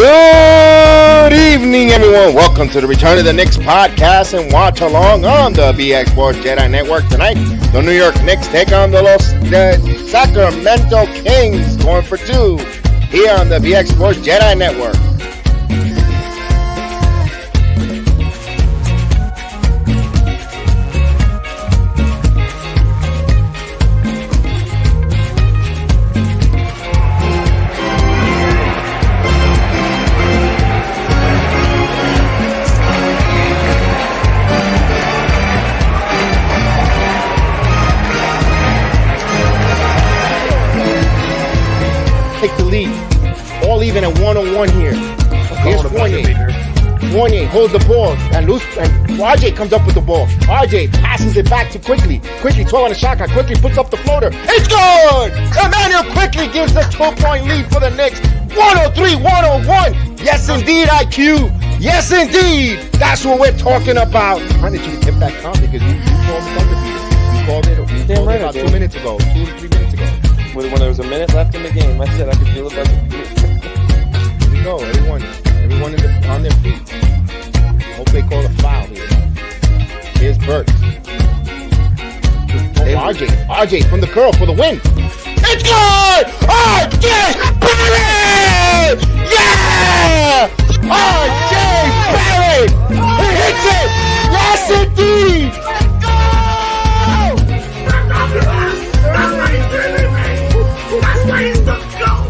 Good evening, everyone. Welcome to the Return of the Knicks podcast and watch along on the BX Sports JEDI Network tonight. The New York Knicks take on the Sacramento Kings, going for two here on the BX Sports JEDI Network. Take the lead. All even at 1-on-1 here. Here's Fournier holds the ball and RJ comes up with the ball. RJ passes it back to Quickly. Quickly 12 on the shot clock. Quickly puts up the floater. It's good! Emmanuel Quickly gives the 2-point lead for the Knicks. 103-101. Yes, indeed, IQ. Yes, indeed. That's what we're talking about. I need you to get that comment because you called the thunder beater. You called it about 2 minutes ago. 2 to 3 minutes ago. When there was a minute left in the game, I said I could feel it. Here we go. Everyone on their feet. I hope they call a foul here. Here's Burks. RJ from the curl for the win. It's good! RJ Barrett! Yeah! RJ Barrett! He hits it! Yes, indeed! That's why he's the GOAT!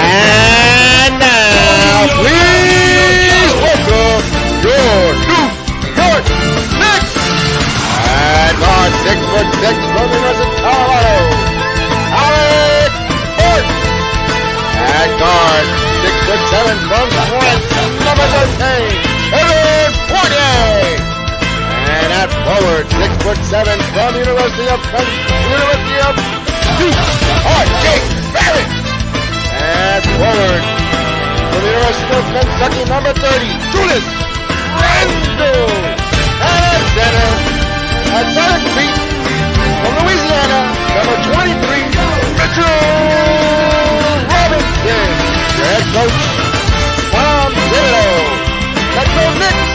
And now, please welcome your New York Knicks! And our 6'6" from the University of Colorado, Alex Burks. At guard, 6'7" from France, number 13, Evan Fournier. And at forward, 6'7" from the University of Duke, R.J. Barrett. At forward, from the University of Kentucky, number 30, Julius Randle. At center, at 7 feet, from Louisiana, number 23, Mitchell Robinson. Your head coach, Tom Thibodeau. Let's go Knicks!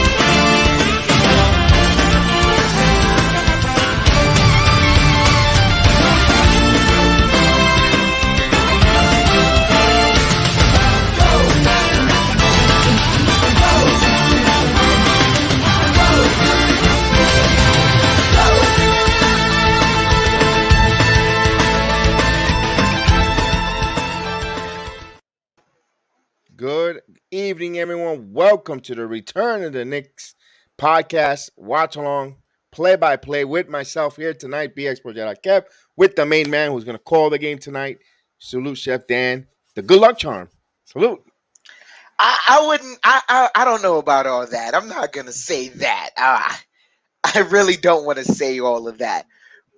Good evening, everyone. Welcome to the Return of the Knicks podcast, watch along, play-by-play with myself here tonight, BX Project Kev, with the main man who's going to call the game tonight. Salute, Chef Dan, the good luck charm. Salute. I don't know about all that. I'm not going to say that. I really don't want to say all of that.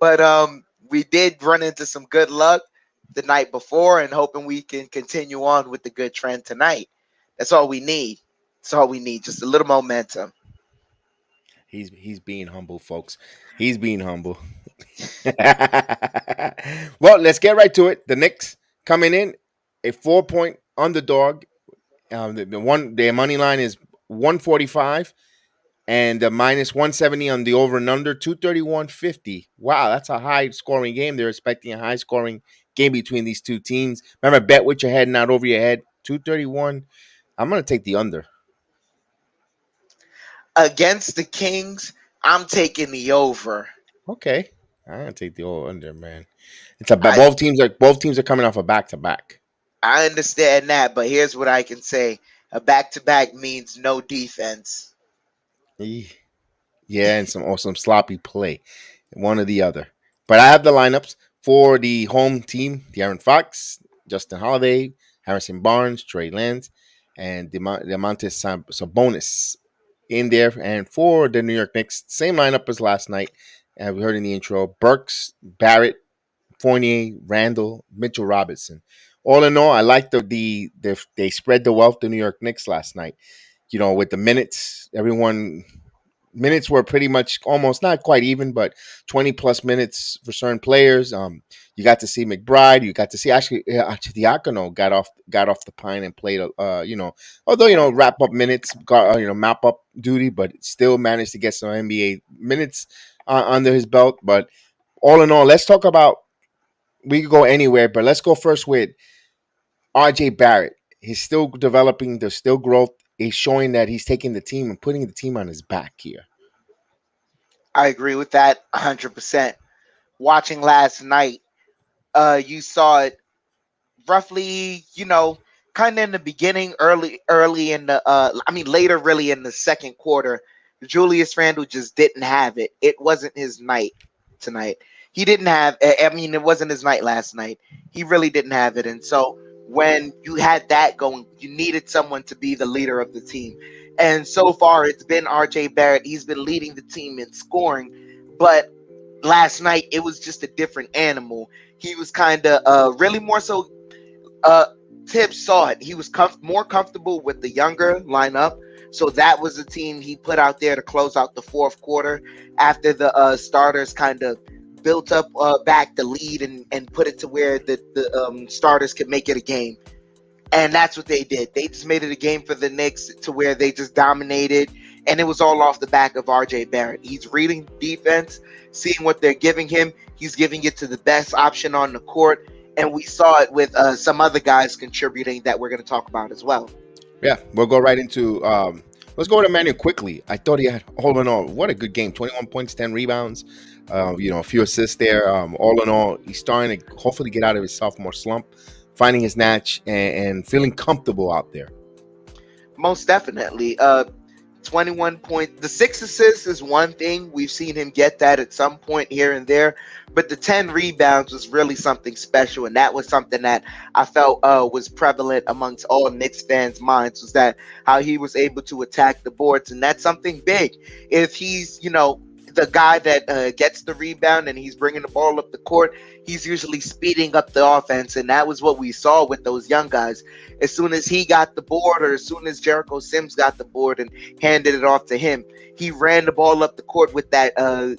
But we did run into some good luck the night before and hoping we can continue on with the good trend tonight. That's all we need. That's all we need. Just a little momentum. He's being humble, folks. He's being humble. Well, let's get right to it. The Knicks coming in a 4-point underdog. Their money line is 145 and the minus 170 on the over and under 231.50. Wow, that's a high scoring game. They're expecting a high scoring game between these two teams. Remember, bet with your head, not over your head. 231. I'm going to take the under. Against the Kings, I'm taking the over. Okay. I'm going to take the over under, man. Both teams are coming off a back-to-back. I understand that, but here's what I can say. A back-to-back means no defense. Yeah, and some sloppy play. One or the other. But I have the lineups for the home team: De'Aaron Fox, Justin Holiday, Harrison Barnes, Trey Lance, and Domantas Sabonis in there. And for the New York Knicks, same lineup as last night. We heard in the intro: Burks, Barrett, Fournier, Randle, Mitchell Robinson. all in all, I like they spread the wealth, the New York Knicks last night. With the minutes, minutes were pretty much almost not quite even, but 20 plus minutes for certain players. You got to see McBride. You got to see actually Diacono got off the pine and played. Although wrap up minutes, got map up duty, but still managed to get some NBA minutes under his belt. But all in all, let's talk about. We could go anywhere, but let's go first with RJ Barrett. He's still developing. There's still growth. He's showing that he's taking the team and putting the team on his back here. I agree with that 100%. Watching last night, you saw it roughly, kind of in the beginning, early in the, later, really in the second quarter. Julius Randle just didn't have it. It wasn't his night tonight. He didn't have. It wasn't his night last night. He really didn't have it, and so when you had that going, you needed someone to be the leader of the team. And so far, it's been R.J. Barrett. He's been leading the team in scoring, but last night it was just a different animal. He was kind of really more so. Tibbs saw it. He was more comfortable with the younger lineup. So that was the team he put out there to close out the fourth quarter after the starters kind of built up back the lead and put it to where the starters could make it a game. And that's what they did. They just made it a game for the Knicks to where they just dominated. And it was all off the back of R.J. Barrett. He's reading defense, seeing what they're giving him. He's giving it to the best option on the court. And we saw it with some other guys contributing that we're going to talk about as well. Yeah, we'll go right into let's go to Manu quickly. I thought he had, all in all, what a good game. 21 points, 10 rebounds, a few assists there. All in all, he's starting to hopefully get out of his sophomore slump, finding his niche and feeling comfortable out there. Most definitely. 21 points. The 6 assists is one thing. We've seen him get that at some point here and there. But the 10 rebounds was really something special. And that was something that I felt was prevalent amongst all Knicks fans' minds, was that how he was able to attack the boards. And that's something big. If he's, the guy that gets the rebound and he's bringing the ball up the court, he's usually speeding up the offense. And that was what we saw with those young guys. As soon as he got the board, or as soon as Jericho Sims got the board and handed it off to him, he ran the ball up the court with that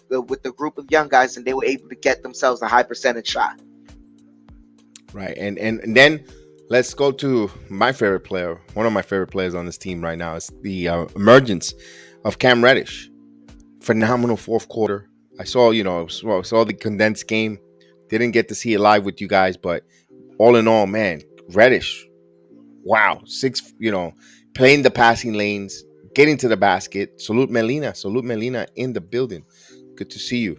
with the group of young guys, and they were able to get themselves a high percentage shot. Right. And then let's go to my favorite player. One of my favorite players on this team right now is the emergence of Cam Reddish. Phenomenal fourth quarter. I saw the condensed game. Didn't get to see it live with you guys, but all in all, man, Reddish, wow, playing the passing lanes, getting to the basket. Salute Melina in the building. Good to see you.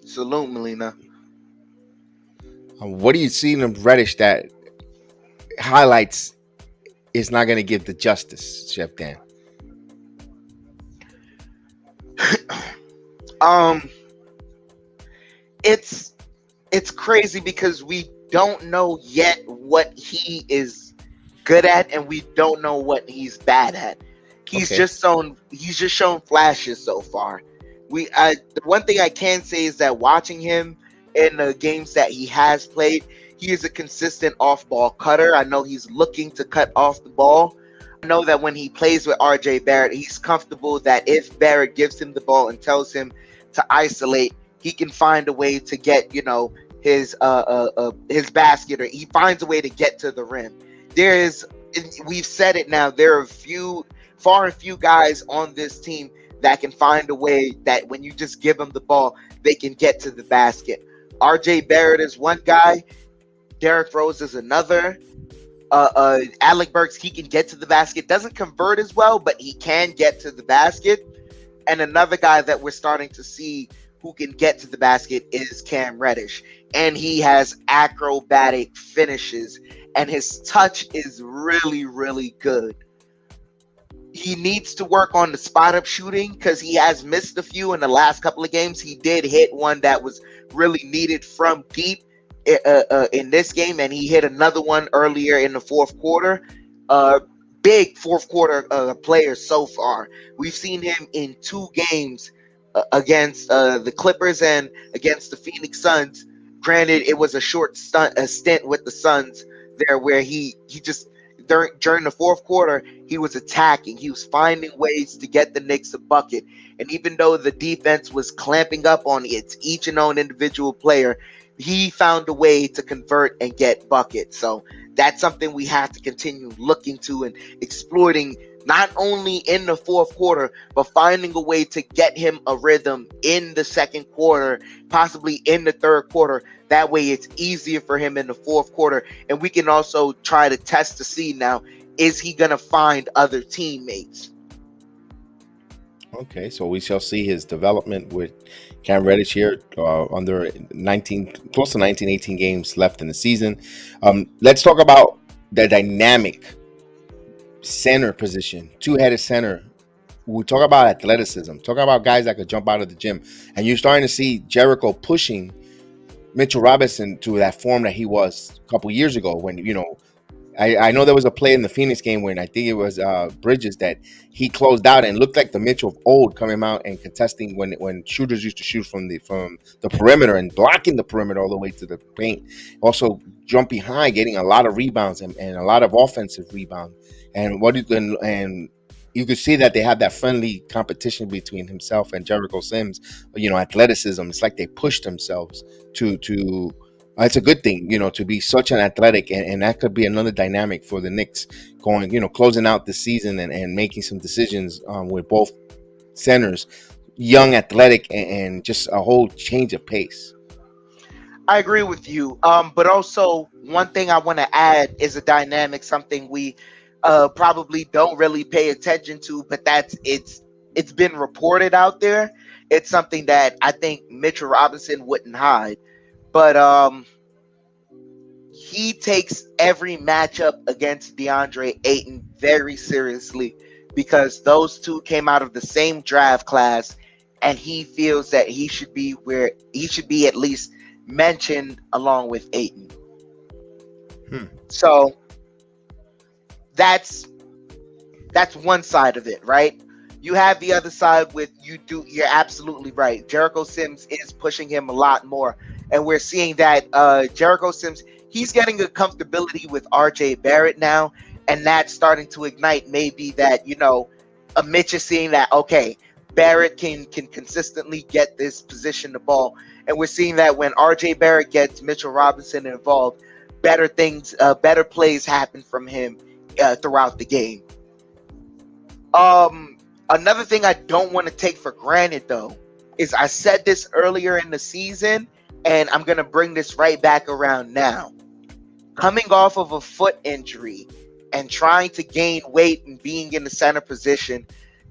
Salute, Melina. What do you see in Reddish that highlights is not going to give the justice, Chef Dan? It's crazy because we don't know yet what he is good at, and we don't know what he's bad at. He's just shown flashes so far. The one thing I can say is that watching him in the games that he has played, he is a consistent off-ball cutter. I know he's looking to cut off the ball. I know that when he plays with R.J. Barrett, he's comfortable that if Barrett gives him the ball and tells him to isolate, he can find a way to get, his basket, or he finds a way to get to the rim. We've said it now, there are far and few guys on this team that can find a way that when you just give them the ball, they can get to the basket. R.J. Barrett is one guy. Derrick Rose is another. Alec Burks, he can get to the basket. Doesn't convert as well, but he can get to the basket. And another guy that we're starting to see who can get to the basket is Cam Reddish. And he has acrobatic finishes. And his touch is really, really good. He needs to work on the spot-up shooting because he has missed a few in the last couple of games. He did hit one that was really needed from deep in this game, and he hit another one earlier in the fourth quarter. Big fourth quarter player so far. We've seen him in 2 games against the Clippers and against the Phoenix Suns Granted, it was a stint with the Suns there, where he just during the fourth quarter he was attacking. He was finding ways to get the Knicks a bucket, and even though the defense was clamping up on each and own individual player, he found a way to convert and get buckets. So that's something we have to continue looking to and exploiting, not only in the fourth quarter, but finding a way to get him a rhythm in the second quarter, possibly in the third quarter. That way it's easier for him in the fourth quarter. And we can also try to test to see now, is he going to find other teammates? Okay, so we shall see his development with Cam Reddish here under 19, close to 19, 18 games left in the season. Let's talk about the dynamic center position, two-headed center. We talk about athleticism, talk about guys that could jump out of the gym, and you're starting to see Jericho pushing Mitchell Robinson to that form that he was a couple years ago. When I know there was a play in the Phoenix game when I think it was Bridges that he closed out and looked like the Mitchell of old, coming out and contesting when shooters used to shoot from the perimeter and blocking the perimeter all the way to the paint. Also jump behind, getting a lot of rebounds and a lot of offensive rebound. And you could see that they have that friendly competition between himself and Jericho Sims. Athleticism. It's like they pushed themselves to. It's a good thing, to be such an athletic, and that could be another dynamic for the Knicks going, closing out the season and making some decisions with both centers, young, athletic, and just a whole change of pace. I agree with you. But also one thing I want to add is a dynamic, something we probably don't really pay attention to, but it's been reported out there. It's something that I think Mitchell Robinson wouldn't hide. But he takes every matchup against DeAndre Ayton very seriously, because those two came out of the same draft class, and he feels that he should be where he should be, at least mentioned along with Ayton. So that's one side of it, right? You have the other side with you're absolutely right. Jericho Sims is pushing him a lot more. And we're seeing that Jericho Sims, he's getting a comfortability with RJ Barrett now. And that's starting to ignite maybe that, Mitch is seeing that, okay, Barrett can consistently get this position the ball. And we're seeing that when RJ Barrett gets Mitchell Robinson involved, better plays happen from him throughout the game. Another thing I don't want to take for granted, though, is I said this earlier in the season, and I'm going to bring this right back around now. Coming off of a foot injury and trying to gain weight and being in the center position,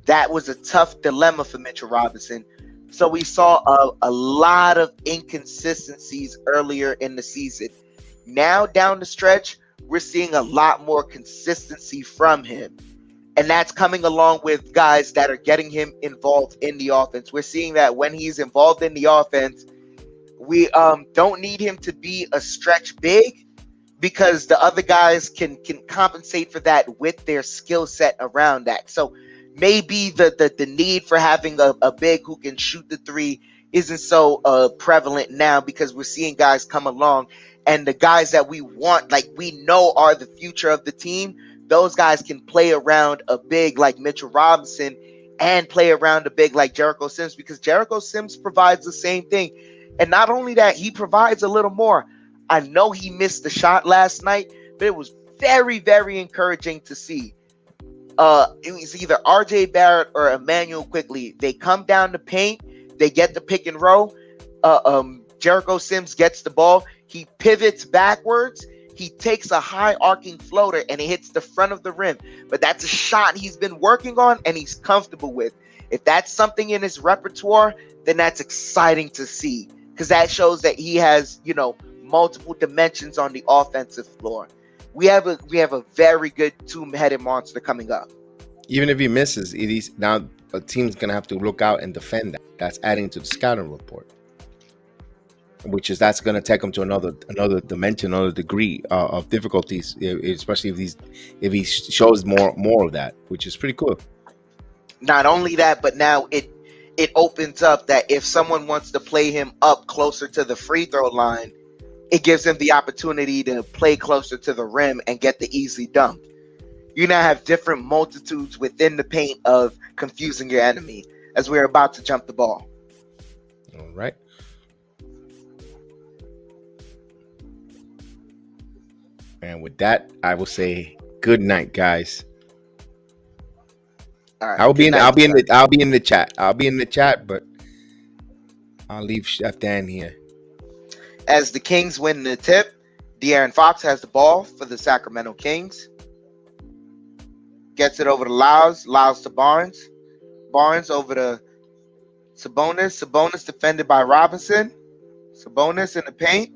that was a tough dilemma for Mitchell Robinson. So we saw a lot of inconsistencies earlier in the season. Now down the stretch, we're seeing a lot more consistency from him. And that's coming along with guys that are getting him involved in the offense. We're seeing that when he's involved in the offense, we don't need him to be a stretch big, because the other guys can compensate for that with their skill set around that. So maybe the need for having a big who can shoot the three isn't so prevalent now, because we're seeing guys come along, and the guys that we want, like we know are the future of the team, those guys can play around a big like Mitchell Robinson and play around a big like Jericho Sims, because Jericho Sims provides the same thing. And not only that, he provides a little more. I know he missed the shot last night, but it was very, very encouraging to see. It was either RJ Barrett or Emmanuel Quickly. They come down the paint, they get the pick and roll. Jericho Sims gets the ball, he pivots backwards, he takes a high arcing floater and he hits the front of the rim. But that's a shot he's been working on and he's comfortable with. If that's something in his repertoire, then that's exciting to see, because that shows that he has, multiple dimensions on the offensive floor. We have a very good two-headed monster coming up. Even if he misses, it is now a team's gonna have to look out and defend that. That's adding to the scouting report, that's gonna take him to another dimension, another degree of difficulties, especially if he shows more of that, which is pretty cool. Not only that, but now it opens up that if someone wants to play him up closer to the free throw line, it gives them the opportunity to play closer to the rim and get the easy dunk. You now have different multitudes within the paint of confusing your enemy as we're about to jump the ball. All right. And with that, I will say good night, guys. All right. I'll be in night, the chat. I'll be in the chat, but I'll leave Chef Dan here. As the Kings win the tip, De'Aaron Fox has the ball for the Sacramento Kings. Gets it over to Lyles. Lyles to Barnes. Barnes over to Sabonis. Sabonis defended by Robinson. Sabonis in the paint.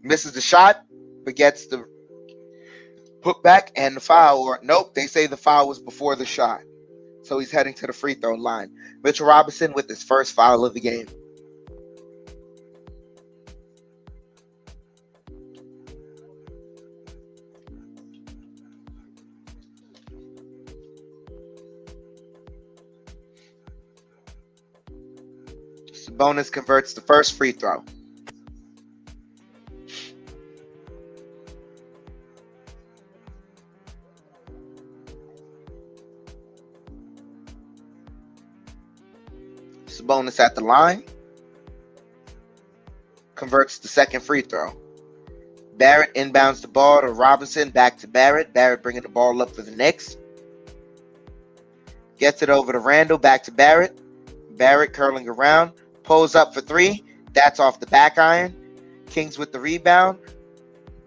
Misses the shot, but gets the put back and the foul. Or nope, they say the foul was before the shot. So he's heading to the free throw line. Mitchell Robinson with his first foul of the game. Sabonis converts the first free throw. Sabonis at the line. Converts the second free throw. Barrett inbounds the ball to Robinson. Back to Barrett. Barrett bringing the ball up for the Knicks. Gets it over to Randall. Back to Barrett. Barrett curling around. Pulls up for three. That's off the back iron. Kings with the rebound.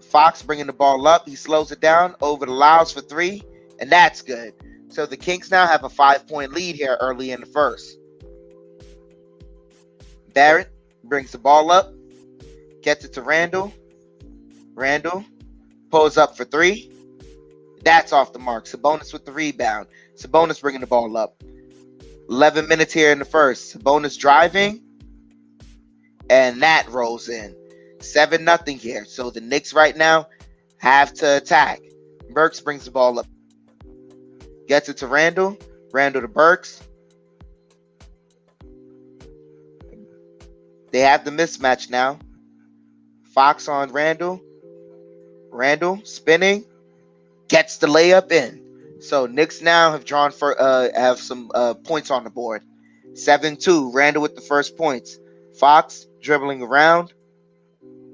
Fox bringing the ball up. He slows it down. Over to Lyles for three. And that's good. So the Kings now have a 5-point lead here early in the first. Barrett brings the ball up. Gets it to Randall. Randall pulls up for three. That's off the mark. Sabonis with the rebound. Sabonis bringing the ball up. 11 minutes here in the first. Sabonis driving. And that rolls in. 7-0 here. So the Knicks right now have to attack. Burks brings the ball up. Gets it to Randall. Randall to Burks. They have the mismatch now. Fox on Randall. Randall spinning. Gets the layup in. So Knicks now have drawn for have some points on the board. 7-2. Randall with the first points. Fox dribbling around.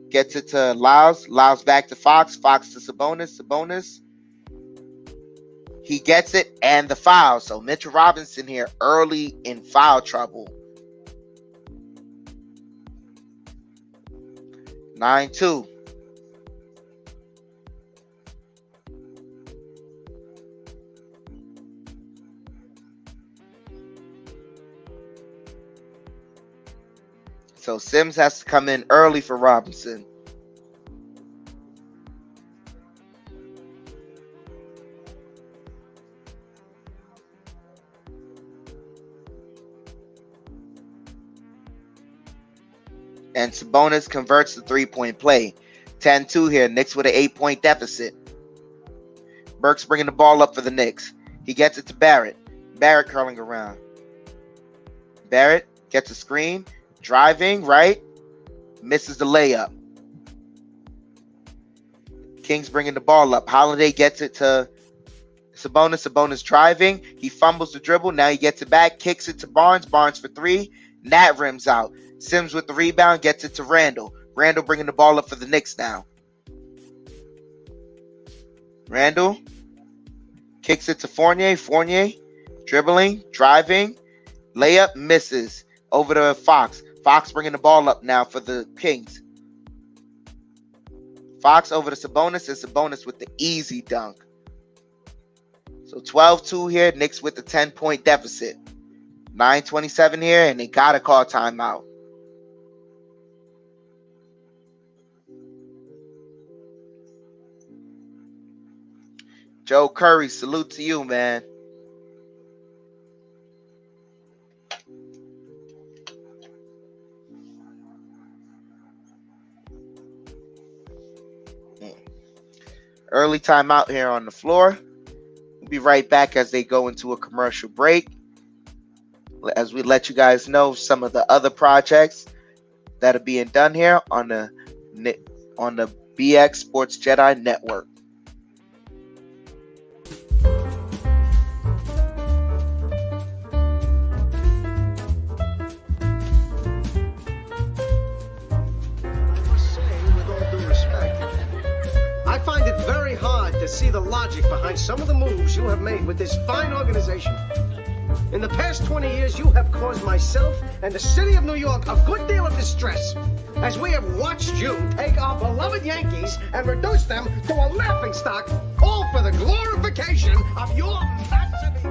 Gets it to Lyles. Lyles back to Fox. Fox to Sabonis. Sabonis. He gets it and the foul. So Mitchell Robinson here early in foul trouble. 9-2. So Sims has to come in early for Robinson. And Sabonis converts the three-point play. 10-2 here. Knicks with an 8-point deficit. Burks bringing the ball up for the Knicks. He gets it to Barrett. Barrett curling around. Barrett gets a screen. Driving, right? Misses the layup. Kings bringing the ball up. Holiday gets it to Sabonis. Sabonis driving. He fumbles the dribble. Now he gets it back. Kicks it to Barnes. Barnes for three. Nat rims out. Sims with the rebound. Gets it to Randall. Randall bringing the ball up for the Knicks now. Randall kicks it to Fournier. Fournier dribbling. Driving. Layup misses. Over to Fox. Fox bringing the ball up now for the Kings. Fox over to Sabonis, and Sabonis with the easy dunk. So 12-2 here. Knicks with the 10-point deficit. 9:27 here, and they got to call timeout. Joe Curry, salute to you, man. Early timeout here on the floor. We'll be right back as they go into a commercial break. As we let you guys know some of the other projects that are being done here on the on the BX Sports Jedi Network. I find it very hard to see the logic behind some of the moves you have made with this fine organization. In the past 20 years, you have caused myself and the city of New York a good deal of distress, as we have watched you take our beloved Yankees and reduce them to a laughingstock, all for the glorification of your massive ego.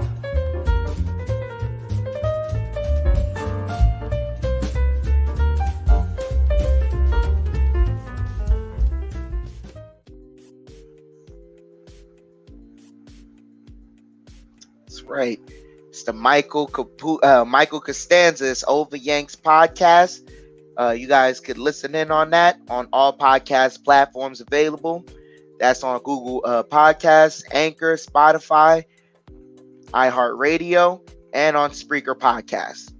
That's right. It's the Michael Costanza's Over Yanks podcast. You guys could listen in on that on all podcast platforms available. That's on Google Podcasts, Anchor, Spotify, iHeartRadio, and on Spreaker Podcasts.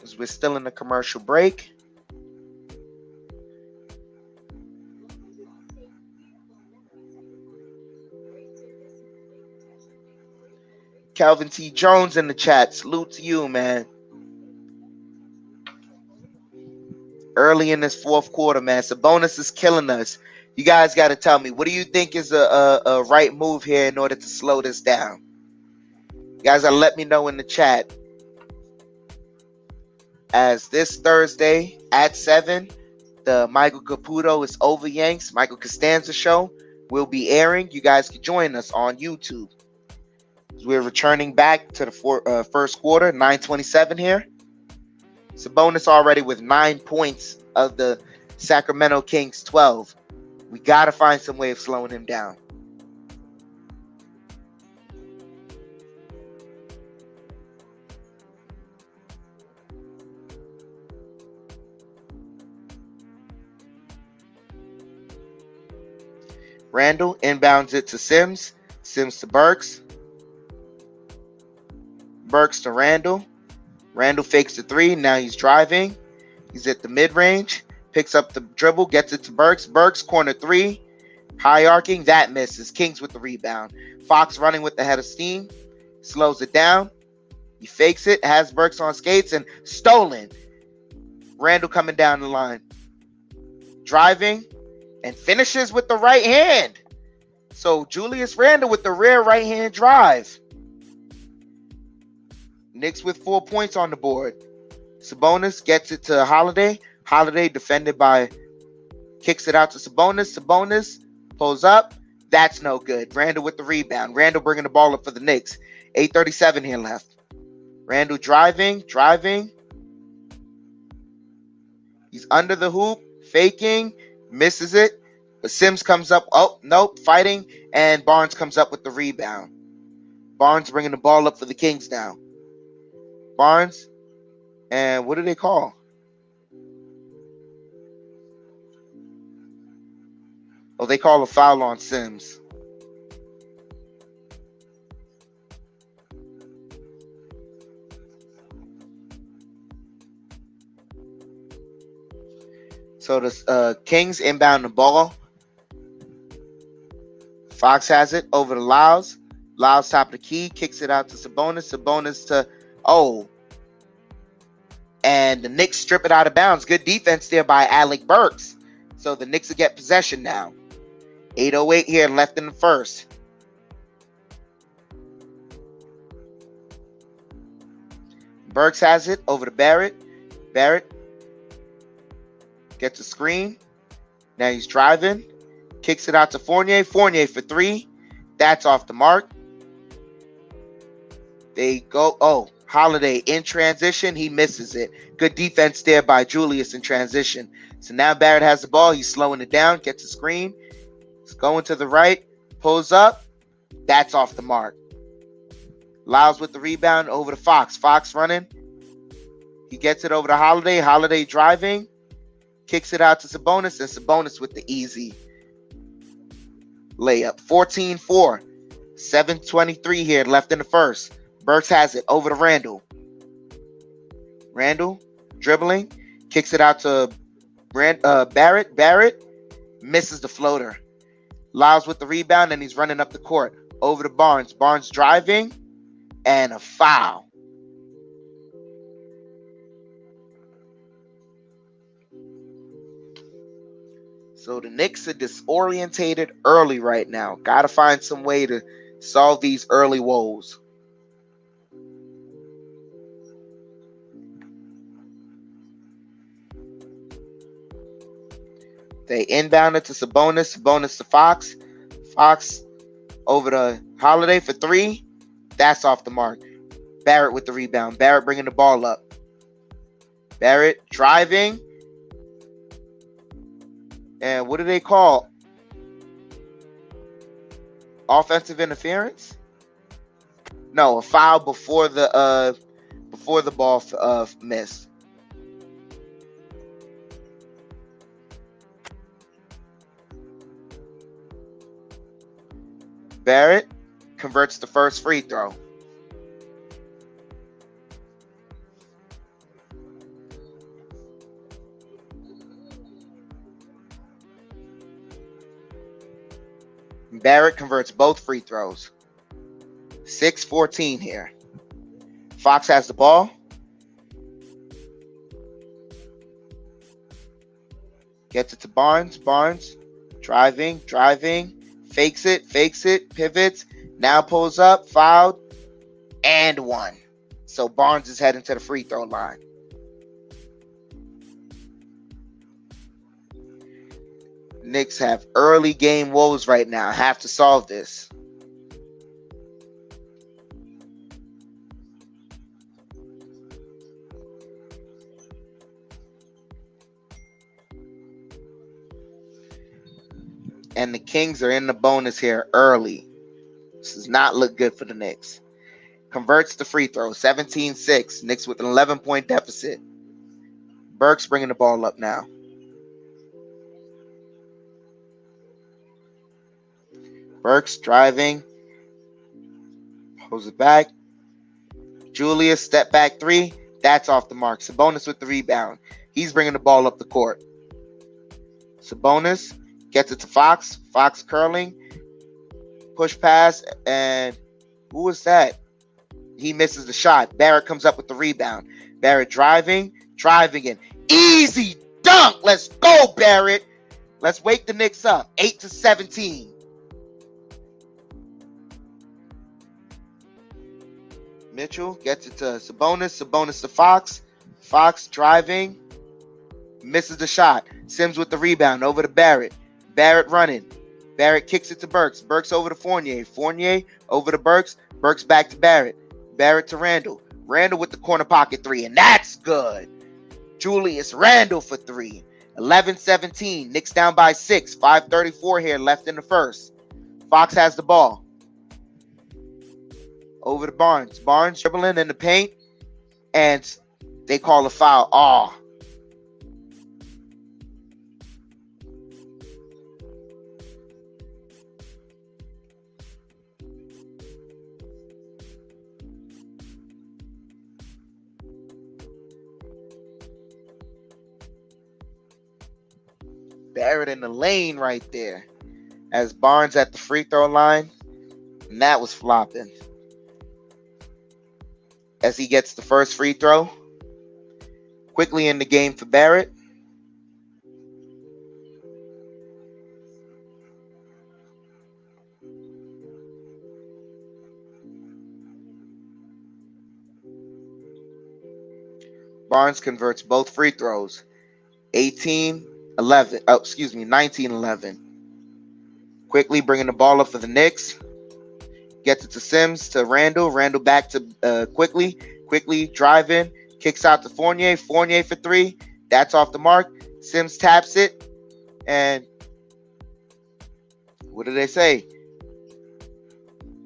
As we're still in the commercial break. Calvin T. Jones in the chat. Salute to you, man. Early in this fourth quarter, man. Sabonis is killing us. You guys got to tell me, what do you think is a right move here in order to slow this down? You guys got to let me know in the chat. As this Thursday at 7, the Michael Caputo is Over Yanks, Michael Costanza show will be airing. You guys can join us on YouTube. We're returning back to the first quarter, 9:27 here. Sabonis already with 9 points of the Sacramento Kings 12. We got to find some way of slowing him down. Randall inbounds it to Sims. Sims to Burks. Burks to Randall. Randall fakes the three. Now he's driving. He's at the mid-range. Picks up the dribble. Gets it to Burks. Burks, corner three. High arcing. That misses. Kings with the rebound. Fox running with the head of steam. Slows it down. He fakes it. Has Burks on skates and stolen. Randall coming down the line. Driving. And finishes with the right hand. So Julius Randle with the rare right hand drive. Knicks with 4 points on the board. Sabonis gets it to Holiday. Holiday defended by, kicks it out to Sabonis. Sabonis pulls up. That's no good. Randle with the rebound. Randle bringing the ball up for the Knicks. 8:37 here left. Randle driving. He's under the hoop, faking, misses it. But Sims comes up. Oh, nope, fighting. And Barnes comes up with the rebound. Barnes bringing the ball up for the Kings now. Barnes, and what do they call? Oh, they call a foul on Sims. So the Kings inbound the ball. Fox has it over to Lyles. Lyles top of the key, kicks it out to Sabonis. Sabonis to and the Knicks strip it out of bounds. Good defense there by Alec Burks. So the Knicks will get possession now. 8:08 here left in the first. Burks has it over to Barrett. Barrett gets a screen. Now he's driving. Kicks it out to Fournier. Fournier for three. That's off the mark. They go, Holiday in transition. He misses it. Good defense there by Julius in transition. So now Barrett has the ball. He's slowing it down. Gets a screen. He's going to the right. Pulls up. That's off the mark. Lyles with the rebound over to Fox. Fox running. He gets it over to Holiday. Holiday driving. Kicks it out to Sabonis. And Sabonis with the easy layup. 14-4. 7:23 here left in the first. Burks has it over to Randall. Randall dribbling. Kicks it out to Barrett. Barrett misses the floater. Lyles with the rebound, and he's running up the court. Over to Barnes. Barnes driving, and a foul. So the Knicks are disorientated early right now. Got to find some way to solve these early woes. They inbound it to Sabonis. Sabonis to Fox. Fox over to Holiday for 3. That's off the mark. Barrett with the rebound. Barrett bringing the ball up. Barrett driving. And what do they call? Offensive interference? No, a foul before the ball missed. Barrett converts the first free throw. Barrett converts both free throws. 6-14 here. Fox has the ball. Gets it to Barnes. Barnes driving. Fakes it, pivots. Now pulls up, fouled, and 1. So Barnes is heading to the free throw line. Knicks have early game woes right now. Have to solve this. And the Kings are in the bonus here early. This does not look good for the Knicks. Converts the free throw. 17-6. Knicks with an 11-point deficit. Burks bringing the ball up now. Burks driving. Pulls it back. Julius, step back 3. That's off the mark. Sabonis with the rebound. He's bringing the ball up the court. Sabonis gets it to Fox. Fox curling. Push pass. And who was that? He misses the shot. Barrett comes up with the rebound. Barrett driving in. Easy dunk. Let's go, Barrett. Let's wake the Knicks up. 8-17. Mitchell gets it to Sabonis. Sabonis to Fox. Fox driving. Misses the shot. Sims with the rebound over to Barrett. Barrett running. Barrett kicks it to Burks. Burks over to Fournier. Fournier over to Burks. Burks back to Barrett. Barrett to Randall. Randall with the corner pocket 3. And that's good. Julius Randall for 3. 11-17. Knicks down by 6. 5:34 here left in the first. Fox has the ball. Over to Barnes. Barnes dribbling in the paint. And they call a foul. Oh. Barrett in the lane right there. As Barnes at the free throw line. And that was flopping. As he gets the first free throw. Quickly in the game for Barrett. Barnes converts both free throws. 19-11. Quickly bringing the ball up for the Knicks. Gets it to Sims, to Randall. Randall back to Quickly. Quickly driving. Kicks out to Fournier. Fournier for 3. That's off the mark. Sims taps it. And what do they say?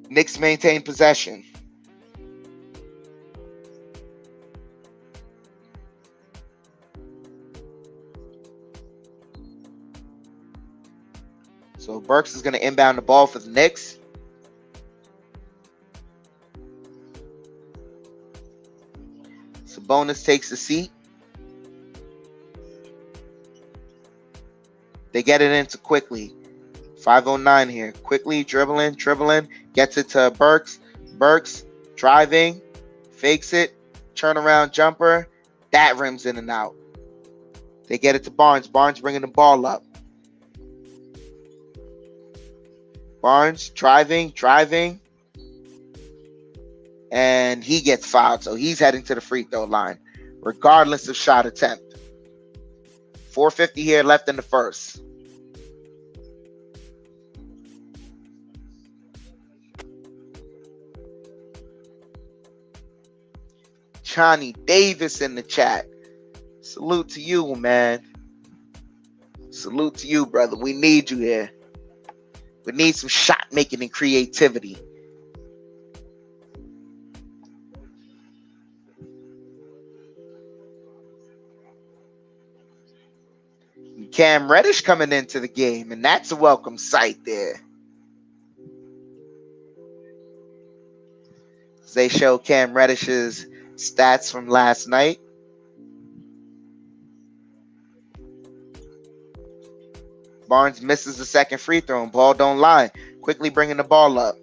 Knicks maintain possession. So Burks is going to inbound the ball for the Knicks. Sabonis takes the seat. They get it into Quickly. 5:09 here. Quickly dribbling, gets it to Burks. Burks driving, fakes it, turnaround jumper. That rims in and out. They get it to Barnes. Barnes bringing the ball up. Barnes driving, and he gets fouled, so he's heading to the free throw line, regardless of shot attempt. 4:50 here left in the first. Johnny Davis in the chat. Salute to you, man. Salute to you, brother. We need you here. We need some shot making and creativity. Cam Reddish coming into the game, and that's a welcome sight there. They show Cam Reddish's stats from last night. Barnes misses the second free throw, and ball don't lie. Quickly bringing the ball up.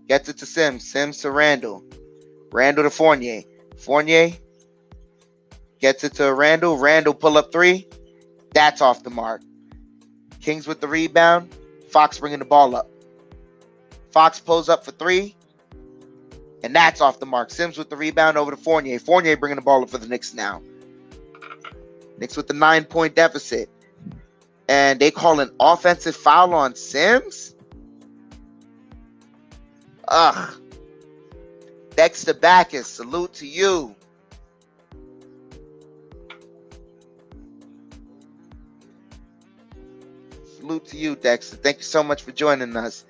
Gets it to Sims. Sims to Randall. Randall to Fournier. Fournier gets it to Randall. Randall pull up three. That's off the mark. Kings with the rebound. Fox bringing the ball up. Fox pulls up for three. And that's off the mark. Sims with the rebound over to Fournier. Fournier bringing the ball up for the Knicks now. Knicks with the 9-point deficit. And they call an offensive foul on Sims? Ugh. Dexter Backus, salute to you. Salute to you, Dexter. Thank you so much for joining us.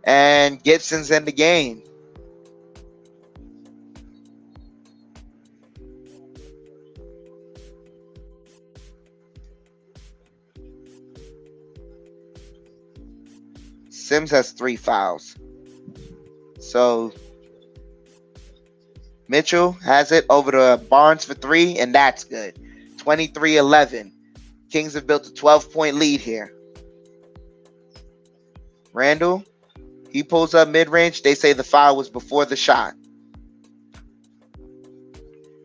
And Gibson's in the game. Sims has 3 fouls. So Mitchell has it over to Barnes for 3, and that's good. 23-11. Kings have built a 12-point lead here. Randall, he pulls up mid-range. They say the foul was before the shot.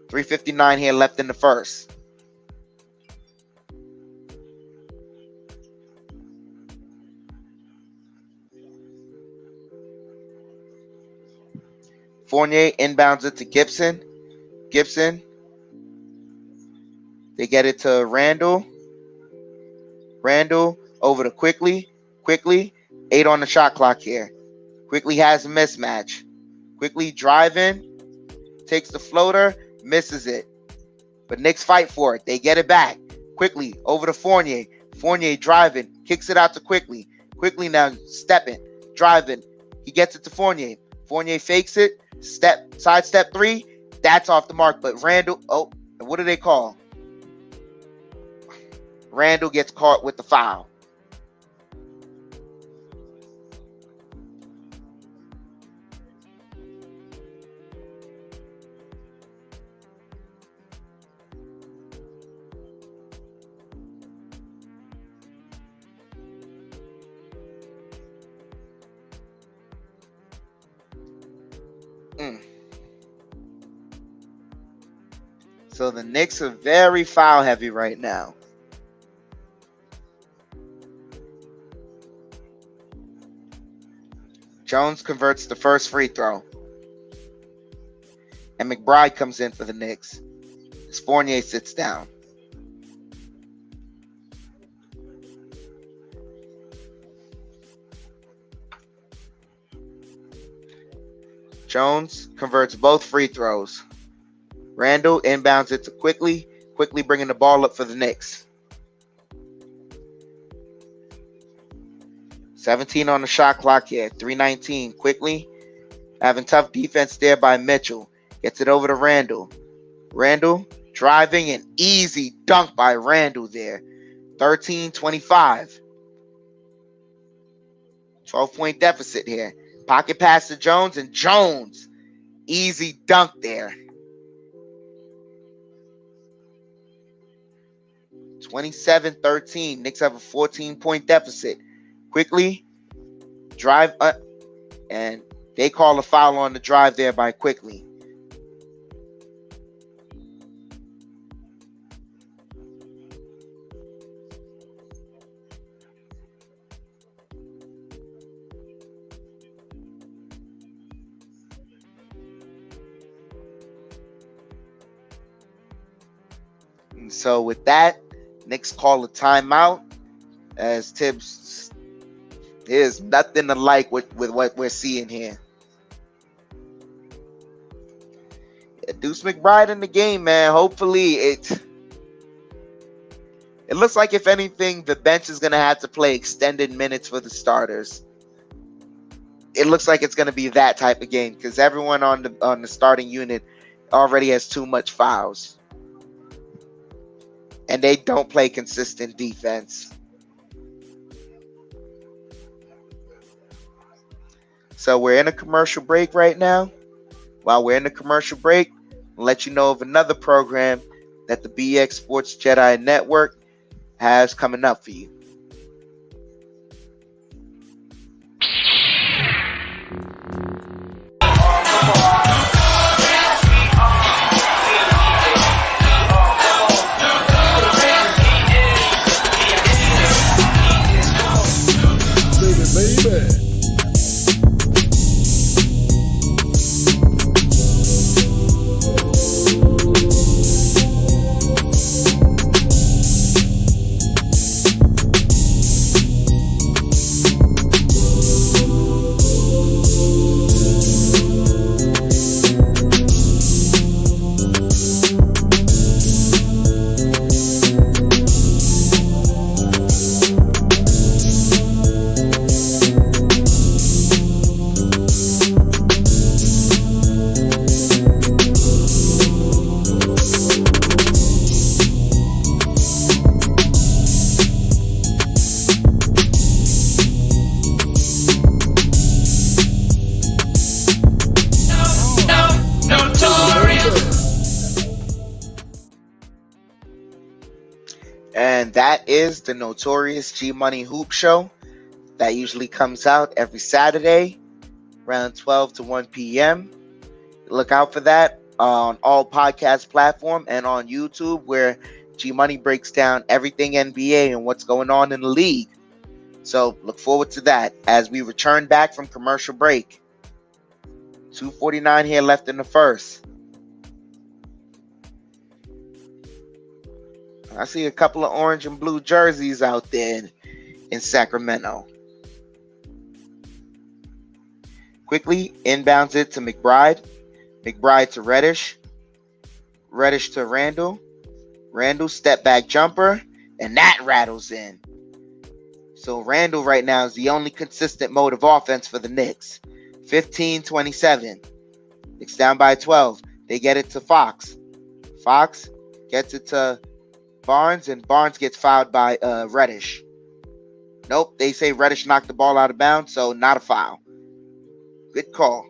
3:59 here left in the first. Fournier inbounds it to Gibson. Gibson. They get it to Randall. Randall over to Quickly. Quickly. 8 on the shot clock here. Quickly has a mismatch. Quickly driving. Takes the floater. Misses it. But Knicks fight for it. They get it back. Quickly over to Fournier. Fournier driving. Kicks it out to Quickly. Quickly now stepping. Driving. He gets it to Fournier. Fournier fakes it. Sidestep 3. That's off the mark. But Randall. Oh, what do they call? Randall gets caught with the foul. So the Knicks are very foul heavy right now. Jones converts the first free throw. And McBride comes in for the Knicks. As Fournier sits down. Jones converts both free throws. Randall inbounds it to Quickly. Quickly bringing the ball up for the Knicks. 17 on the shot clock here. 3:19. Quickly having tough defense there by Mitchell. Gets it over to Randall. Randall driving, an easy dunk by Randall there. 13-25. 12-point deficit here. Pocket pass to Jones, and Jones. Easy dunk there. 27-13. Knicks have a 14-point deficit. Quickly drive up, and they call a foul on the drive there by Quickly. And so with that, Knicks call a timeout as Tibbs. There's nothing alike with what we're seeing here. Yeah, Deuce McBride in the game, man. Hopefully it looks like, if anything, the bench is going to have to play extended minutes for the starters. It looks like it's going to be that type of game because everyone on the starting unit already has too much fouls. And they don't play consistent defense. So we're in a commercial break right now. While we're in the commercial break, I'll let you know of another program that the BX Sports JEDI Network has coming up for you. And that is the Notorious G Money Hoop Show. That usually comes out every Saturday around 12 to 1 p.m. Look out for that on all podcast platforms and on YouTube, where G Money breaks down everything NBA and what's going on in the league. So look forward to that as we return back from commercial break. 2:49 here left in the first. I see a couple of orange and blue jerseys out there in Sacramento. Quickly inbounds it to McBride. McBride to Reddish. Reddish to Randall. Randall step back jumper, and that rattles in. So Randall right now is the only consistent mode of offense for the Knicks. 15-27. Knicks down by 12. They get it to Fox. Fox gets it to Barnes, and Barnes gets fouled by Reddish. Nope, they say Reddish knocked the ball out of bounds, so not a foul. Good call.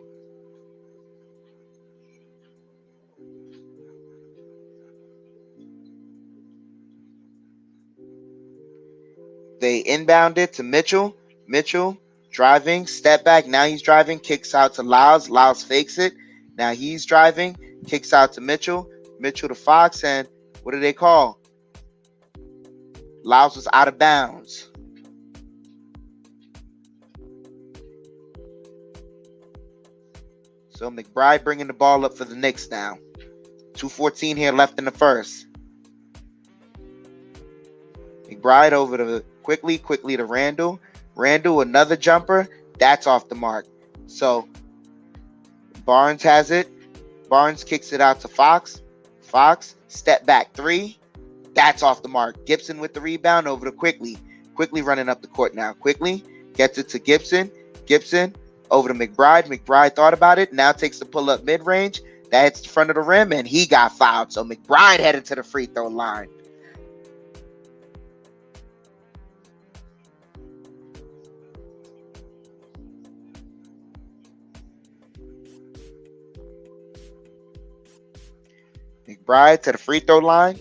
They inbound it to Mitchell. Mitchell driving, step back. Now he's driving, kicks out to Lyles. Lyles fakes it. Now he's driving, kicks out to Mitchell. Mitchell to Fox, and what do they call? Lyles was out of bounds. So McBride bringing the ball up for the Knicks now. 2:14 here left in the first. McBride over to quickly to Randall. Randall, another jumper. That's off the mark. So Barnes has it. Barnes kicks it out to Fox. Fox, step back three. That's off the mark. Gibson with the rebound over to Quickly. Quickly running up the court now. Quickly gets it to Gibson. Gibson over to McBride. McBride thought about it. Now takes the pull-up mid-range. That hits the front of the rim, and he got fouled. So McBride headed to the free throw line. McBride to the free throw line.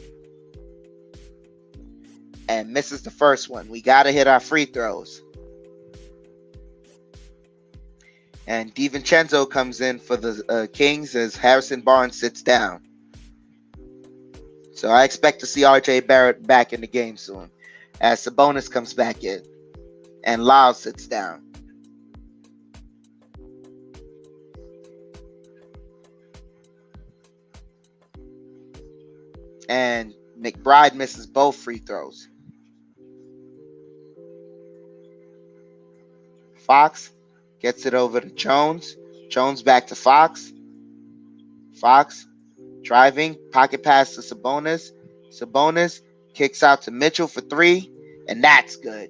and misses the first one. We got to hit our free throws. And DiVincenzo comes in for the Kings as Harrison Barnes sits down. So I expect to see RJ Barrett back in the game soon as Sabonis comes back in and Lyles sits down. And McBride misses both free throws. Fox gets it over to Jones. Jones back to Fox. Fox driving, pocket pass to Sabonis. Sabonis kicks out to Mitchell for 3, and that's good.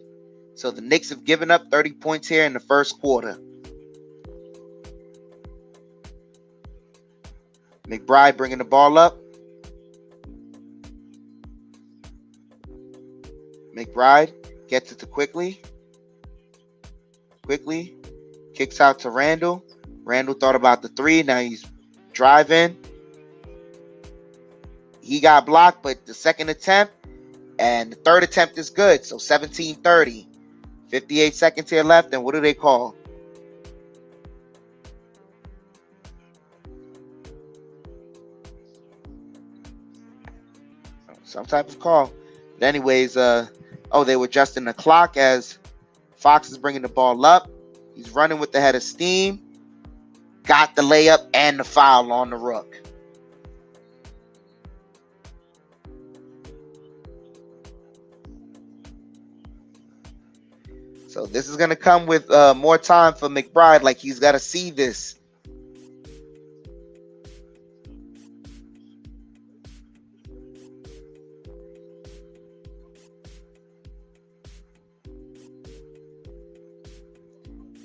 So the Knicks have given up 30 points here in the first quarter. McBride bringing the ball up. McBride gets it to Quickly. Quickly kicks out to Randall. Randall thought about the 3. Now he's driving. He got blocked, but the second attempt and the third attempt is good. So 17-30. 58 seconds here left. And what do they call? Some type of call. But anyways, they were adjusting the clock as Fox is bringing the ball up. He's running with the head of steam. Got the layup and the foul on the Rook. So this is going to come with more time for McBride. Like, he's got to see this.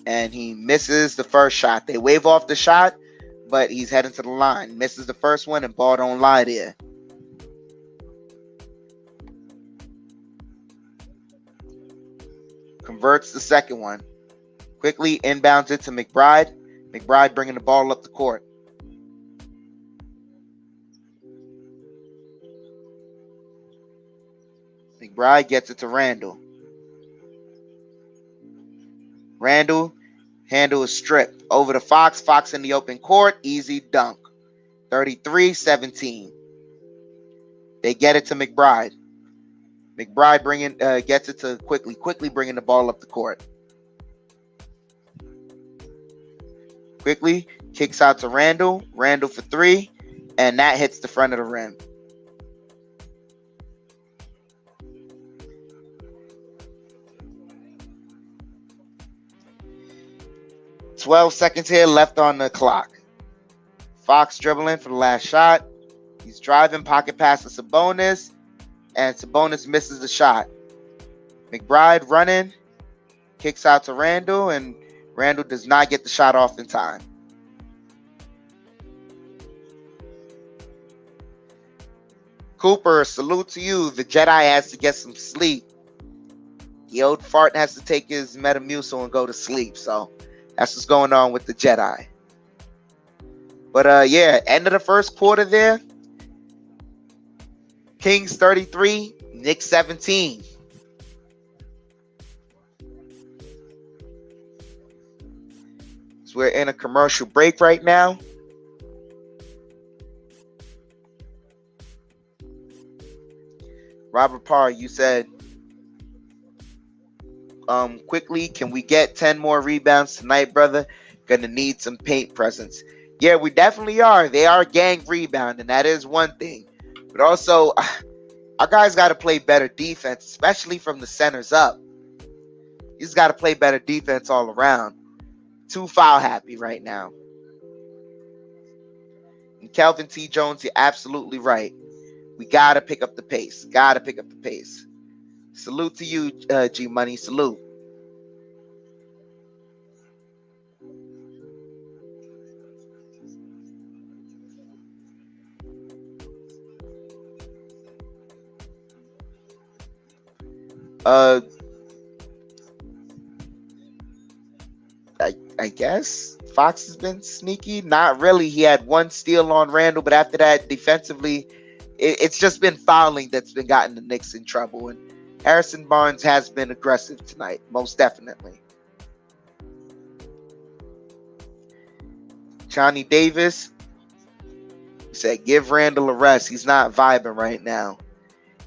And he misses the first shot. They wave off the shot, but he's heading to the line. Misses the first one, and ball don't lie there. Converts the second one. Quickly inbounds it to McBride. McBride bringing the ball up the court. McBride gets it to Randall. Randall, handle is stripped. Over to Fox. Fox in the open court. Easy dunk. 33-17. They get it to McBride. McBride gets it to Quickly. Quickly bringing the ball up the court. Quickly kicks out to Randall. Randall for 3. And that hits the front of the rim. "12 seconds here left on the clock. Fox dribbling for the last shot. He's driving, pocket pass to Sabonis, and Sabonis misses the shot. McBride running, kicks out to Randall, and Randall does not get the shot off in time. Cooper, salute to you. The Jedi has to get some sleep. The old fart has to take his Metamucil and go to sleep, so that's what's going on with the Jedi. But end of the first quarter there. Kings 33, Knicks 17. So we're in a commercial break right now. Robert Parr, you said, quickly, can we get 10 more rebounds tonight, brother? Gonna need some paint presence. Yeah, we definitely are. They are gang rebounding. That is one thing. But also, our guys got to play better defense, especially from the centers up. He's got to play better defense all around. Too foul happy right now. And Kelvin T. Jones, you're absolutely right. We got to pick up the pace. Got to pick up the pace. Salute to you, G Money. Salute. I guess Fox has been sneaky. Not really. He had one steal on Randall, but after that, defensively, it's just been fouling that's been gotten the Knicks in trouble. And Harrison Barnes has been aggressive tonight, most definitely. Johnny Davis said, give Randall a rest. He's not vibing right now.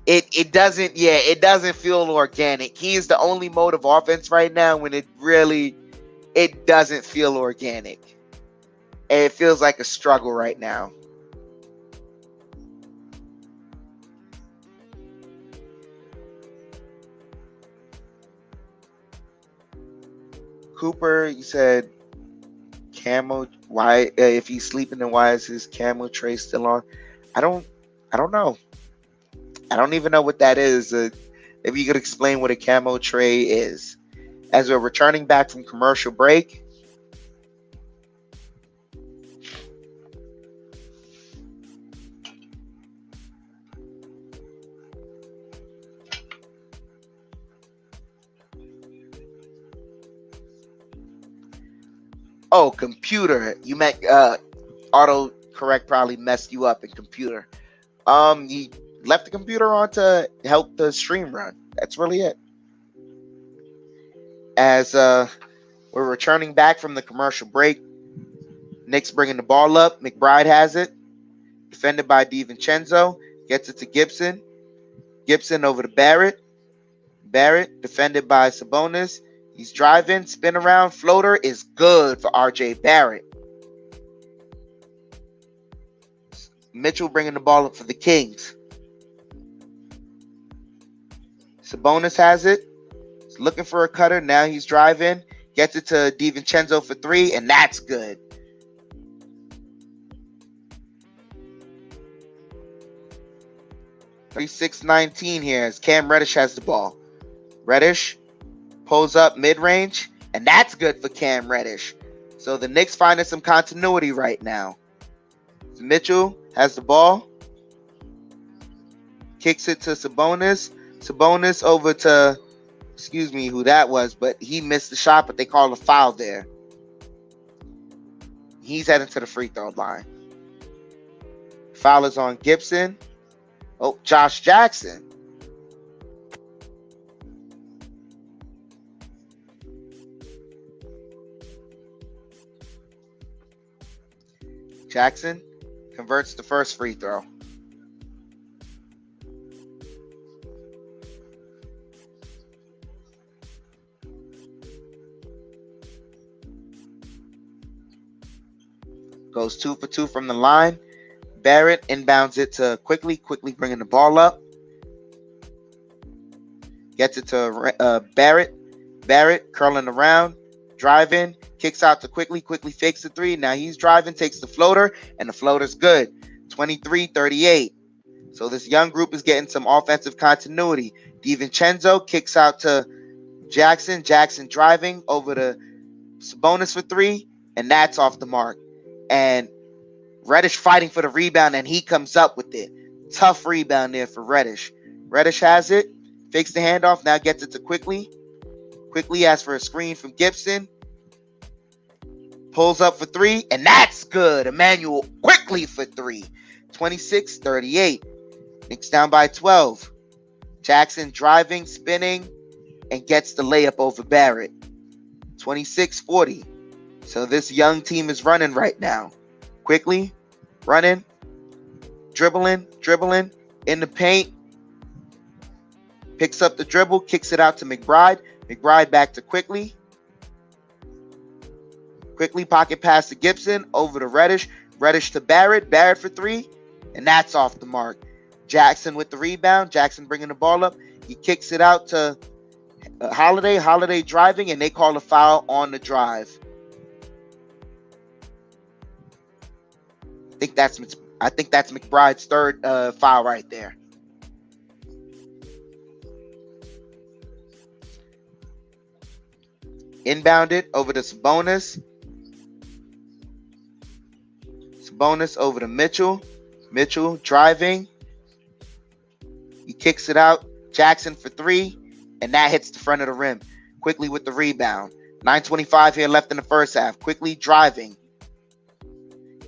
It doesn't feel organic. He is the only mode of offense right now when it doesn't feel organic. And it feels like a struggle right now. Cooper, you said camo. Why if he's sleeping, then why is his camo tray still on? I don't know. I don't even know what that is. Maybe you could explain what a camo tray is. As we're returning back from commercial break. Oh, computer. You meant auto correct probably messed you up in computer. He left the computer on to help the stream run. That's really it. As we're returning back from the commercial break, Knicks bringing the ball up. McBride has it. Defended by DiVincenzo. Gets it to Gibson. Gibson over to Barrett. Barrett defended by Sabonis. He's driving, spin around, floater is good for RJ Barrett. Mitchell bringing the ball up for the Kings. Sabonis has it. He's looking for a cutter. Now he's driving. Gets it to DiVincenzo for three, and that's good. .36-19 here as Cam Reddish has the ball. Reddish pulls up mid-range, and that's good for Cam Reddish. So the Knicks finding some continuity right now. Mitchell has the ball. Kicks it to Sabonis. Sabonis over to, excuse me who that was, but he missed the shot, but they called a foul there. He's heading to the free throw line. Foul is on Gibson. Oh, Josh Jackson. Jackson converts the first free throw. Goes 2 for 2 from the line. Barrett inbounds it to Quickly bringing the ball up. Gets it to Barrett. Barrett curling around, driving, kicks out to Quickly fakes the three. Now he's driving, takes the floater, and the floater's good. 23-38. So this young group is getting some offensive continuity. DiVincenzo kicks out to Jackson. Jackson driving over to Sabonis for three, and that's off the mark. And Reddish fighting for the rebound, and he comes up with it. Tough rebound there for Reddish. Reddish has it, fakes the handoff, now gets it to Quickly. Quickly asks for a screen from Gibson. Pulls up for three, and that's good. Emmanuel Quickly for three. 26-38. Knicks down by 12. Jackson driving, spinning, and gets the layup over Barrett. 26-40. So this young team is running right now. Quickly running, dribbling in the paint. Picks up the dribble, kicks it out to McBride. McBride back to Quickly. Quickly pocket pass to Gibson, over to Reddish. Reddish to Barrett. Barrett for three, and that's off the mark. Jackson with the rebound. Jackson bringing the ball up. He kicks it out to Holiday. Holiday driving, and they call a foul on the drive. I think that's McBride's third foul right there. Inbounded over to Sabonis. Sabonis over to Mitchell. Mitchell driving. He kicks it out. Jackson for three, and that hits the front of the rim. Quickly with the rebound. 9:25 here left in the first half. Quickly driving.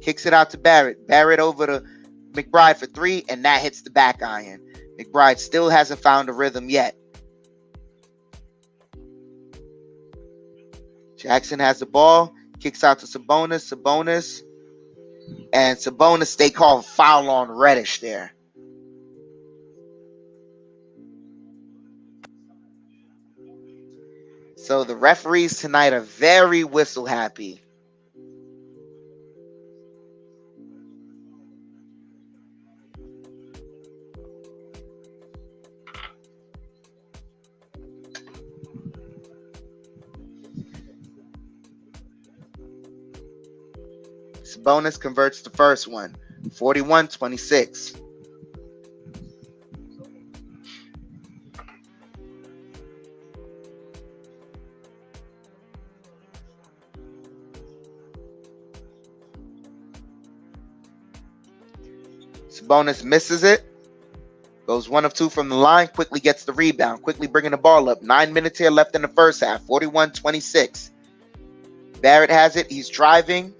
Kicks it out to Barrett. Barrett over to McBride for three, and that hits the back iron. McBride still hasn't found a rhythm yet. Jackson has the ball, kicks out to Sabonis. And Sabonis, they call a foul on Reddish there. So the referees tonight are very whistle happy. Sabonis converts the first one, 41-26. Sabonis misses it. Goes 1 of 2 from the line. Quickly gets the rebound. Quickly bringing the ball up. 9 minutes here left in the first half. 41-26. Barrett has it. He's driving.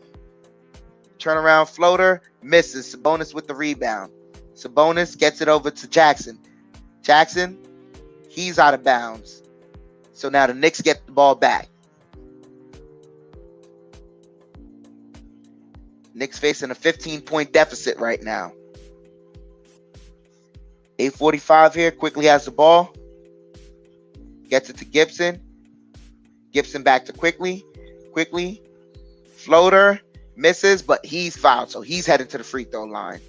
Turnaround floater. Misses. Sabonis with the rebound. Sabonis gets it over to Jackson. Jackson, he's out of bounds. So now the Knicks get the ball back. Knicks facing a 15-point deficit right now. 8:45 here. Quickly has the ball. Gets it to Gibson. Gibson back to Quickly. Quickly. Floater. Misses, but he's fouled. So he's heading to the free throw line.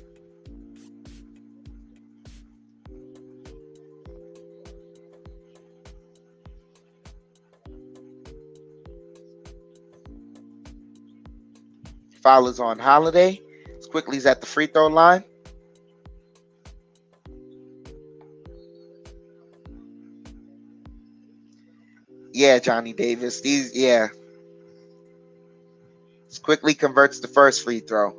Foul is on Holiday. As quickly as at the free throw line. Yeah, Johnny Davis. As quickly converts the first free throw.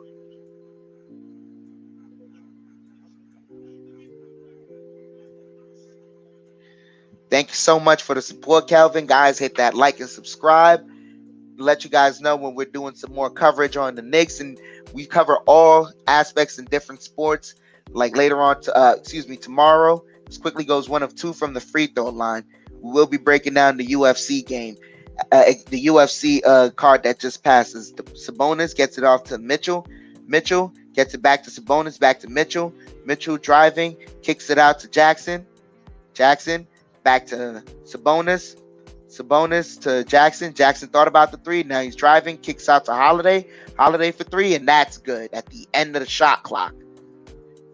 Thank you so much for the support, Calvin. Guys, hit that like and subscribe. Let you guys know when we're doing some more coverage on the Knicks, and we cover all aspects in different sports. Like later on, tomorrow, this quickly goes 1 of 2 from the free throw line. We will be breaking down the UFC game, the UFC card that just passes. Sabonis gets it off to Mitchell. Mitchell gets it back to Sabonis, back to Mitchell. Mitchell driving, kicks it out to Jackson. Jackson back to Sabonis. Sabonis to Jackson. Jackson thought about the 3. Now he's driving. Kicks out to Holiday. Holiday for 3, and that's good at the end of the shot clock.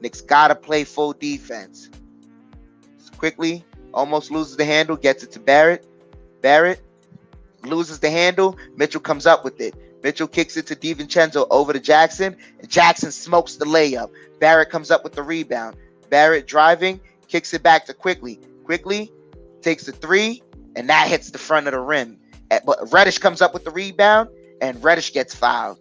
Knicks got to play full defense. Quickly, almost loses the handle. Gets it to Barrett. Barrett loses the handle. Mitchell comes up with it. Mitchell kicks it to DiVincenzo over to Jackson. And Jackson smokes the layup. Barrett comes up with the rebound. Barrett driving. Kicks it back to Quickly. Quickly takes the 3. And that hits the front of the rim. But Reddish comes up with the rebound, and Reddish gets fouled.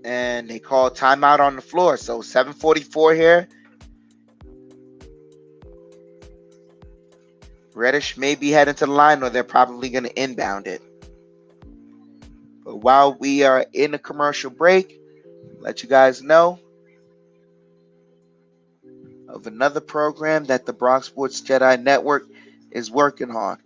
And they call timeout on the floor. So 7:44 here. Reddish may be heading to the line, or they're probably going to inbound it. But while we are in a commercial break, let you guys know of another program that the Bronx Sports JEDI Network is working on.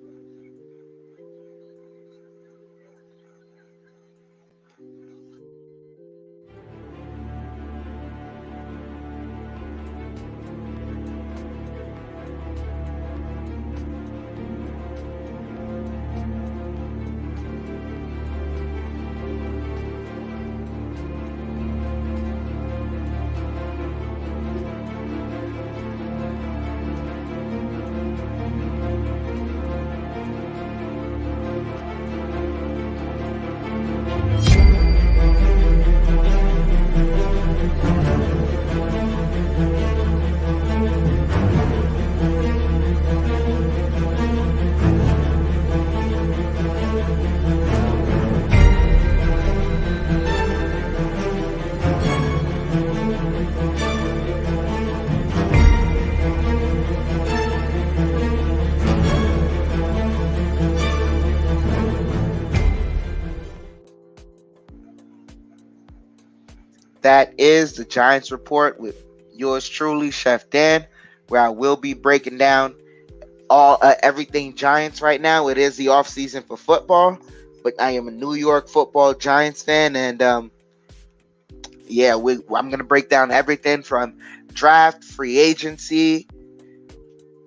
that is the Giants report with yours truly, Chef Dan, where I will be breaking down all everything Giants right now. It is the off season for football, but I am a New York Football Giants fan, and yeah, I'm gonna break down everything from draft, free agency,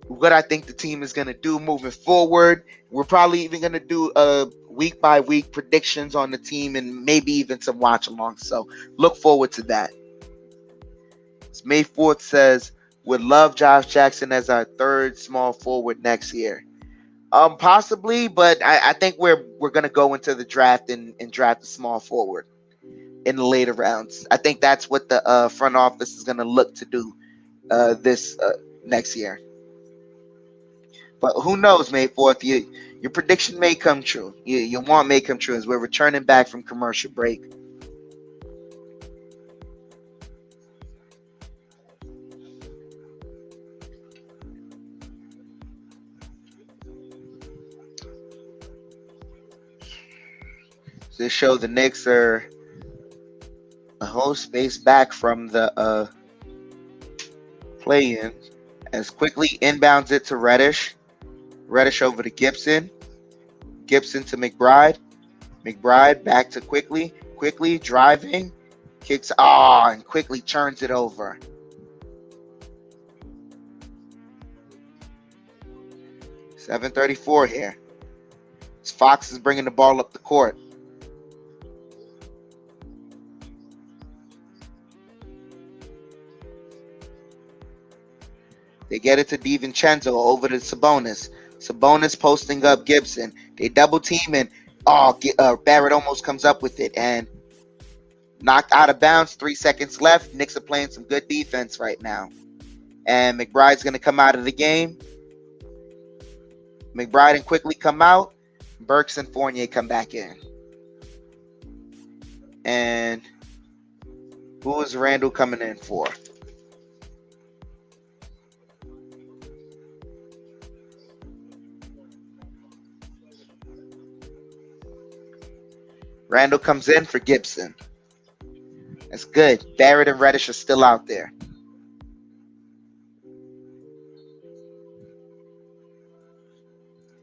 what I think the team is gonna do moving forward. We're probably even gonna do week by week predictions on the team and maybe even some watch alongs. So look forward to that. May 4th says, would love Josh Jackson as our third small forward next year. Possibly, but I think we're gonna go into the draft and draft a small forward in the later rounds. I think that's what the front office is gonna look to do this next year. But who knows, May 4th? Your prediction may come true. Your want may come true as we're returning back from commercial break. This show the Knicks are a whole space back from the play-in as quickly inbounds it to Reddish. Reddish over to Gibson. Gibson to McBride. McBride back to Quickly. Quickly driving. Kicks and quickly turns it over. .34 here. Fox is bringing the ball up the court. They get it to DiVincenzo over to Sabonis. Sabonis posting up Gibson. They double team and Barrett almost comes up with it and knocked out of bounds. 3 seconds left. Knicks are playing some good defense right now. And McBride's going to come out of the game. McBride and Quickly come out. Burks and Fournier come back in. And who is Randall coming in for? Randall comes in for Gibson. That's good. Barrett and Reddish are still out there.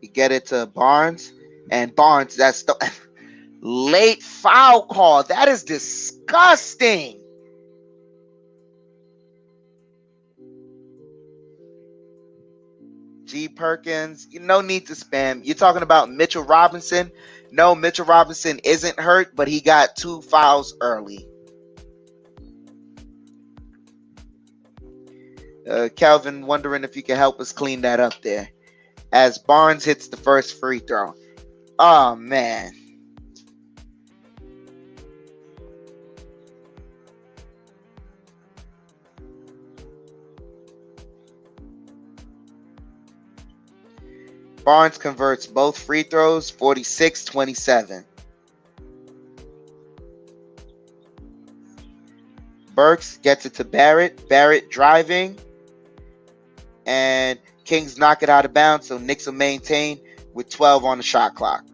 You get it to Barnes. And Barnes, that's the late foul call. That is disgusting. G. Perkins, no need to spam. You're talking about Mitchell Robinson. No, Mitchell Robinson isn't hurt, but he got 2 fouls early. Calvin wondering if you can help us clean that up there. As Barnes hits the first free throw. Oh, man. Barnes converts both free throws, 46-27. Burks gets it to Barrett. Barrett driving. And Kings knock it out of bounds, so Knicks will maintain with 12 on the shot clock.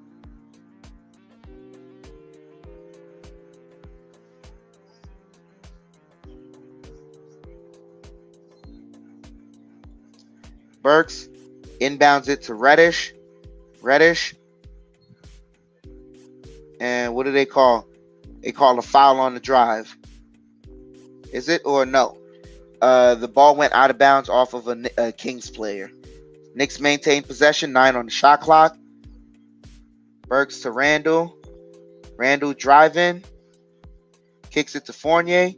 Burks inbounds it to Reddish. Reddish. And what do they call? They call a foul on the drive. Is it or no? The ball went out of bounds off of a Kings player. Knicks maintain possession, 9 on the shot clock. Burks to Randall. Randall driving. Kicks it to Fournier.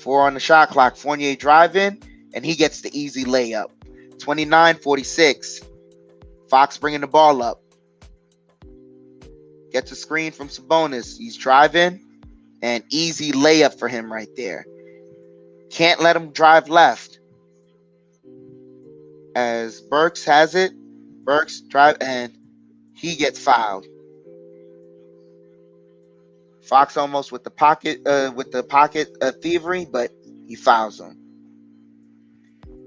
4 on the shot clock. Fournier driving. And he gets the easy layup. 29-46. Fox bringing the ball up. Gets a screen from Sabonis. He's driving. And easy layup for him right there. Can't let him drive left. As Burks has it. Burks drive and he gets fouled. Fox almost with the pocket thievery, but he fouls him.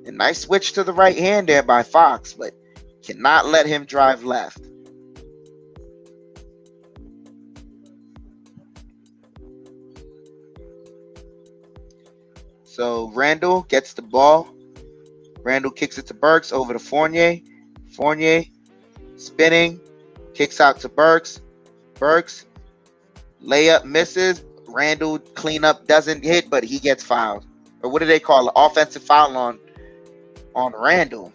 A nice switch to the right hand there by Fox, but cannot let him drive left. So Randall gets the ball. Randall kicks it to Burks over to Fournier. Fournier spinning, kicks out to Burks. Burks, layup misses. Randall cleanup doesn't hit, but he gets fouled. Or what do they call it? Offensive foul on Randall.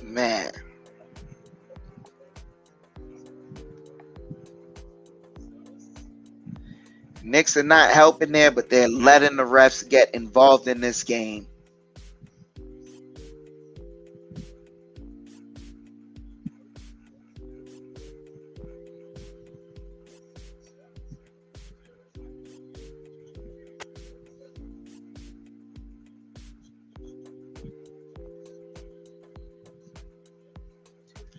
Man. Knicks are not helping there, but they're letting the refs get involved in this game.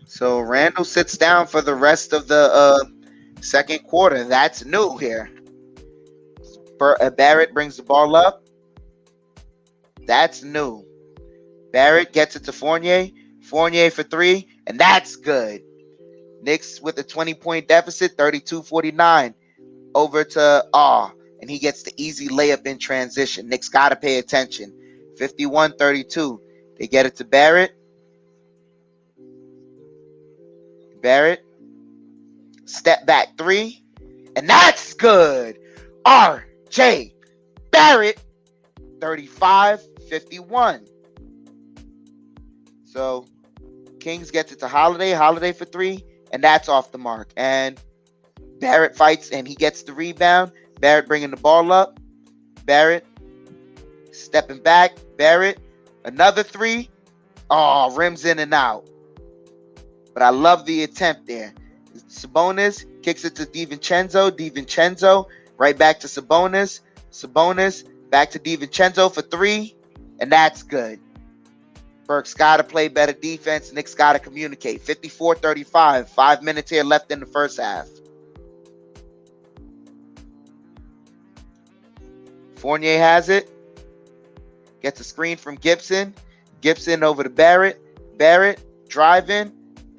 So Randall sits down for the rest of the second quarter. That's new here. Barrett brings the ball up. That's new. Barrett gets it to Fournier. Fournier for three, and that's good. Knicks with a 20-point deficit, 32-49. Over to and he gets the easy layup in transition. Knicks got to pay attention. 51-32. They get it to Barrett. Barrett. Step back three, and that's good. R.J. Barrett, 35-51. So Kings gets it to Holiday. Holiday for three, and that's off the mark. And Barrett fights, and he gets the rebound. Barrett bringing the ball up. Barrett stepping back. Barrett, another three. Rims in and out. But I love the attempt there. Sabonis kicks it to DiVincenzo. DiVincenzo right back to Sabonis. Sabonis back to DiVincenzo for three, and that's good. Burks got to play better defense. Knicks got to communicate. 54-35. 5 minutes here left in the first half. Fournier has it. Gets a screen from Gibson. Gibson over to Barrett. Barrett driving.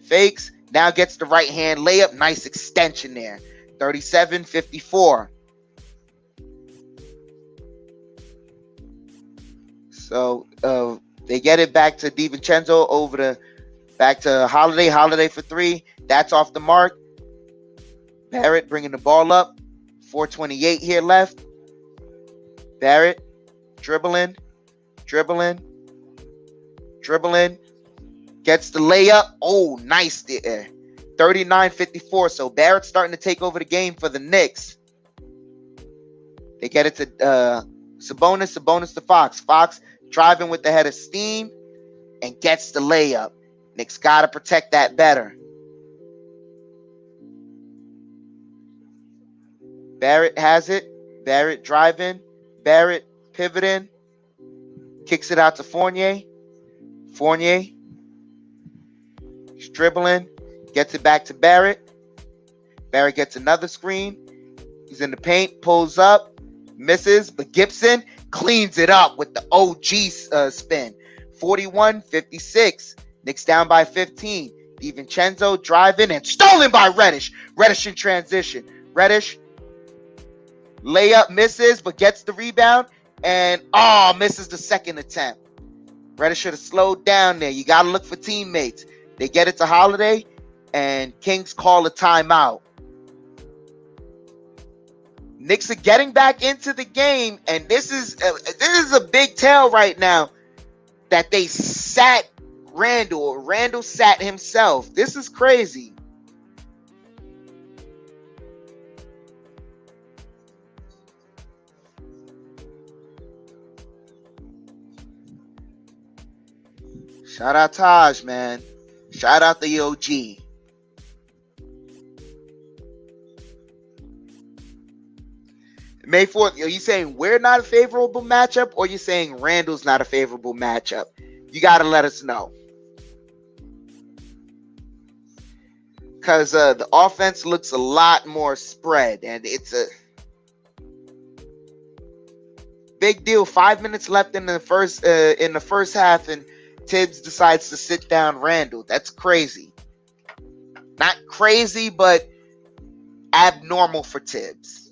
Fakes. Now gets the right hand layup. Nice extension there. 37-54. So they get it back to DiVincenzo back to Holiday. Holiday for three. That's off the mark. Barrett bringing the ball up. 4:28 here left. Barrett dribbling. Gets the layup. Oh, nice there. 39-54. So Barrett's starting to take over the game for the Knicks. They get it to Sabonis. Sabonis to Fox. Fox driving with the head of steam and gets the layup. Knicks got to protect that better. Barrett has it. Barrett driving. Barrett pivoting. Kicks it out to Fournier. Fournier. He's dribbling. Gets it back to Barrett. Barrett gets another screen. He's in the paint. Pulls up. Misses. But Gibson cleans it up with the OG spin. 41-56. Knicks down by 15. DiVincenzo driving and stolen by Reddish. Reddish in transition. Reddish. Layup misses, but gets the rebound. And, misses the second attempt. Reddish should have slowed down there. You got to look for teammates. They get it to Holiday, and Kings call a timeout. Knicks are getting back into the game, and this is a big tell right now that they sat Randall, or Randall sat himself. This is crazy. Shout out Taj, man. Shout out the OG. May 4th, are you saying we're not a favorable matchup, or you saying Randall's not a favorable matchup? You got to let us know. Because the offense looks a lot more spread, and it's big deal. 5 minutes left in the first half, and Tibbs decides to sit down Randall. That's crazy. Not crazy, but abnormal for Tibbs.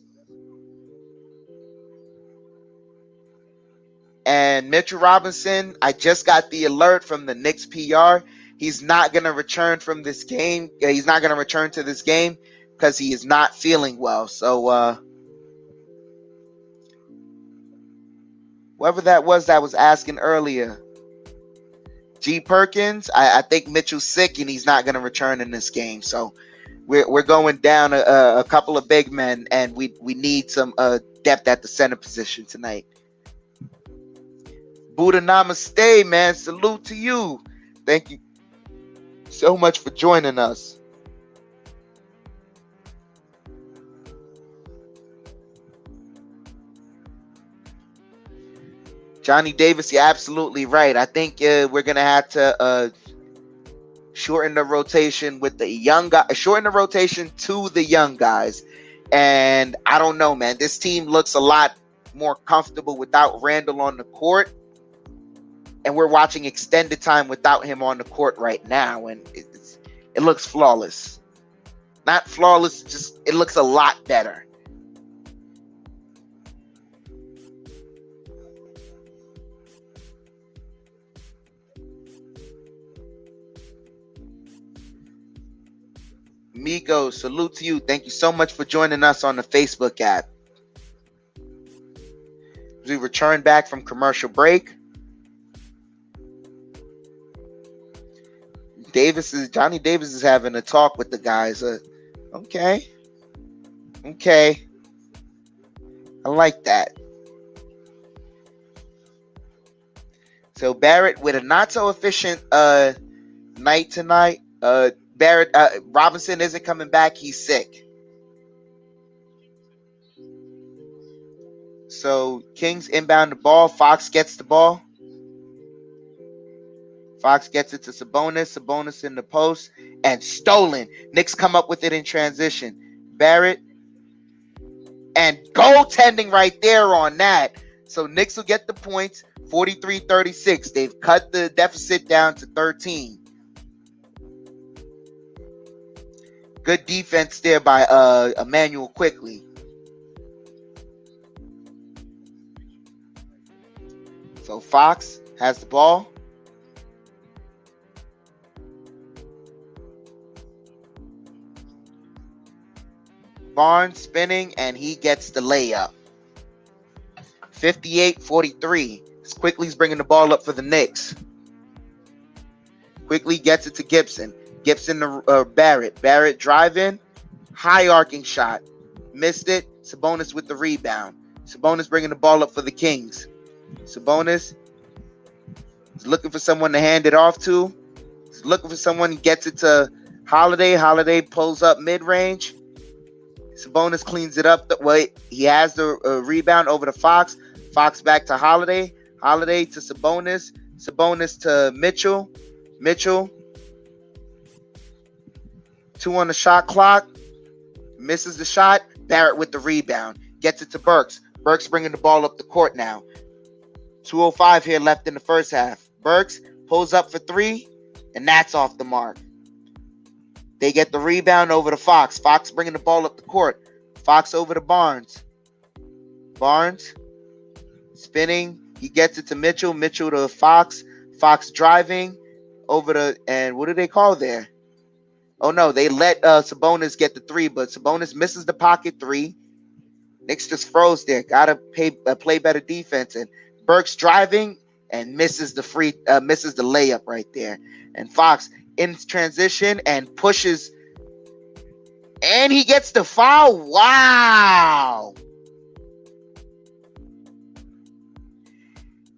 And Mitchell Robinson, I just got the alert from the Knicks PR. He's not going to return from this game. He's not going to return to this game because he is not feeling well. So, whoever that was asking earlier, G. Perkins, I think Mitchell's sick and he's not going to return in this game. So, we're going down a couple of big men, and we need some depth at the center position tonight. Buddha Namaste, man. Salute to you. Thank you so much for joining us. Johnny Davis, you're absolutely right. I think we're going to have to shorten the rotation with the young guys, shorten the rotation to the young guys. And I don't know, man. This team looks a lot more comfortable without Randall on the court. And we're watching extended time without him on the court right now. And it looks flawless. Not flawless, just it looks a lot better. Miko, salute to you. Thank you so much for joining us on the Facebook app. We return back from commercial break. Johnny Davis is having a talk with the guys. Okay. I like that. So Barrett with a not so efficient night tonight. Robinson isn't coming back. He's sick. So Kings inbound the ball. Fox gets the ball. Fox gets it to Sabonis. Sabonis in the post and stolen. Knicks come up with it in transition. Barrett and goaltending right there on that. So Knicks will get the points. 43-36. They've cut the deficit down to 13. Good defense there by Emmanuel Quickly. So Fox has the ball. Barnes spinning, and he gets the layup. 58-43. Quickly's bringing the ball up for the Knicks. Quickly gets it to Gibson. Gibson to Barrett. Barrett driving. High arcing shot. Missed it. Sabonis with the rebound. Sabonis bringing the ball up for the Kings. Sabonis is looking for someone to hand it off to. He's looking for someone. He gets it to Holiday. Holiday pulls up mid-range. Sabonis cleans it up. He has the rebound over to Fox. Fox back to Holiday. Holiday to Sabonis. Sabonis to Mitchell. Mitchell. 2 on the shot clock. Misses the shot. Barrett with the rebound. Gets it to Burks. Burks bringing the ball up the court now. 2:05 here left in the first half. Burks pulls up for 3, and that's off the mark. They get the rebound over to Fox. Fox bringing the ball up the court. Fox over to Barnes. Barnes spinning. He gets it to Mitchell. Mitchell to Fox. Fox driving over to, and what do they call there? Oh no, they let Sabonis get the 3, but Sabonis misses the pocket 3. Knicks just froze there. Gotta play better defense. And Burks driving and misses the layup right there. And Fox in transition and pushes, and he gets the foul. Wow.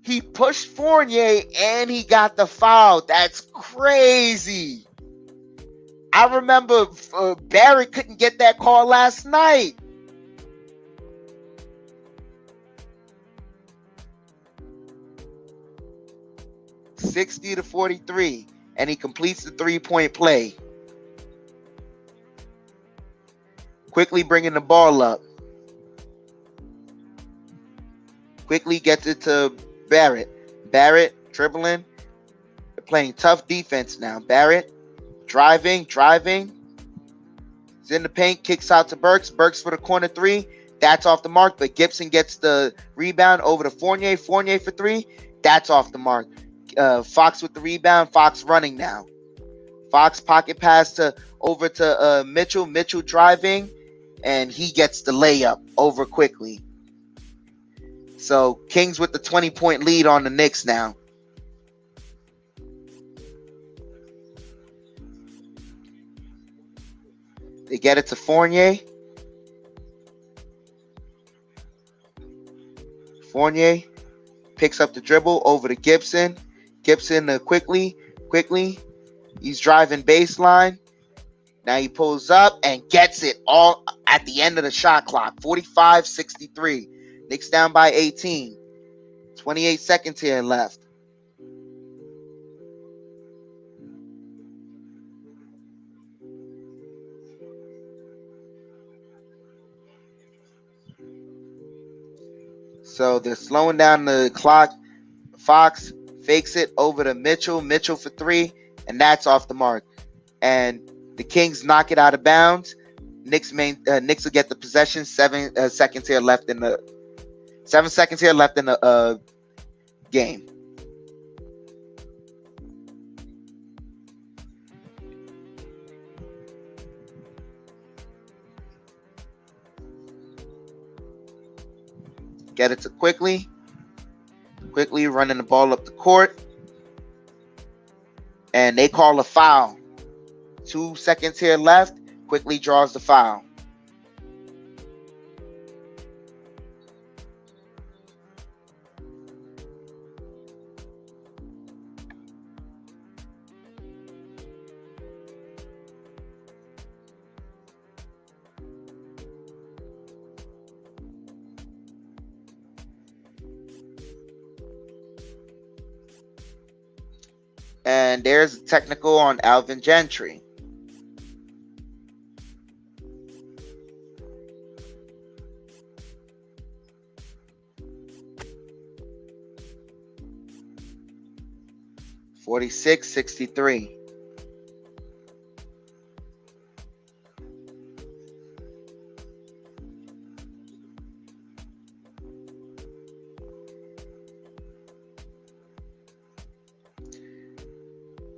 He pushed Fournier and he got the foul. That's crazy. I remember Barrett couldn't get that call last night. $60-43, and he completes the 3-point play. Quickly bringing the ball up. Quickly gets it to Barrett. Barrett dribbling. They're playing tough defense now. Barrett driving. He's in the paint. Kicks out to Burks. Burks for the corner three. That's off the mark, but Gibson gets the rebound over to Fournier. Fournier for three. That's off the mark. Fox with the rebound. Fox running now. Fox pocket pass over to Mitchell. Mitchell driving, and he gets the layup over quickly. So Kings with the 20-point lead on the Knicks now. They get it to Fournier. Fournier picks up the dribble over to Gibson. Gibson quickly. He's driving baseline. Now he pulls up and gets it all at the end of the shot clock. 45-63. Knicks down by 18. 28 seconds here left. So they're slowing down the clock. Fox fakes it over to Mitchell. Mitchell for three, and that's off the mark. And the Kings knock it out of bounds. Knicks will get the possession. 7 seconds here left in the game. Get it to Quickly running the ball up the court, and they call a foul. 2 seconds here left. Quickly draws the foul. And there's a technical on Alvin Gentry. (46-63).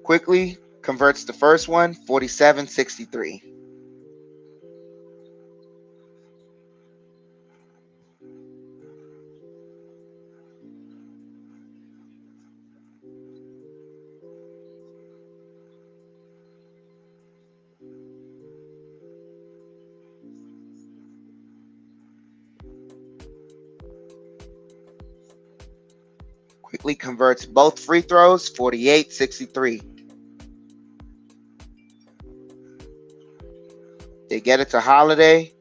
Quickly converts the first one, 47-63. Quickly converts both free throws, 48-63. They get it to Holiday.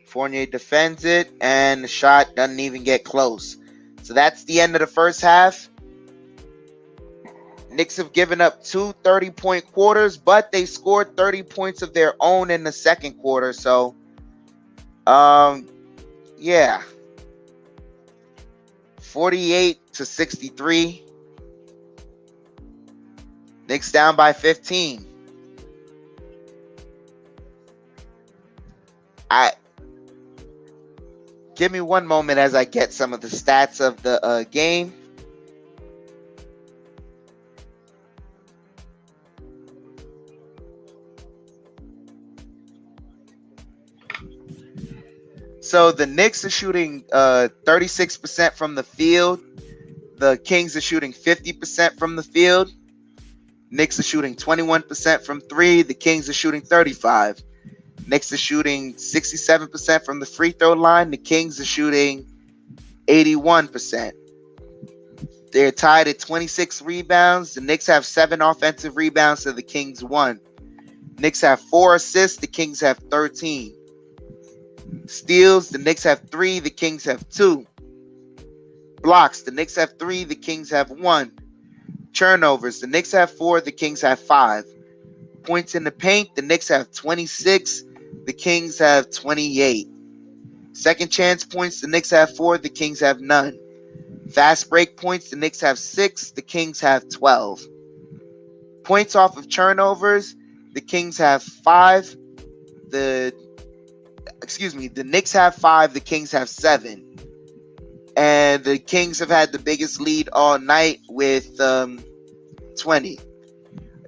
Fournier defends it, and the shot doesn't even get close. So that's the end of the first half. Knicks have given up 2 30-point quarters, but they scored 30 points of their own in the second quarter. So, yeah. 48-63. Knicks down by 15. Give me one moment as I get some of the stats of the game. So the Knicks are shooting 36% from the field. The Kings are shooting 50% from the field. Knicks are shooting 21% from three. The Kings are shooting 35%. Knicks are shooting 67% from the free throw line. The Kings are shooting 81%. They're tied at 26 rebounds. The Knicks have 7 offensive rebounds, so the Kings 1. Knicks have 4 assists. The Kings have 13. Steals, the Knicks have 3. The Kings have 2. Blocks, the Knicks have 3. The Kings have 1. Turnovers, the Knicks have 4. The Kings have 5. Points in the paint, the Knicks have 26. The Kings have 28. Second chance points, the Knicks have 4. The Kings have none. Fast break points, the Knicks have 6, the Kings have 12. Points off of turnovers, the Kings have 5. The Knicks have 5, the Kings have 7. And the Kings have had the biggest lead all night with 20.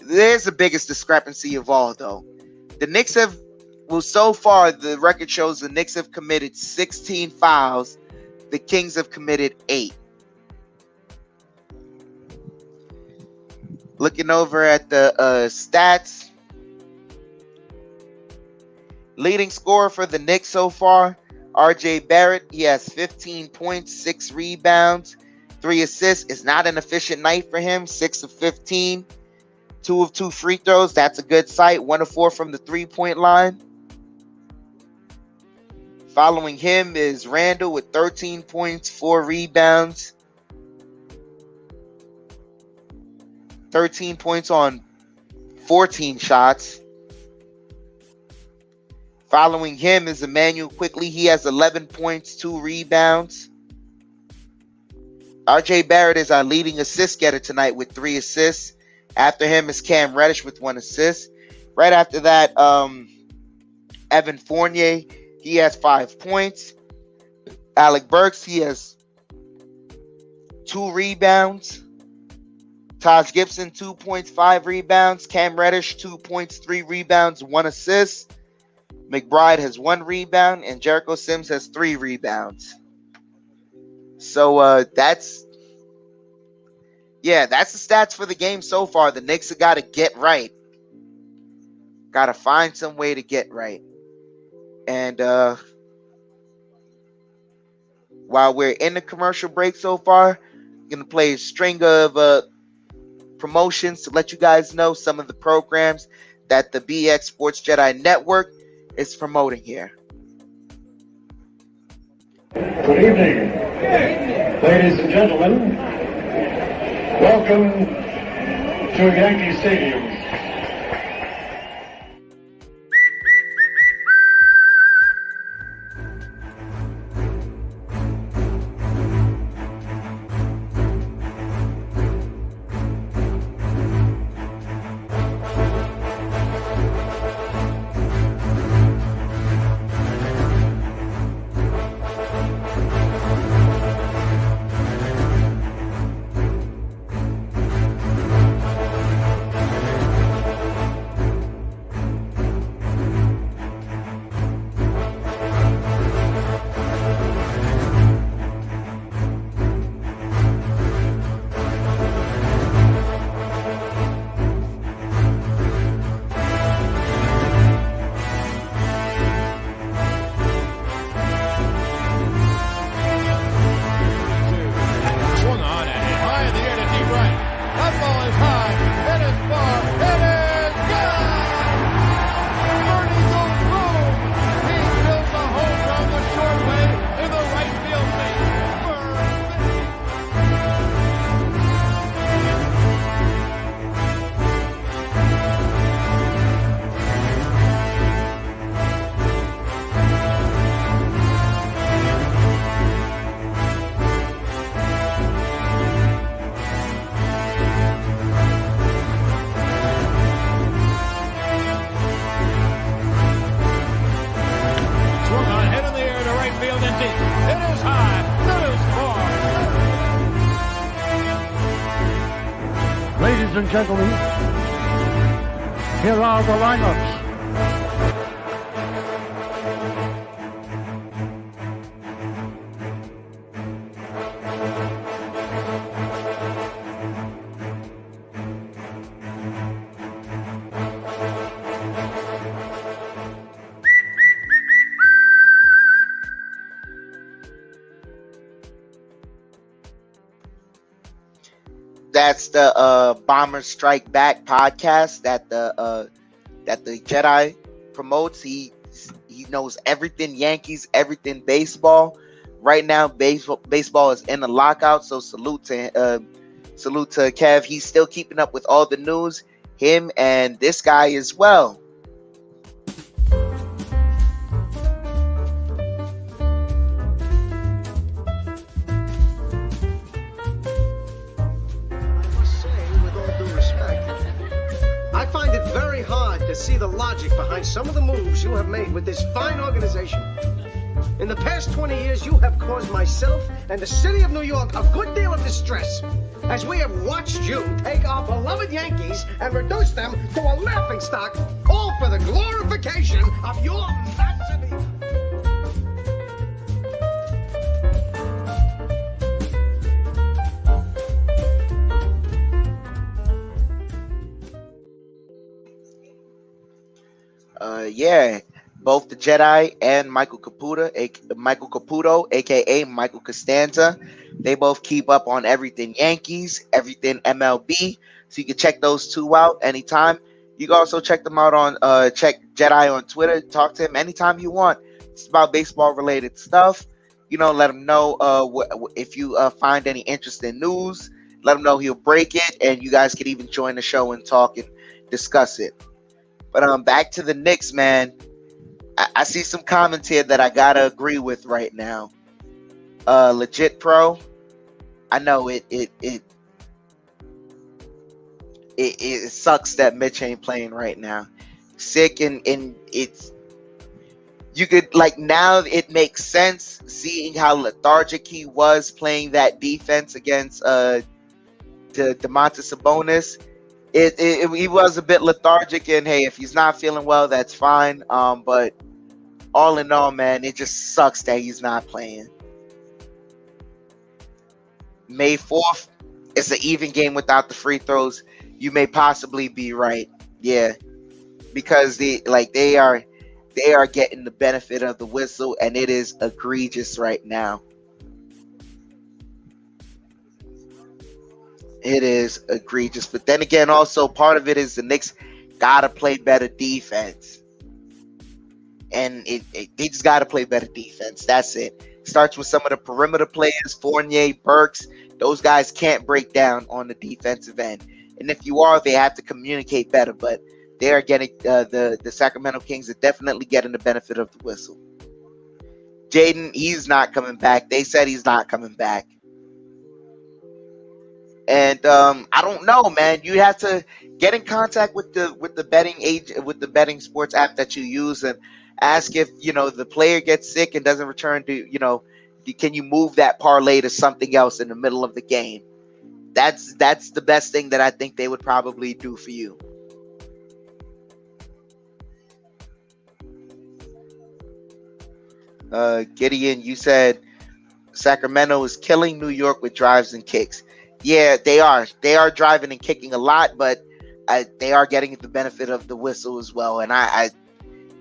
There's the biggest discrepancy of all, though. The Knicks have, so far, the record shows the Knicks have committed 16 fouls. The Kings have committed 8. Looking over at the stats. Leading scorer for the Knicks so far, RJ Barrett. He has 15 points, 6 rebounds, 3 assists. It's not an efficient night for him. 6 of 15. 2 of 2 free throws. That's a good sight. 1 of 4 from the 3-point line. Following him is Randall with 13 points, 4 rebounds. 13 points on 14 shots. Following him is Emmanuel Quickly. He has 11 points, 2 rebounds. RJ Barrett is our leading assist getter tonight with 3 assists. After him is Cam Reddish with 1 assist. Right after that, Evan Fournier, he has 5 points. Alec Burks, he has 2 rebounds. Taj Gibson, 2 points, 5 rebounds. Cam Reddish, 2 points, 3 rebounds, 1 assist. McBride has 1 rebound, and Jericho Sims has 3 rebounds. So that's the stats for the game so far. The Knicks have got to get right. Got to find some way to get right. And while we're in the commercial break so far, I'm going to play a string of promotions to let you guys know some of the programs that the BX Sports Jedi Network is promoting here. Good evening, ladies and gentlemen. Welcome to Yankee Stadium. Ladies and gentlemen, here are the lineups. That's the Bombers Strike Back podcast that the Jedi promotes. He knows everything Yankees, everything baseball. Right now, baseball is in the lockout, so salute to Kev. He's still keeping up with all the news. Him and this guy as well. to see the logic behind some of the moves you have made with this fine organization. In the past 20 years, you have caused myself and the city of New York a good deal of distress, as we have watched you take our beloved Yankees and reduce them to a laughingstock, all for the glorification of your massive ego. Yeah, both the Jedi and Michael Caputo, aka Michael Costanza, they both keep up on everything Yankees, everything MLB. So you can check those two out anytime. You can also check them out on check Jedi on Twitter. Talk to him anytime you want. It's about baseball related stuff. You know, let him know if you find any interesting news. Let him know he'll break it, and you guys can even join the show and talk and discuss it. But back to the Knicks, man. I see some comments here that I gotta agree with right now. Legit Pro, I know it sucks that Mitch ain't playing right now. Sick, and it's, you could, like, now it makes sense seeing how lethargic he was playing that defense against the DeMontis Sabonis. He was a bit lethargic, and hey, if he's not feeling well, that's fine. But all in all, man, it just sucks that he's not playing. May 4th, it's an even game without the free throws. You may possibly be right, yeah, because they are getting the benefit of the whistle, and it is egregious right now. It is egregious. But then again, also part of it is the Knicks gotta play better defense. And they just gotta play better defense. That's it. Starts with some of the perimeter players, Fournier, Burks. Those guys can't break down on the defensive end. And if you are, they have to communicate better. But they are getting the Sacramento Kings are definitely getting the benefit of the whistle. Jaden, he's not coming back. They said he's not coming back. And I don't know, man. You have to get in contact with the betting sports app that you use and ask if the player gets sick and doesn't return to can you move that parlay to something else in the middle of the game? That's the best thing that I think they would probably do for you. Gideon, you said Sacramento is killing New York with drives and kicks. Yeah, they are. They are driving and kicking a lot, but they are getting the benefit of the whistle as well. And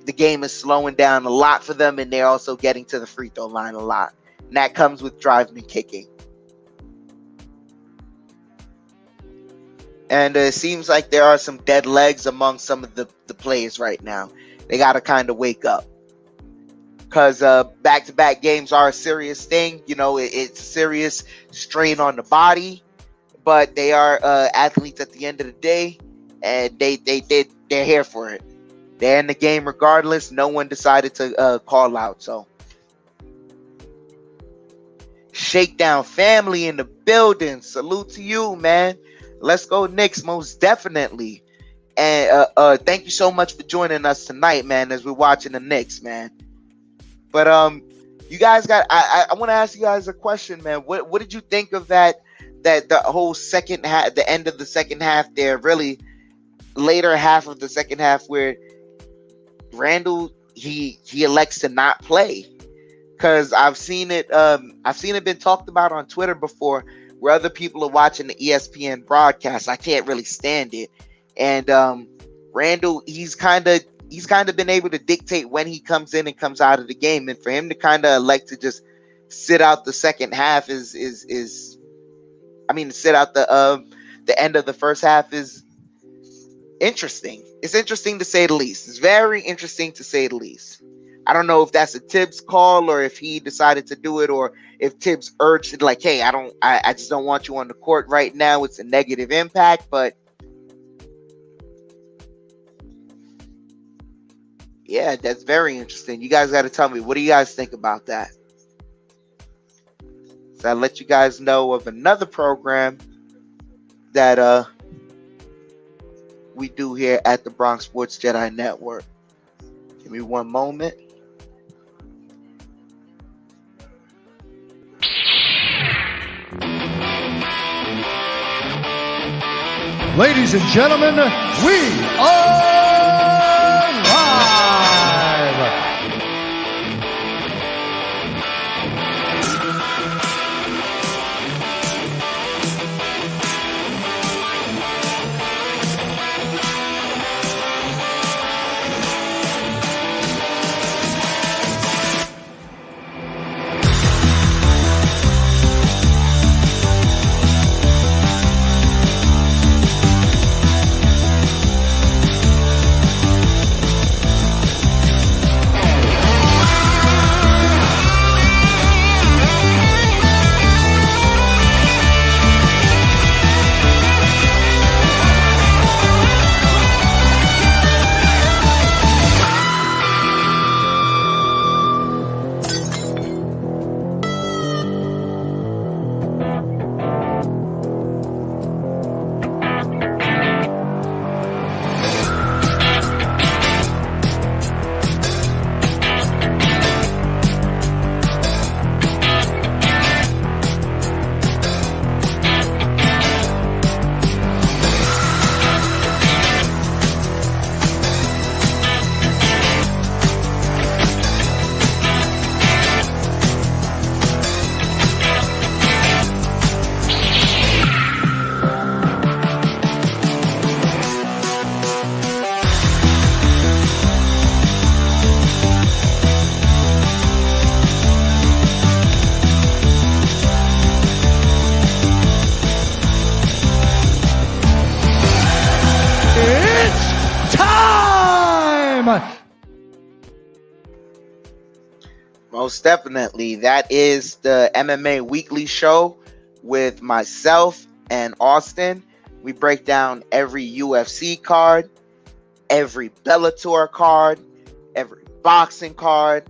the game is slowing down a lot for them, and they're also getting to the free throw line a lot. And that comes with driving and kicking. And it seems like there are some dead legs among some of the players right now. They got to kind of wake up. Because back-to-back games are a serious thing. It's a serious strain on the body. But they are athletes at the end of the day, and they're here for it. They're in the game regardless. No one decided to call out. So, Shakedown family in the building. Salute to you, man. Let's go Knicks, most definitely. And thank you so much for joining us tonight, man, as we're watching the Knicks, man. But you guys I want to ask you guys a question, man. What did you think of that the whole second half, the end of the second half there, really later half of the second half, where Randall he elects to not play? Because I've seen it been talked about on Twitter before, where other people are watching the ESPN broadcast. I can't really stand it. And Randall, he's kind of been able to dictate when he comes in and comes out of the game, and for him to kind of elect to just sit out the second half sit out the end of the first half is interesting. It's interesting to say the least. It's very interesting to say the least. I don't know if that's a Tibbs call or if he decided to do it, or if Tibbs urged it, like, hey, I just don't want you on the court right now. It's a negative impact, but yeah, that's very interesting. You guys got to tell me, what do you guys think about that? So I'll let you guys know of another program that we do here at the Bronx Sports Jedi Network. Give me one moment. Ladies and gentlemen, we are live! Most definitely. That is the MMA Weekly Show with myself and Austin. We break down every UFC card, every Bellator card, every boxing card,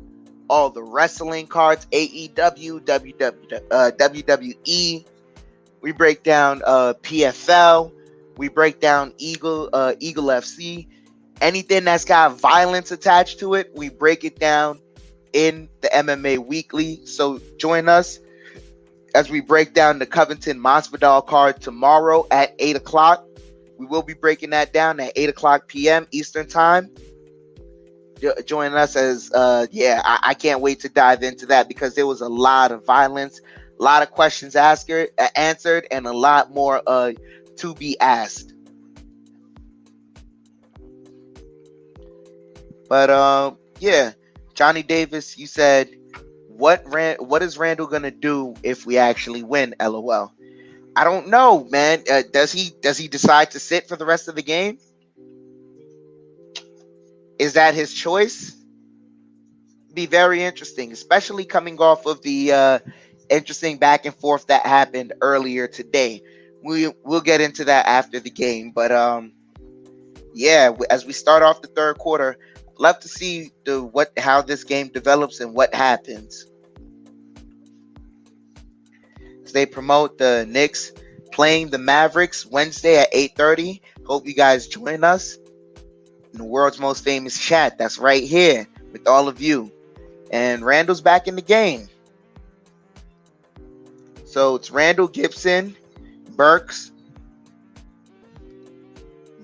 all the wrestling cards, AEW, WWE. We break down PFL. We break down Eagle FC. Anything that's got violence attached to it, we break it down in the MMA Weekly. So join us as we break down the Covington Masvidal card tomorrow at 8 o'clock. We will be breaking that down at 8 o'clock p.m. Eastern Time. Join us as, I can't wait to dive into that because there was a lot of violence, a lot of questions answered, and a lot more to be asked. But, Johnny Davis, you said, what is Randall gonna do if we actually win? LOL. I don't know, man. Does he decide to sit for the rest of the game? Is that his choice? Be very interesting, especially coming off of the interesting back and forth that happened earlier today. We'll get into that after the game, but as we start off the third quarter, love to see how this game develops and what happens. As they promote the Knicks playing the Mavericks Wednesday at 8:30. Hope you guys join us in the world's most famous chat. That's right here with all of you. And Randall's back in the game. So it's Randall, Gibson, Burks,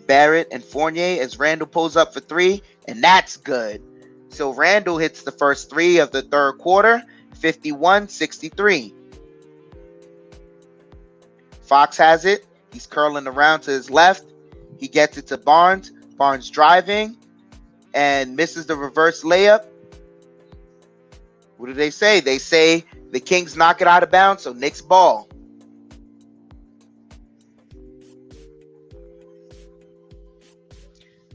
Barrett, and Fournier as Randall pulls up for three. And that's good. So Randall hits the first three of the third quarter, 51-63. Fox has it. He's curling around to his left. He gets it to Barnes. Barnes driving and misses the reverse layup. What do they say? They say the Kings knock it out of bounds, so Knicks ball.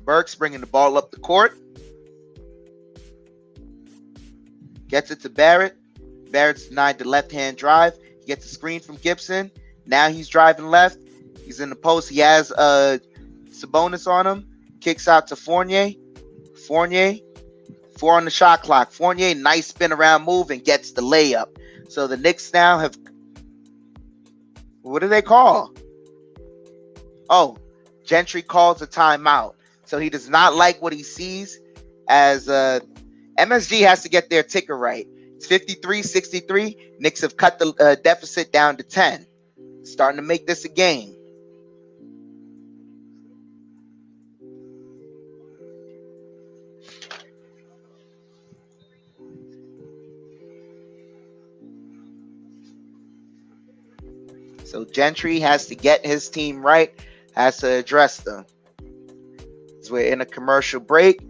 Burks bringing the ball up the court. Gets it to Barrett. Barrett's denied the left-hand drive. He gets a screen from Gibson. Now he's driving left. He's in the post. He has Sabonis on him. Kicks out to Fournier. Fournier. 4 on the shot clock. Fournier, nice spin around move and gets the layup. So the Knicks now have... What do they call? Oh, Gentry calls a timeout. So he does not like what he sees, as MSG has to get their ticker right. It's 53-63. Knicks have cut the deficit down to 10. Starting to make this a game. So Gentry has to get his team right, has to address them. As we're in a commercial break,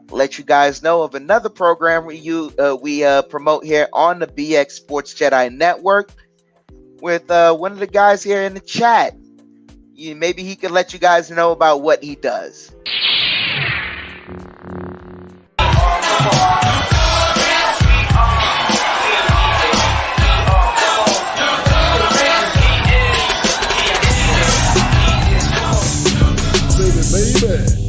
I'll let you guys know of another program we promote here on the BX Sports Jedi Network with one of the guys here in the chat. Maybe he could let you guys know about what he does. Baby.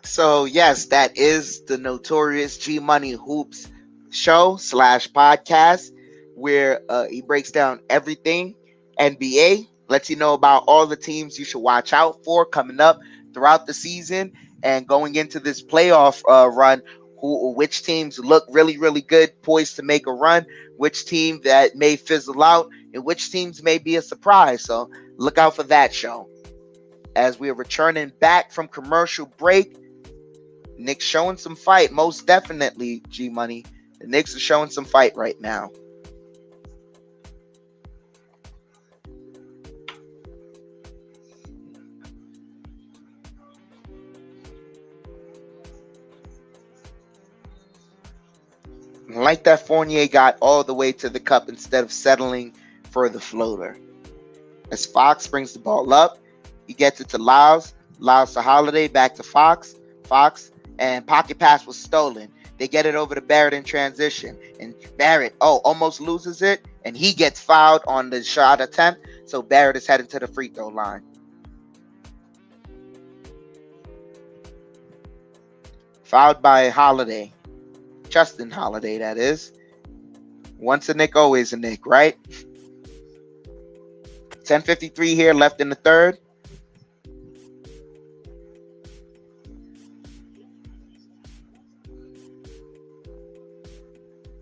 So yes, that is the Notorious G Money Hoops show / podcast, where he breaks down everything NBA, lets you know about all the teams you should watch out for coming up throughout the season and going into this playoff run. Which teams look really, really good, poised to make a run, which team that may fizzle out, and which teams may be a surprise. So look out for that show. As we're returning back from commercial break, Knicks showing some fight, most definitely, G Money. The Knicks are showing some fight right now. I like that Fournier got all the way to the cup instead of settling for the floater. As Fox brings the ball up, he gets it to Lyles. Lyles to Holiday, back to Fox. Fox, and pocket pass was stolen. They get it over to Barrett in transition. And Barrett, almost loses it. And he gets fouled on the shot attempt. So Barrett is heading to the free throw line. Fouled by Holiday. Justin Holiday, that is. Once a Knick, always a Knick, right? 10:53 here left in the third.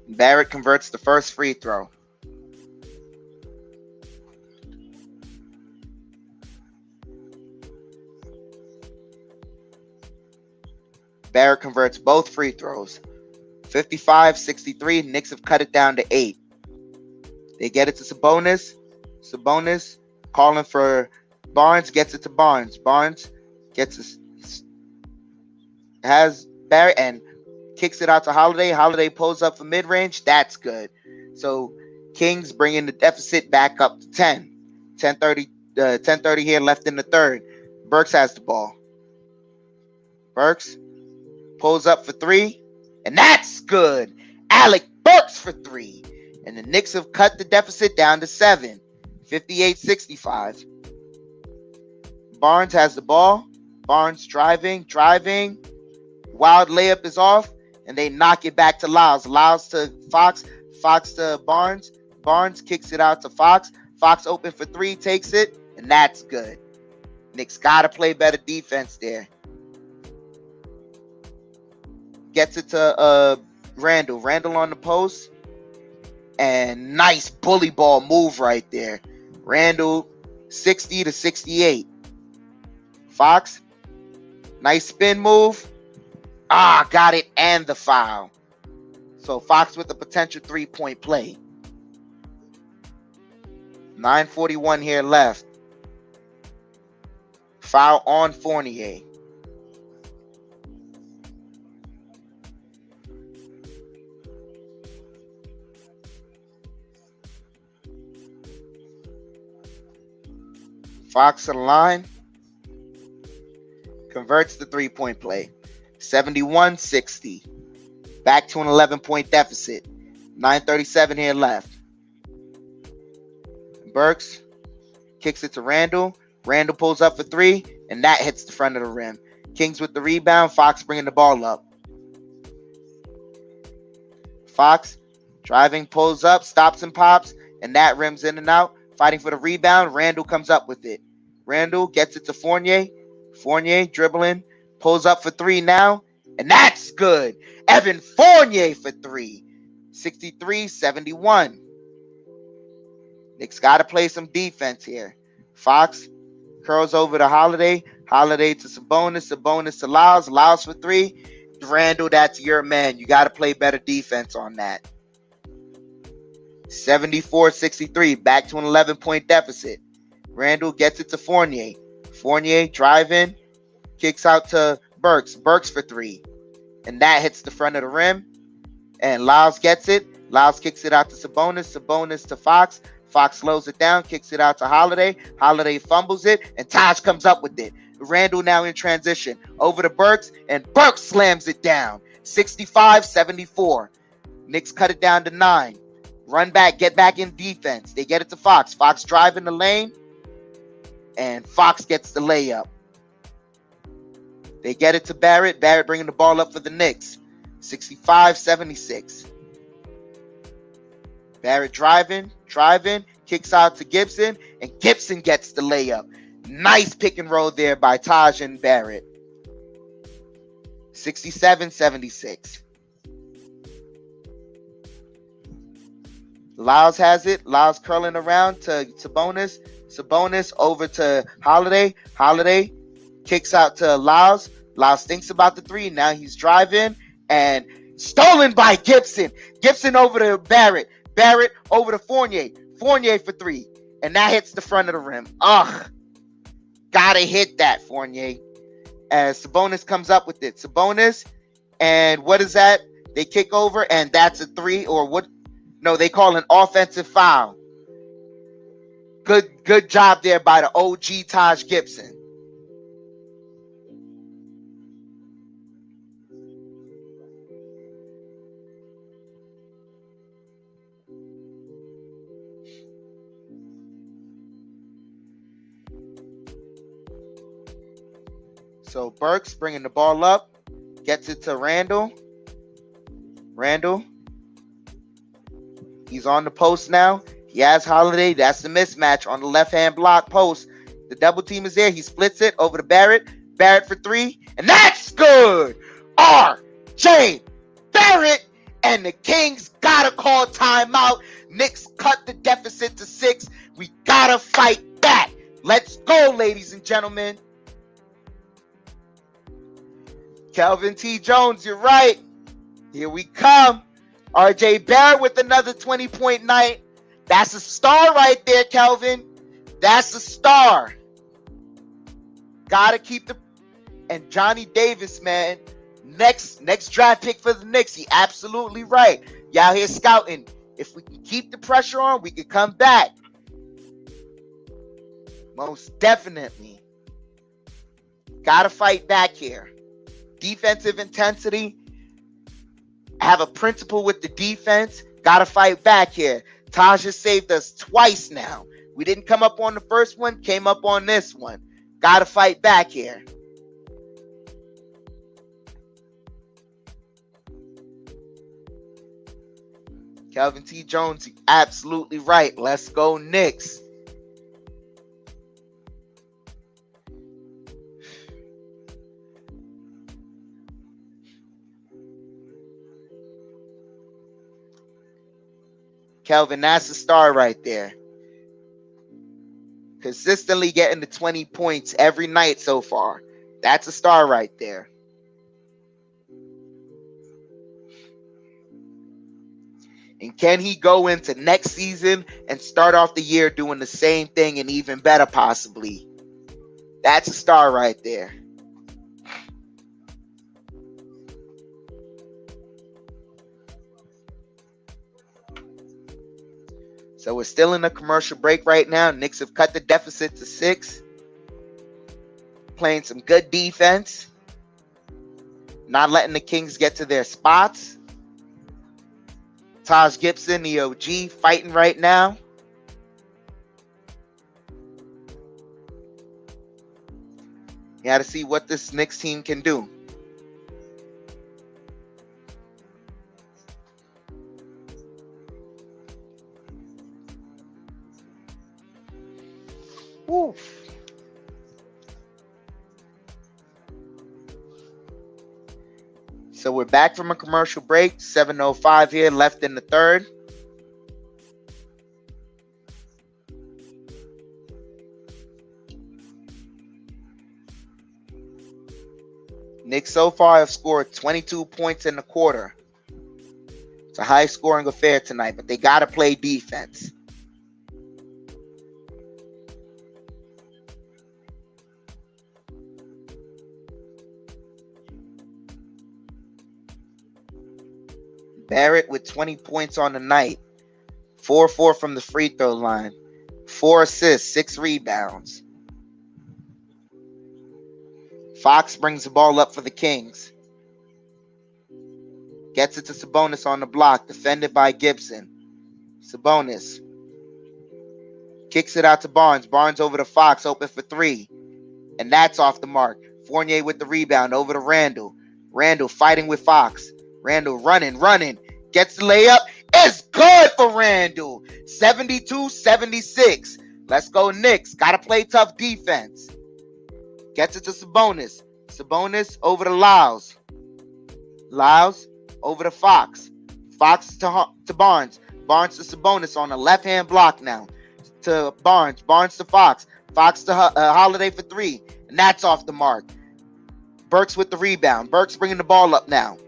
Barrett converts the first free throw. Barrett converts both free throws. 55-63. Knicks have cut it down to 8. They get it to Sabonis. Sabonis calling for Barnes, gets it to Barnes. Barnes has Barrett and kicks it out to Holiday. Holiday pulls up for mid-range. That's good. So Kings bringing the deficit back up to 10. 10:30 here left in the third. Burks has the ball. Burks pulls up for 3. And that's good. Alec Burks for 3. And the Knicks have cut the deficit down to 7. 58-65. Barnes has the ball. Barnes driving. Wild layup is off. And they knock it back to Lyles. Lyles to Fox. Fox to Barnes. Barnes kicks it out to Fox. Fox open for 3, takes it. And that's good. Knicks got to play better defense there. Gets it to Randall. Randall on the post. And nice bully ball move right there. Randall, 60-68. Fox, nice spin move. Got it and the foul. So Fox with the potential 3-point play. 9:41 here left. Foul on Fournier. Fox to the line. Converts the 3-point play. 71-60. Back to an 11-point deficit. 9:37 here left. Burks kicks it to Randall. Randall pulls up for 3, and that hits the front of the rim. Kings with the rebound. Fox bringing the ball up. Fox driving, pulls up, stops and pops, and that rims in and out. Fighting for the rebound. Randall comes up with it. Randall gets it to Fournier. Fournier dribbling, pulls up for 3 now, and that's good. Evan Fournier for 3. 63-71. Knicks got to play some defense here. Fox curls over to Holiday. Holiday to Sabonis. Sabonis to Lyles. Lyles for 3. Randall, that's your man. You got to play better defense on that. 74-63. Back to an 11-point deficit. Randall gets it to Fournier. Fournier driving. Kicks out to Burks. Burks for 3. And that hits the front of the rim. And Lyles gets it. Lyles kicks it out to Sabonis. Sabonis to Fox. Fox slows it down, kicks it out to Holiday. Holiday fumbles it, and Taj comes up with it. Randall now in transition. Over to Burks, and Burks slams it down. 65-74. Knicks cut it down to 9. Run back, get back in defense. They get it to Fox. Fox driving the lane, and Fox gets the layup. They get it to Barrett. Barrett bringing the ball up for the Knicks. 65-76. Barrett driving, kicks out to Gibson, and Gibson gets the layup. Nice pick and roll there by Taj and Barrett. 67-76. Lyles has it. Lyles curling around to Sabonis. Sabonis over to Holiday. Holiday kicks out to Lyles. Lyles thinks about the 3. Now he's driving, and stolen by Gibson. Gibson over to Barrett. Barrett over to Fournier. Fournier for 3. And that hits the front of the rim. Ugh. Gotta hit that, Fournier. As Sabonis comes up with it. Sabonis. And what is that? They kick over, and that's a 3. Or what? No, they call an offensive foul. Good job there by the OG Taj Gibson. So Burks bringing the ball up, gets it to Randall. Randall. He's on the post now. He has Holiday. That's the mismatch on the left-hand block post. The double team is there. He splits it over to Barrett. Barrett for 3. And that's good. R.J. Barrett. And the Kings got to call timeout. Knicks cut the deficit to 6. We got to fight back. Let's go, ladies and gentlemen. Kelvin T. Jones, you're right. Here we come. R.J. Barrett with another 20-point night. That's a star right there, Kelvin. That's a star. Gotta keep the... And Johnny Davis, man. Next draft pick for the Knicks. He absolutely right. Y'all here scouting. If we can keep the pressure on, we can come back. Most definitely. Gotta fight back here. Defensive intensity. Have a principle with the defense. Gotta fight back here. Taj has saved us twice now. We didn't come up on the first one, came up on this one. Gotta fight back here. Kelvin T. Jones, you're absolutely right. Let's go Knicks. Kelvin, that's a star right there. Consistently getting the 20 points every night so far. That's a star right there. And can he go into next season and start off the year doing the same thing and even better possibly? That's a star right there. So we're still in a commercial break right now. Knicks have cut the deficit to 6. Playing some good defense. Not letting the Kings get to their spots. Taj Gibson, the OG, fighting right now. You got to see what this Knicks team can do. Woo. So we're back from a commercial break. 7:05 here, left in the third. Knicks so far have scored 22 points in the quarter. It's a high-scoring affair tonight, but they got to play defense. Barrett with 20 points on the night. 4-4 from the free throw line. 4 assists, 6 rebounds. Fox brings the ball up for the Kings. Gets it to Sabonis on the block. Defended by Gibson. Sabonis. Kicks it out to Barnes. Barnes over to Fox. Open for 3. And that's off the mark. Fournier with the rebound. Over to Randall. Randall fighting with Fox. Randall running. Gets the layup. It's good for Randall. 72-76. Let's go Knicks. Got to play tough defense. Gets it to Sabonis. Sabonis over to Lyles. Lyles over to Fox. Fox to Barnes. Barnes to Sabonis on the left-hand block now. To Barnes. Barnes to Fox. Fox to Holiday for 3. And that's off the mark. Burks with the rebound. Burks bringing the ball up now.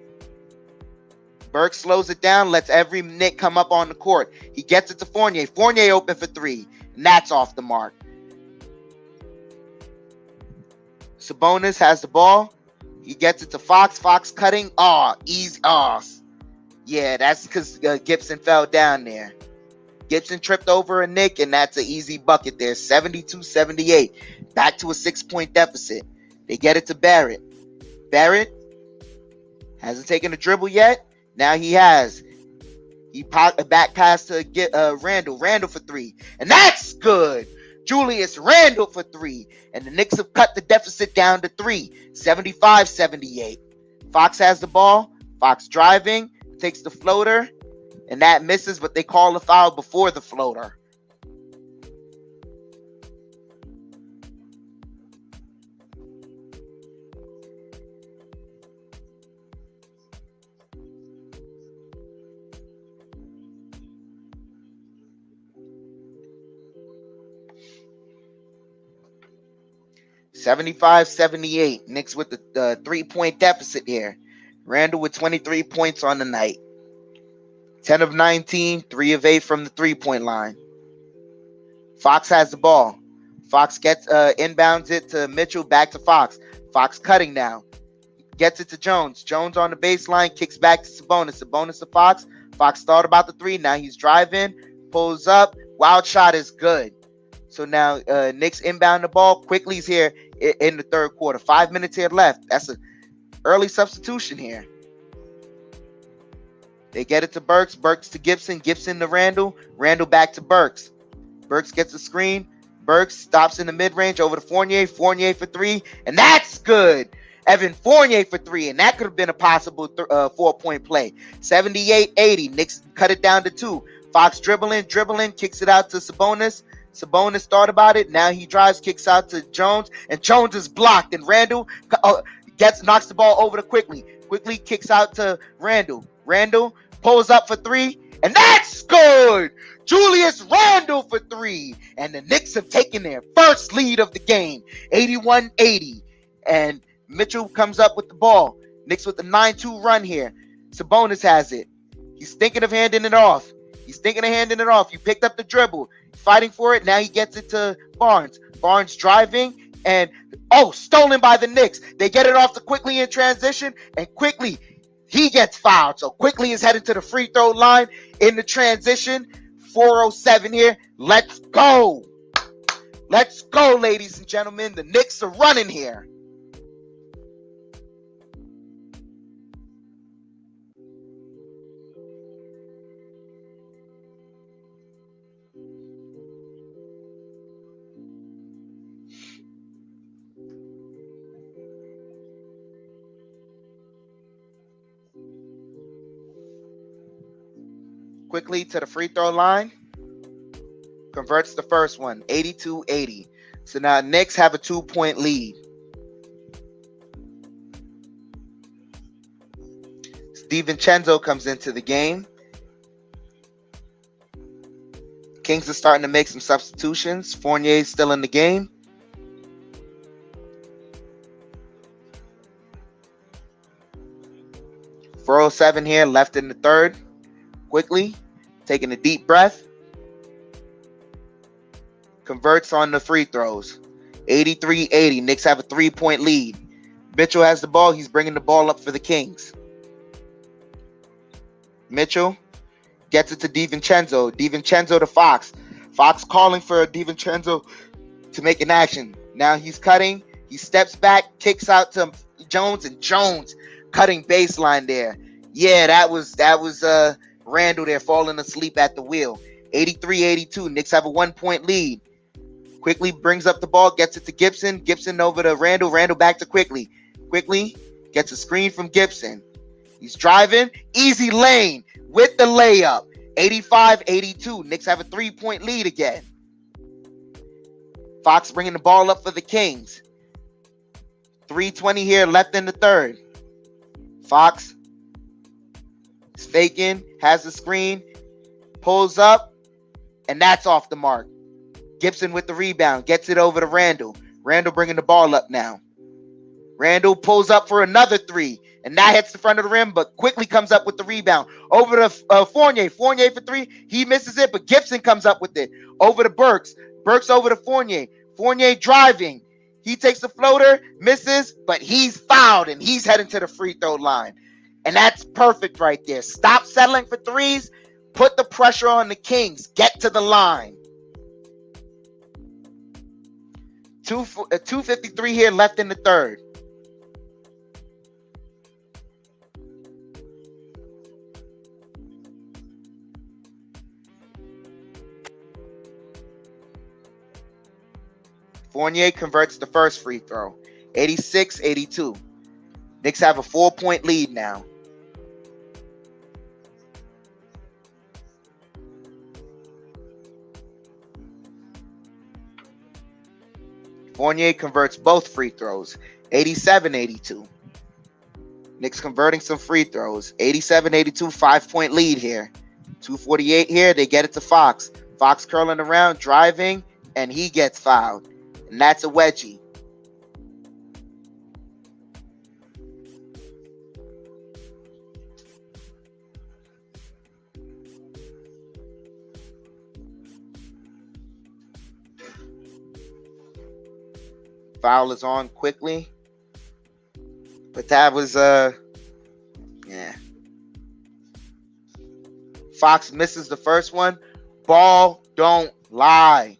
Burks slows it down, lets every Knick come up on the court. He gets it to Fournier. Fournier open for 3. And that's off the mark. Sabonis has the ball. He gets it to Fox. Fox cutting. Easy. Yeah, that's because Gibson fell down there. Gibson tripped over a Knick, and that's an easy bucket there. 72-78. Back to a 6-point deficit. They get it to Barrett. Barrett hasn't taken a dribble yet. Now he has. He back pass to Randall. Randall for 3. And that's good. Julius Randall for 3. And the Knicks have cut the deficit down to 3. 75-78. Fox has the ball. Fox driving. Takes the floater. And that misses, but they call a foul before the floater. $75-78. Knicks with the 3-point deficit here. Randall with 23 points on the night. 10 of 19, 3 of 8 from the 3-point line. Fox has the ball. Fox gets inbounds it to Mitchell, back to Fox. Fox cutting now. Gets it to Jones. Jones on the baseline, kicks back to Sabonis. Sabonis to Fox. Fox thought about the 3. Now he's driving, pulls up. Wild shot is good. So now Knicks inbound the ball. Quickly's here in the third quarter. 5 minutes here left. That's an early substitution here. They get it to Burks. Burks to Gibson. Gibson to Randall. Randall back to Burks. Burks gets the screen. Burks stops in the mid-range over to Fournier. Fournier for 3. And that's good. Evan Fournier for 3. And that could have been a possible 4-point play. 78-80. Knicks cut it down to 2. Fox dribbling. Kicks it out to Sabonis. Sabonis thought about it. Now he drives, kicks out to Jones. And Jones is blocked. And Randall knocks the ball over to Quickly. Quickly kicks out to Randall. Randall pulls up for 3, and that's good. Julius Randall for 3, and the Knicks have taken their first lead of the game, 81-80. And Mitchell comes up with the ball. Knicks with a 9-2 run here. Sabonis has it. He's thinking of handing it off. You picked up the dribble, fighting for it. Now he gets it to Barnes. Barnes driving, and stolen by the Knicks. They get it off to Quickly in transition, and Quickly, he gets fouled. So Quickly is heading to the free throw line in the transition. 4:07 here. Let's go. Let's go, ladies and gentlemen. The Knicks are running here. Quickly to the free throw line. Converts the first one, 82-80. So now Knicks have a 2-point lead. DiVincenzo comes into the game. Kings are starting to make some substitutions. Fournier's still in the game. .407 here, left in the third. Quickly, taking a deep breath. Converts on the free throws. 83-80. Knicks have a 3-point lead. Mitchell has the ball. He's bringing the ball up for the Kings. Mitchell gets it to DiVincenzo. DiVincenzo to Fox. Fox calling for DiVincenzo to make an action. Now he's cutting. He steps back, kicks out to Jones, and Jones cutting baseline there. Yeah, that was Randall there falling asleep at the wheel. 83-82. Knicks have a 1-point lead. Quickly brings up the ball, gets it to Gibson. Gibson over to Randall. Randall back to Quickly. Quickly gets a screen from Gibson. He's driving. Easy lane with the layup. 85-82. Knicks have a 3-point lead again. Fox bringing the ball up for the Kings. 3:20 here left in the third. Fox is faking, has the screen, pulls up, and that's off the mark. Gibson with the rebound, gets it over to Randall. Randall bringing the ball up now. Randall pulls up for another three, and that hits the front of the rim, but Quickly comes up with the rebound. Over to Fournier. Fournier for three. He misses it, but Gibson comes up with it. Over to Burks. Burks over to Fournier. Fournier driving. He takes the floater, misses, but he's fouled, and he's heading to the free throw line. And that's perfect right there. Stop settling for threes. Put the pressure on the Kings. Get to the line. 2:53 here left in the third. Fournier converts the first free throw. 86-82. Knicks have a 4-point lead now. Fournier converts both free throws. 87-82. Knicks converting some free throws. 87-82, 5-point lead here. 2:48 here. They get it to Fox. Fox curling around, driving, and he gets fouled. And that's a wedgie. Foul is on Quickly. But that was Fox misses the first one. Ball don't lie.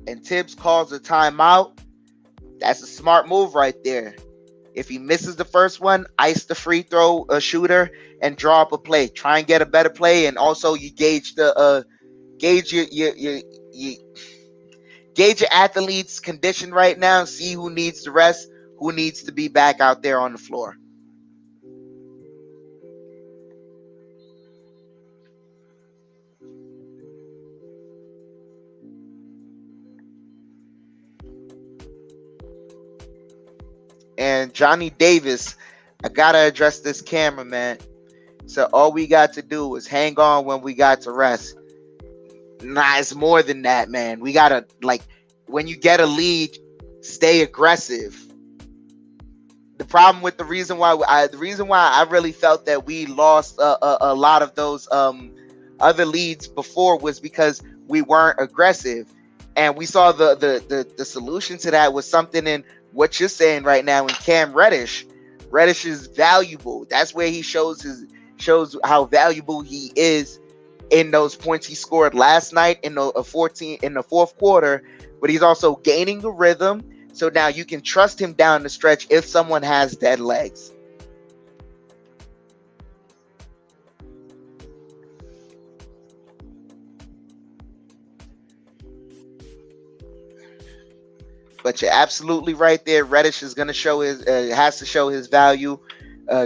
And Tibbs calls a timeout. That's a smart move right there. If he misses the first one, ice the free throw shooter and draw up a play. Try and get a better play, and also you gauge the gauge your athlete's condition right now. See who needs to rest, who needs to be back out there on the floor. And Johnny Davis, I gotta address this camera, man. So all we got to do is hang on when we got to rest. Nah, it's more than that, man. We gotta, like, when you get a lead, stay aggressive. the problem with the reason why I really felt that we lost a lot of those other leads before was because we weren't aggressive, and we saw the solution to that was something in what you're saying right now in Cam Reddish. Reddish is valuable. That's where he shows how valuable he is in those points he scored last night in the 14 in the fourth quarter. But he's also gaining the rhythm, so now you can trust him down the stretch if someone has dead legs. But you're absolutely right there. Reddish is going to show has to show his value,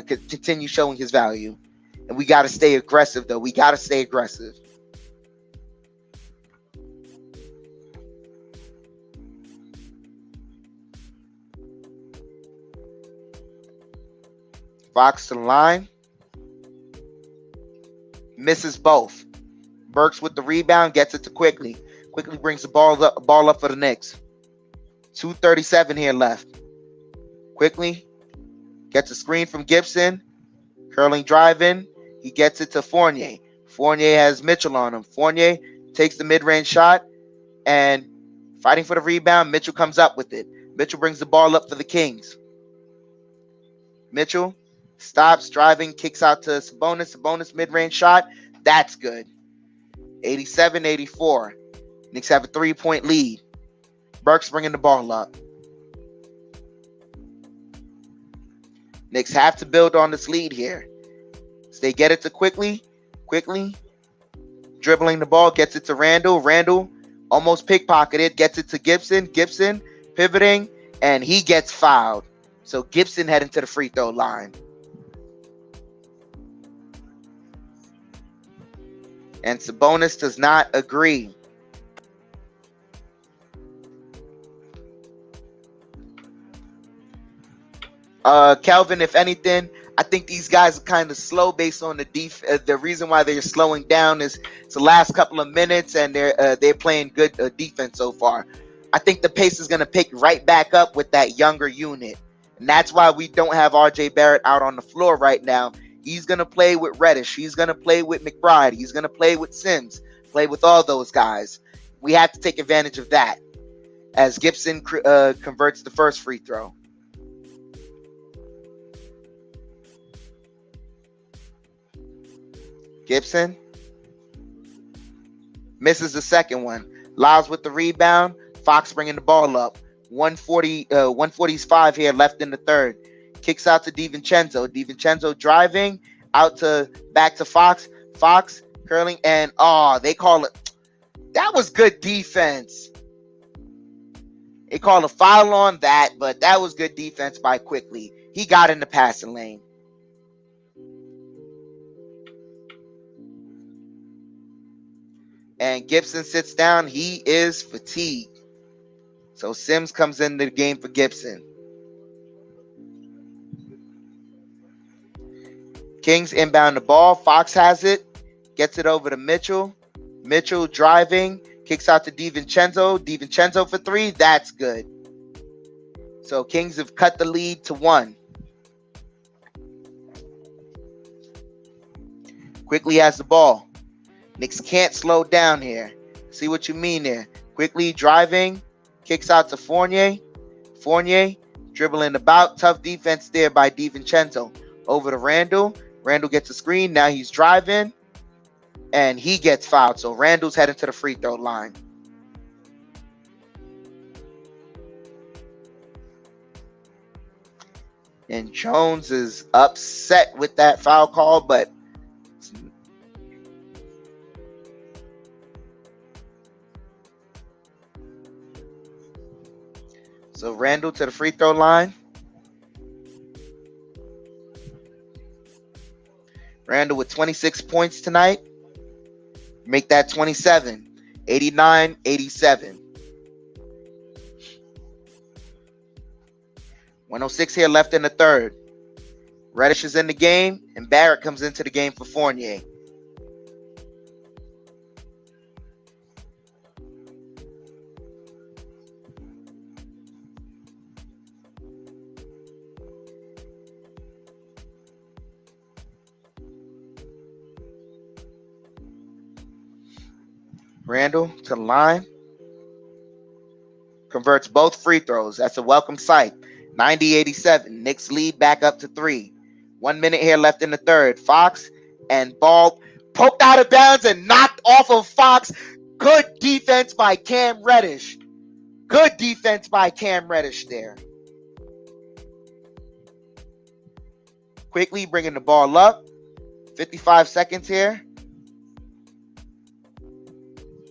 continue showing his value. And we got to stay aggressive, though. We got to stay aggressive. Fox to the line. Misses both. Burks with the rebound, gets it to Quickly. Quickly brings the ball up for the Knicks. 2:37 here left. Quickly gets a screen from Gibson. Curling drive in. He gets it to Fournier. Fournier has Mitchell on him. Fournier takes the mid-range shot and fighting for the rebound. Mitchell comes up with it. Mitchell brings the ball up for the Kings. Mitchell stops driving, kicks out to Sabonis. Sabonis mid-range shot. That's good. 87-84. Knicks have a 3-point lead. Burks bringing the ball up. Knicks have to build on this lead here. So they get it to Quickly. Quickly dribbling the ball, gets it to Randall. Randall almost pickpocketed, gets it to Gibson. Gibson pivoting, and he gets fouled. So Gibson heading to the free throw line. And Sabonis does not agree. Kelvin, if anything, I think these guys are kind of slow based on the reason why they're slowing down is it's the last couple of minutes and they're playing good defense so far. I think the pace is going to pick right back up with that younger unit. And that's why we don't have RJ Barrett out on the floor right now. He's going to play with Reddish. He's going to play with McBride. He's going to play with Sims, play with all those guys. We have to take advantage of that as Gibson converts the first free throw. Gibson misses the second one. Lyles with the rebound. Fox bringing the ball up. 145 here left in the third. Kicks out to DiVincenzo. DiVincenzo driving out to back to Fox. Fox curling and they call it. That was good defense. They call a foul on that, but that was good defense by Quickly. He got in the passing lane. And Gibson sits down. He is fatigued. So Sims comes into the game for Gibson. Kings inbound the ball. Fox has it. Gets it over to Mitchell. Mitchell driving. Kicks out to DiVincenzo. DiVincenzo for three. That's good. So Kings have cut the lead to 1. Quickly has the ball. Knicks can't slow down here. See what you mean there. Quickly driving. Kicks out to Fournier. Fournier dribbling about. Tough defense there by DiVincenzo. Over to Randall. Randall gets a screen. Now he's driving. And he gets fouled. So Randall's heading to the free throw line. And Jones is upset with that foul call, but so Randall to the free throw line. Randall with 26 points tonight. Make that 27. 89-87. 106 here left in the third. Reddish is in the game, and Barrett comes into the game for Fournier. Randall to the line. Converts both free throws. That's a welcome sight. 90-87. Knicks lead back up to 3. 1 minute here left in the third. Fox and ball poked out of bounds and knocked off of Fox. Good defense by Cam Reddish. Good defense by Cam Reddish there. Quickly bringing the ball up. 55 seconds here.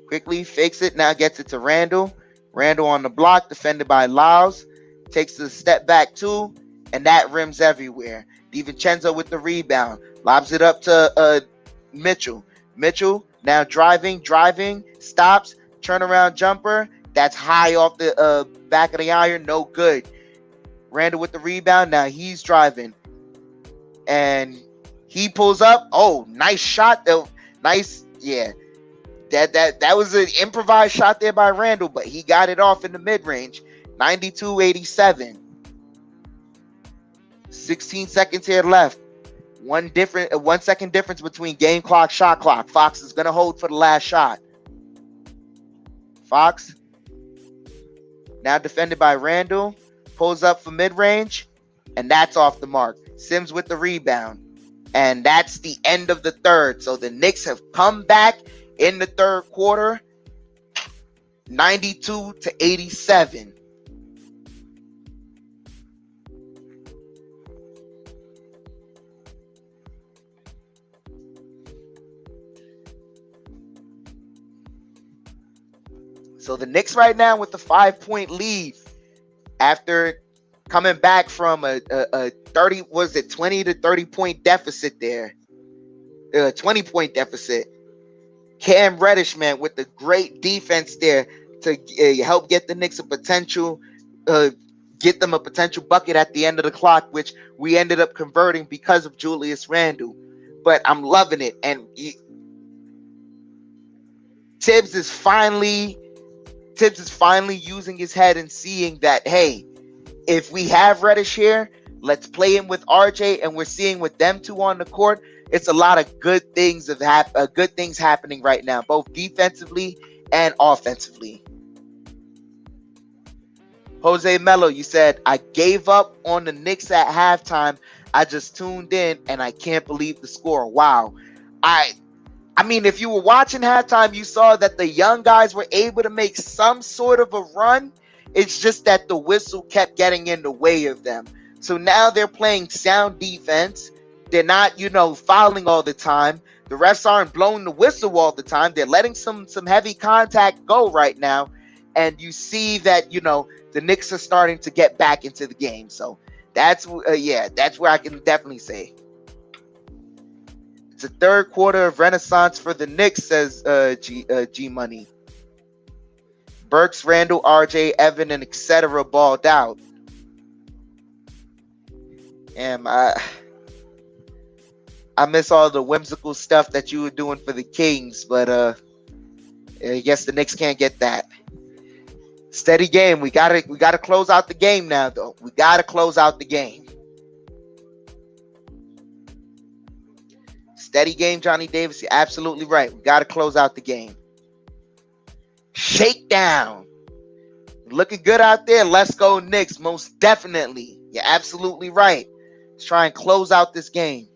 Quickly fakes it. Now gets it to Randall. Randall on the block. Defended by Lyles. Takes the step back too. And that rims everywhere. DiVincenzo with the rebound. Lobs it up to Mitchell. Mitchell now driving. Stops. Turnaround jumper. That's high off the back of the iron. No good. Randall with the rebound. Now he's driving. And he pulls up. Oh, nice shot though. Nice. Yeah. That was an improvised shot there by Randall, but he got it off in the mid-range. 92-87. 16 seconds here left. 1 second difference between game clock, shot clock. Fox is going to hold for the last shot. Fox. Now defended by Randall. Pulls up for mid-range. And that's off the mark. Sims with the rebound. And that's the end of the third. So the Knicks have come back in the third quarter. 92-87. So the Knicks right now with the 5-point lead after coming back from a 20 to 30 point deficit there. 20-point deficit. Cam Reddish, man, with the great defense there to help get the Knicks a potential bucket at the end of the clock, which we ended up converting because of Julius Randle. But I'm loving it. And Tibbs is finally using his head and seeing that, hey, if we have Reddish here, let's play him with RJ, and we're seeing with them two on the court, it's a lot of good things happening right now, both defensively and offensively. Jose Melo, you said, I gave up on the Knicks at halftime. I just tuned in, and I can't believe the score. Wow. I mean, if you were watching halftime, you saw that the young guys were able to make some sort of a run. It's just that the whistle kept getting in the way of them. So now they're playing sound defense. They're not, fouling all the time. The refs aren't blowing the whistle all the time. They're letting some heavy contact go right now. And you see that, the Knicks are starting to get back into the game. So that's where I can definitely say. It's a third quarter of renaissance for the Knicks, says G Money. Burks, Randall, RJ, Evan, and etc. balled out. And I miss all the whimsical stuff that you were doing for the Kings, but I guess the Knicks can't get that. Steady game. We gotta close out the game now, though. We gotta close out the game. Steady game, Johnny Davis. You're absolutely right. We gotta close out the game. Shakedown. Looking good out there. Let's go Knicks. Most definitely. You're absolutely right. Let's try and close out this game.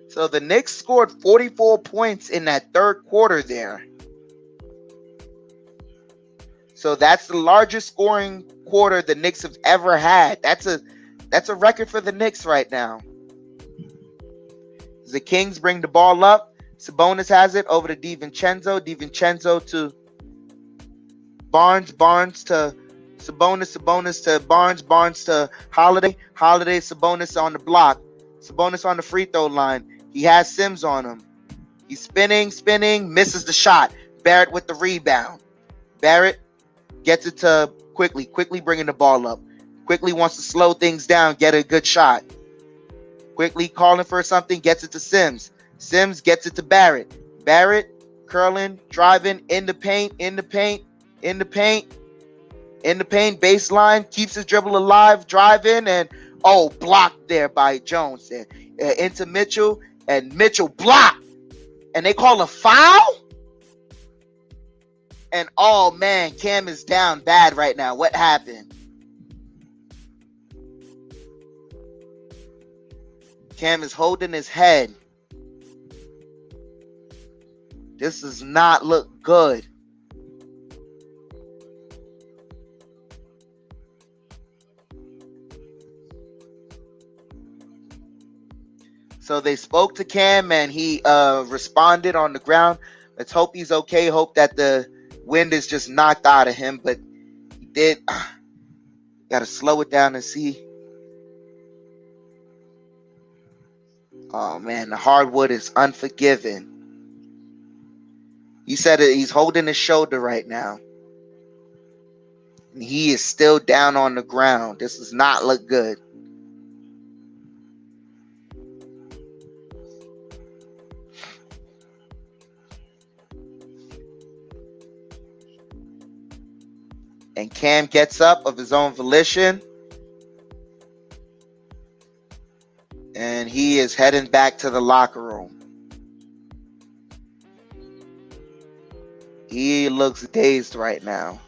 So the Knicks scored 44 points in that third quarter there. So that's the largest scoring quarter the Knicks have ever had. That's a record for the Knicks right now. The Kings bring the ball up. Sabonis has it over to DiVincenzo. DiVincenzo to Barnes. Barnes to Sabonis. Sabonis to Barnes. Barnes to Holiday. Holiday, Sabonis on the block. Sabonis on the free throw line. He has Sims on him. He's spinning, misses the shot. Barrett with the rebound. Barrett gets it to Quickly bringing the ball up. Quickly wants to slow things down, get a good shot. Quickly calling for something, gets it to Sims. Sims gets it to Barrett. Barrett curling, driving, in the paint. In the paint, baseline, keeps his dribble alive, drive in, and blocked there by Jones. And into Mitchell, and Mitchell blocked. And they call a foul? And oh man, Cam is down bad right now. What happened? Cam is holding his head. This does not look good. So they spoke to Cam and he responded on the ground. Let's hope he's okay. Hope that the wind is just knocked out of him. But he did. Got to slow it down and see. Oh, man. The hardwood is unforgiving. He said he's holding his shoulder right now. And he is still down on the ground. This does not look good. And Cam gets up of his own volition. And he is heading back to the locker room. He looks dazed right now.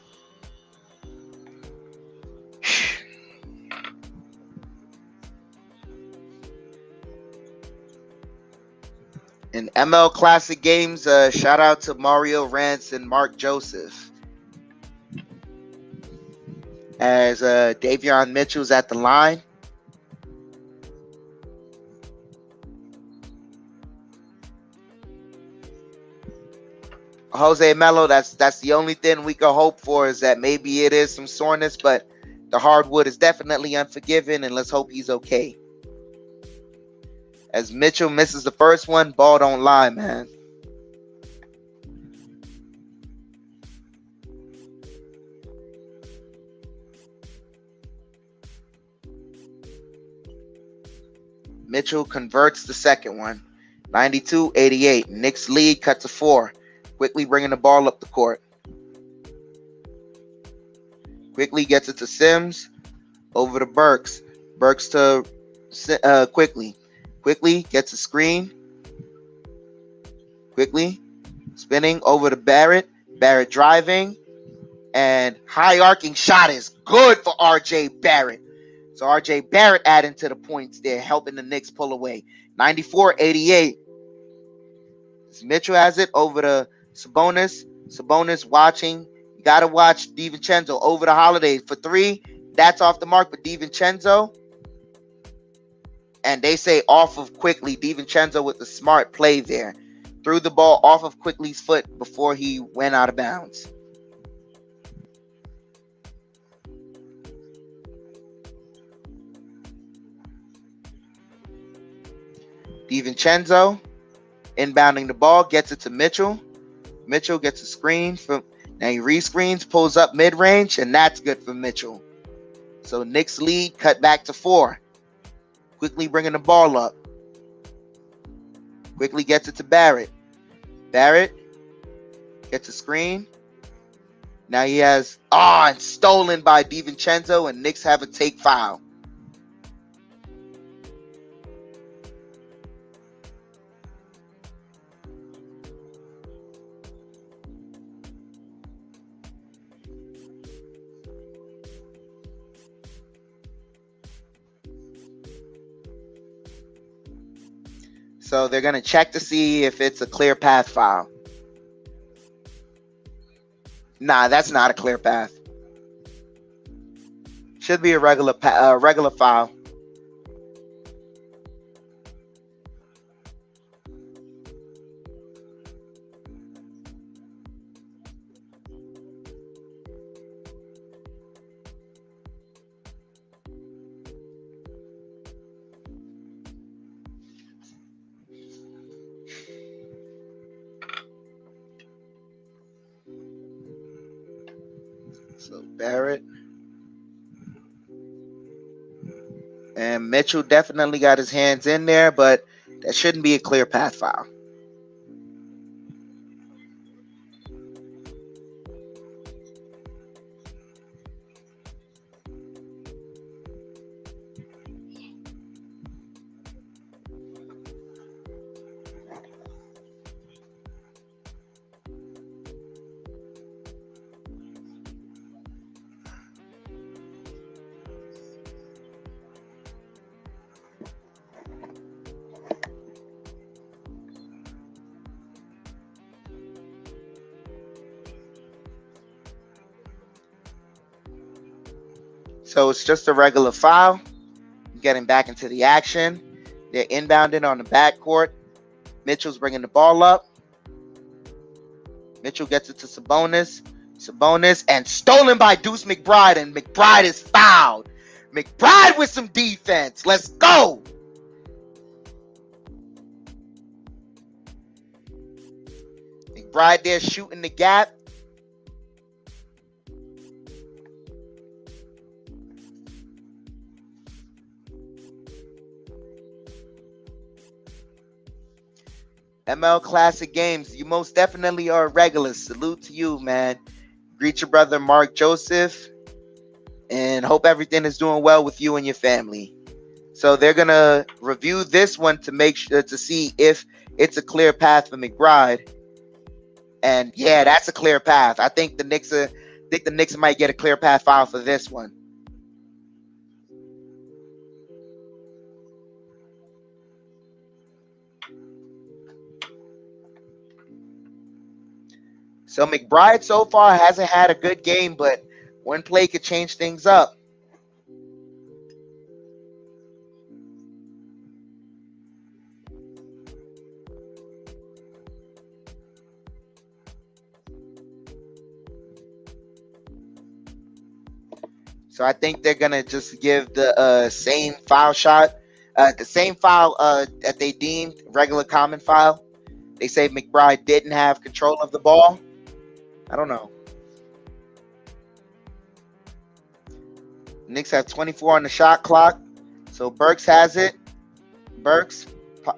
In ML Classic games, shout out to Mario Rance and Mark Joseph. As Davion Mitchell's at the line. Jose Melo, that's the only thing we can hope for, is that maybe it is some soreness, but the hardwood is definitely unforgiving, and let's hope he's okay. As Mitchell misses the first one, ball don't lie, man. Mitchell converts the second one. 92-88. Knicks lead cut to 4. Quickly bringing the ball up the court. Quickly gets it to Sims. Over to Burks. Burks to Quickly. Quickly gets a screen. Quickly spinning over to Barrett. Barrett driving. And high arcing shot is good for RJ Barrett. So RJ Barrett adding to the points there, helping the Knicks pull away. 94-88. Mitchell has it over to Sabonis. Sabonis watching. You got to watch DiVincenzo over the Holiday for 3. That's off the mark for DiVincenzo. And they say off of Quickly. DiVincenzo with the smart play there. Threw the ball off of Quickly's foot before he went out of bounds. DiVincenzo inbounding the ball, gets it to Mitchell. Mitchell gets a screen from, now he rescreens, pulls up mid-range, and that's good for Mitchell. So Knicks lead cut back to 4. Quickly bringing the ball up. Quickly gets it to Barrett. Barrett gets a screen. Now he has, and stolen by DiVincenzo, and Knicks have a take foul. So they're going to check to see if it's a clear path foul. Nah, that's not a clear path. Should be a regular foul. So Barrett and Mitchell definitely got his hands in there, but that shouldn't be a clear path foul. So it's just a regular foul. Getting back into the action. They're inbounding on the backcourt. Mitchell's bringing the ball up. Mitchell gets it to Sabonis. Sabonis, and stolen by Deuce McBride, and McBride is fouled. McBride with some defense. Let's go. McBride there shooting the gap. ML Classic Games, you most definitely are a regular. Salute to you, man. Greet your brother Mark Joseph, and hope everything is doing well with you and your family. So they're gonna review this one to make sure to see if it's a clear path for McBride. And yeah, that's a clear path. I think the Knicks might get a clear path foul for this one. So McBride so far hasn't had a good game, but one play could change things up. So I think they're going to just give the same foul shot, the same foul that they deemed regular common foul. They say McBride didn't have control of the ball. I don't know. Knicks have 24 on the shot clock. So Burks has it. Burks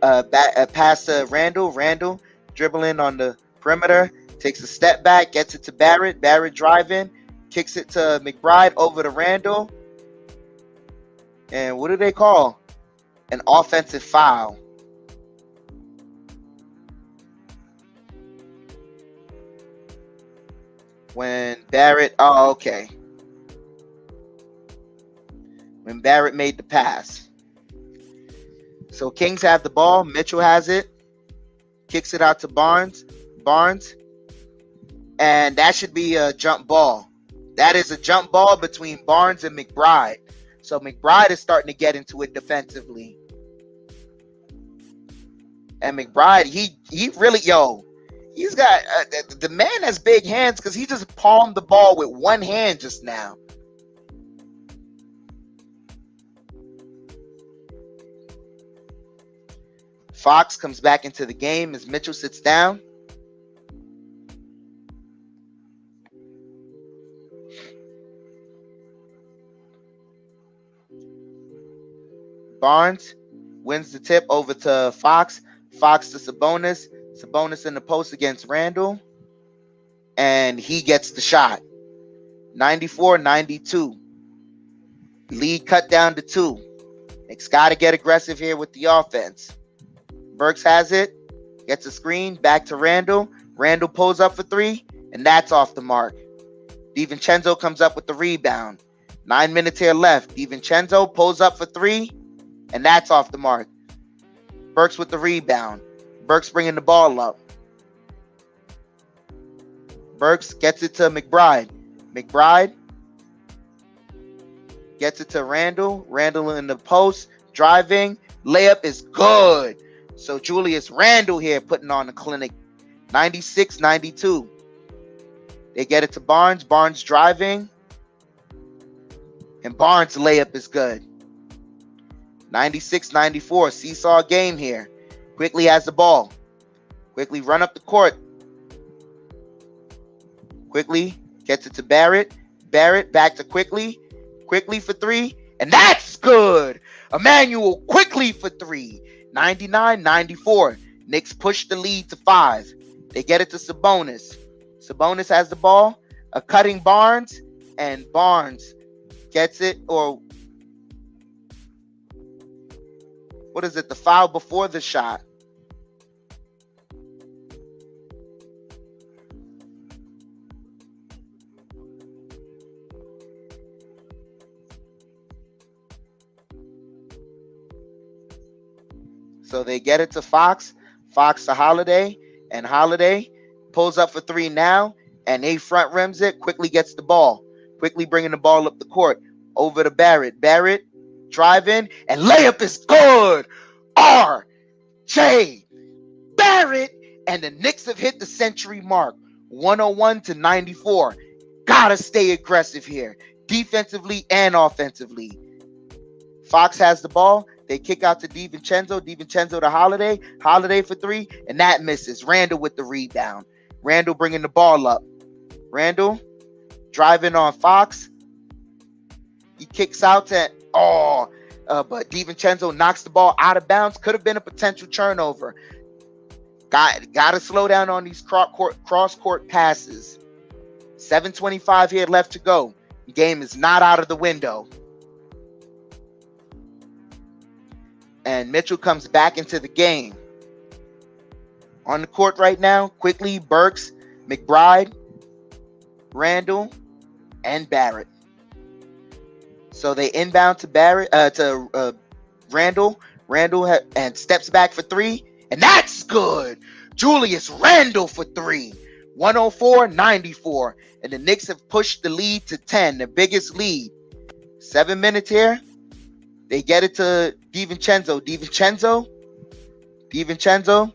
pass to Randall. Randall dribbling on the perimeter. Takes a step back. Gets it to Barrett. Barrett driving. Kicks it to McBride over to Randall. And what do they call? An offensive foul. When Barrett, okay. When Barrett made the pass. So Kings have the ball. Mitchell has it. Kicks it out to Barnes. And that should be a jump ball. That is a jump ball between Barnes and McBride. So McBride is starting to get into it defensively. And McBride, he really, he's got, the man has big hands because he just palmed the ball with one hand just now. Fox comes back into the game as Mitchell sits down. Barnes wins the tip over to Fox. Fox to Sabonis. Sabonis in the post against Randall. And he gets the shot. 94-92. Lead cut down to 2. Knicks got to get aggressive here with the offense. Burks has it. Gets a screen. Back to Randall. Randall pulls up for 3. And that's off the mark. DiVincenzo comes up with the rebound. 9 minutes here left. DiVincenzo pulls up for 3. And that's off the mark. Burks with the rebound. Burks bringing the ball up. Burks gets it to McBride. McBride gets it to Randall. Randall in the post. Driving. Layup is good. So Julius Randall here putting on the clinic. 96-92. They get it to Barnes. Barnes driving. And Barnes' layup is good. 96-94. Seesaw game here. Quickly has the ball. Quickly run up the court. Quickly gets it to Barrett. Barrett back to Quickly. Quickly for 3. And that's good. Emmanuel Quickly for 3. 99-94. Knicks push the lead to 5. They get it to Sabonis. Sabonis has the ball. A cutting Barnes. And Barnes gets it, or what is it? The foul before the shot. So they get it to Fox. Fox to Holiday. And Holiday pulls up for 3 now. And he front rims it. Quickly gets the ball. Quickly bringing the ball up the court. over to Barrett. Barrett driving and layup is good. R.J. Barrett, and the Knicks have hit the century mark. 101-94. Gotta stay aggressive here, defensively and offensively. Fox has the ball. They kick out to DiVincenzo. DiVincenzo to Holiday. Holiday for three, and that misses. Randall with the rebound. Randall bringing the ball up. Randall driving on Fox. He kicks out to but DiVincenzo knocks the ball out of bounds. Could have been a potential turnover. Got to slow down on these cross-court passes. 7:25 here left to go. The game is not out of the window. And Mitchell comes back into the game. On the court right now, quickly, Burks, McBride, Randall, and Barrett. So they inbound to Randall. Randall and steps back for three, and that's good. Julius Randall for three. 104-94, and the Knicks have pushed the lead to 10, the biggest lead. 7 minutes here. They get it to DiVincenzo. DiVincenzo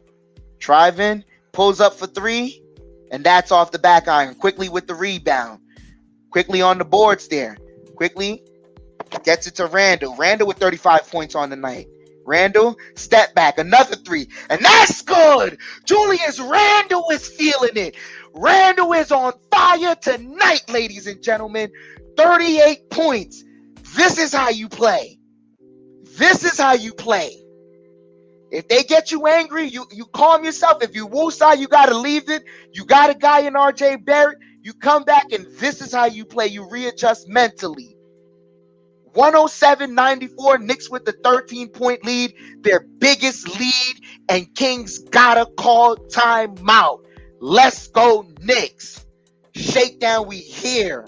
driving, pulls up for three, and that's off the back iron. Quickly with the rebound. Quickly on the boards there. Quickly gets it to Randall. Randall with 35 points on the night. Randall, step back, another three, and that's good. Julius Randall is feeling it. Randall is on fire tonight, ladies and gentlemen. 38 points. This is how you play. This is how you play. If they get you angry, you calm yourself. If you woosah, you got to leave it. You got a guy in R.J. Barrett. You come back, and this is how you play. You readjust mentally. 107-94, Knicks with the 13-point lead, their biggest lead, and Kings gotta call timeout. Let's go, Knicks. Shakedown, we here.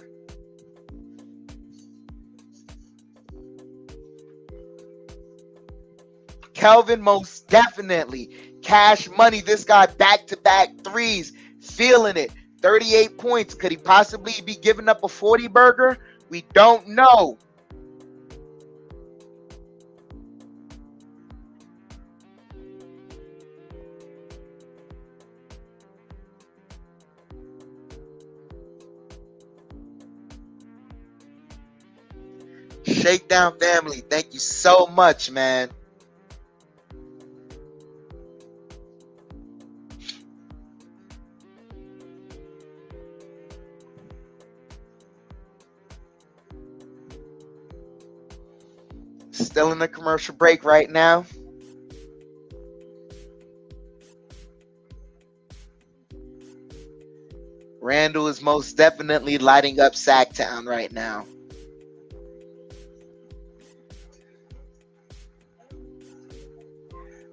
Kelvin, most definitely. Cash money, this guy back-to-back threes, feeling it. 38 points. Could he possibly be giving up a 40 burger? We don't know. Shakedown family, thank you so much, man. Still in the commercial break right now. Randall is most definitely lighting up Sacktown right now.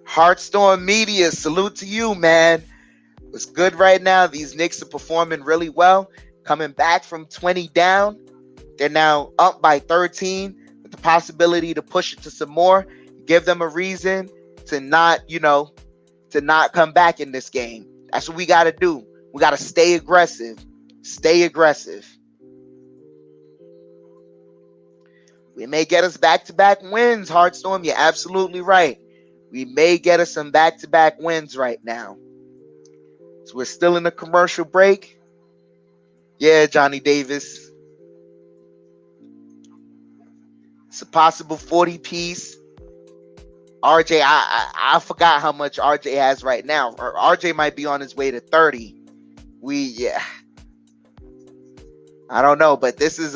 Heartstorm Media, salute to you, man. It's good right now. These Knicks are performing really well. Coming back from 20 down. They're now up by 13 with the possibility to push it to some more. Give them a reason to not come back in this game. That's what we got to do. We got to stay aggressive. Stay aggressive. We may get us back-to-back wins, Heartstorm. You're absolutely right. We may get us some back-to-back wins right now. So we're still in the commercial break. Yeah, Johnny Davis. It's a possible 40-piece. RJ, I forgot how much RJ has right now. RJ might be on his way to 30. I don't know, but this is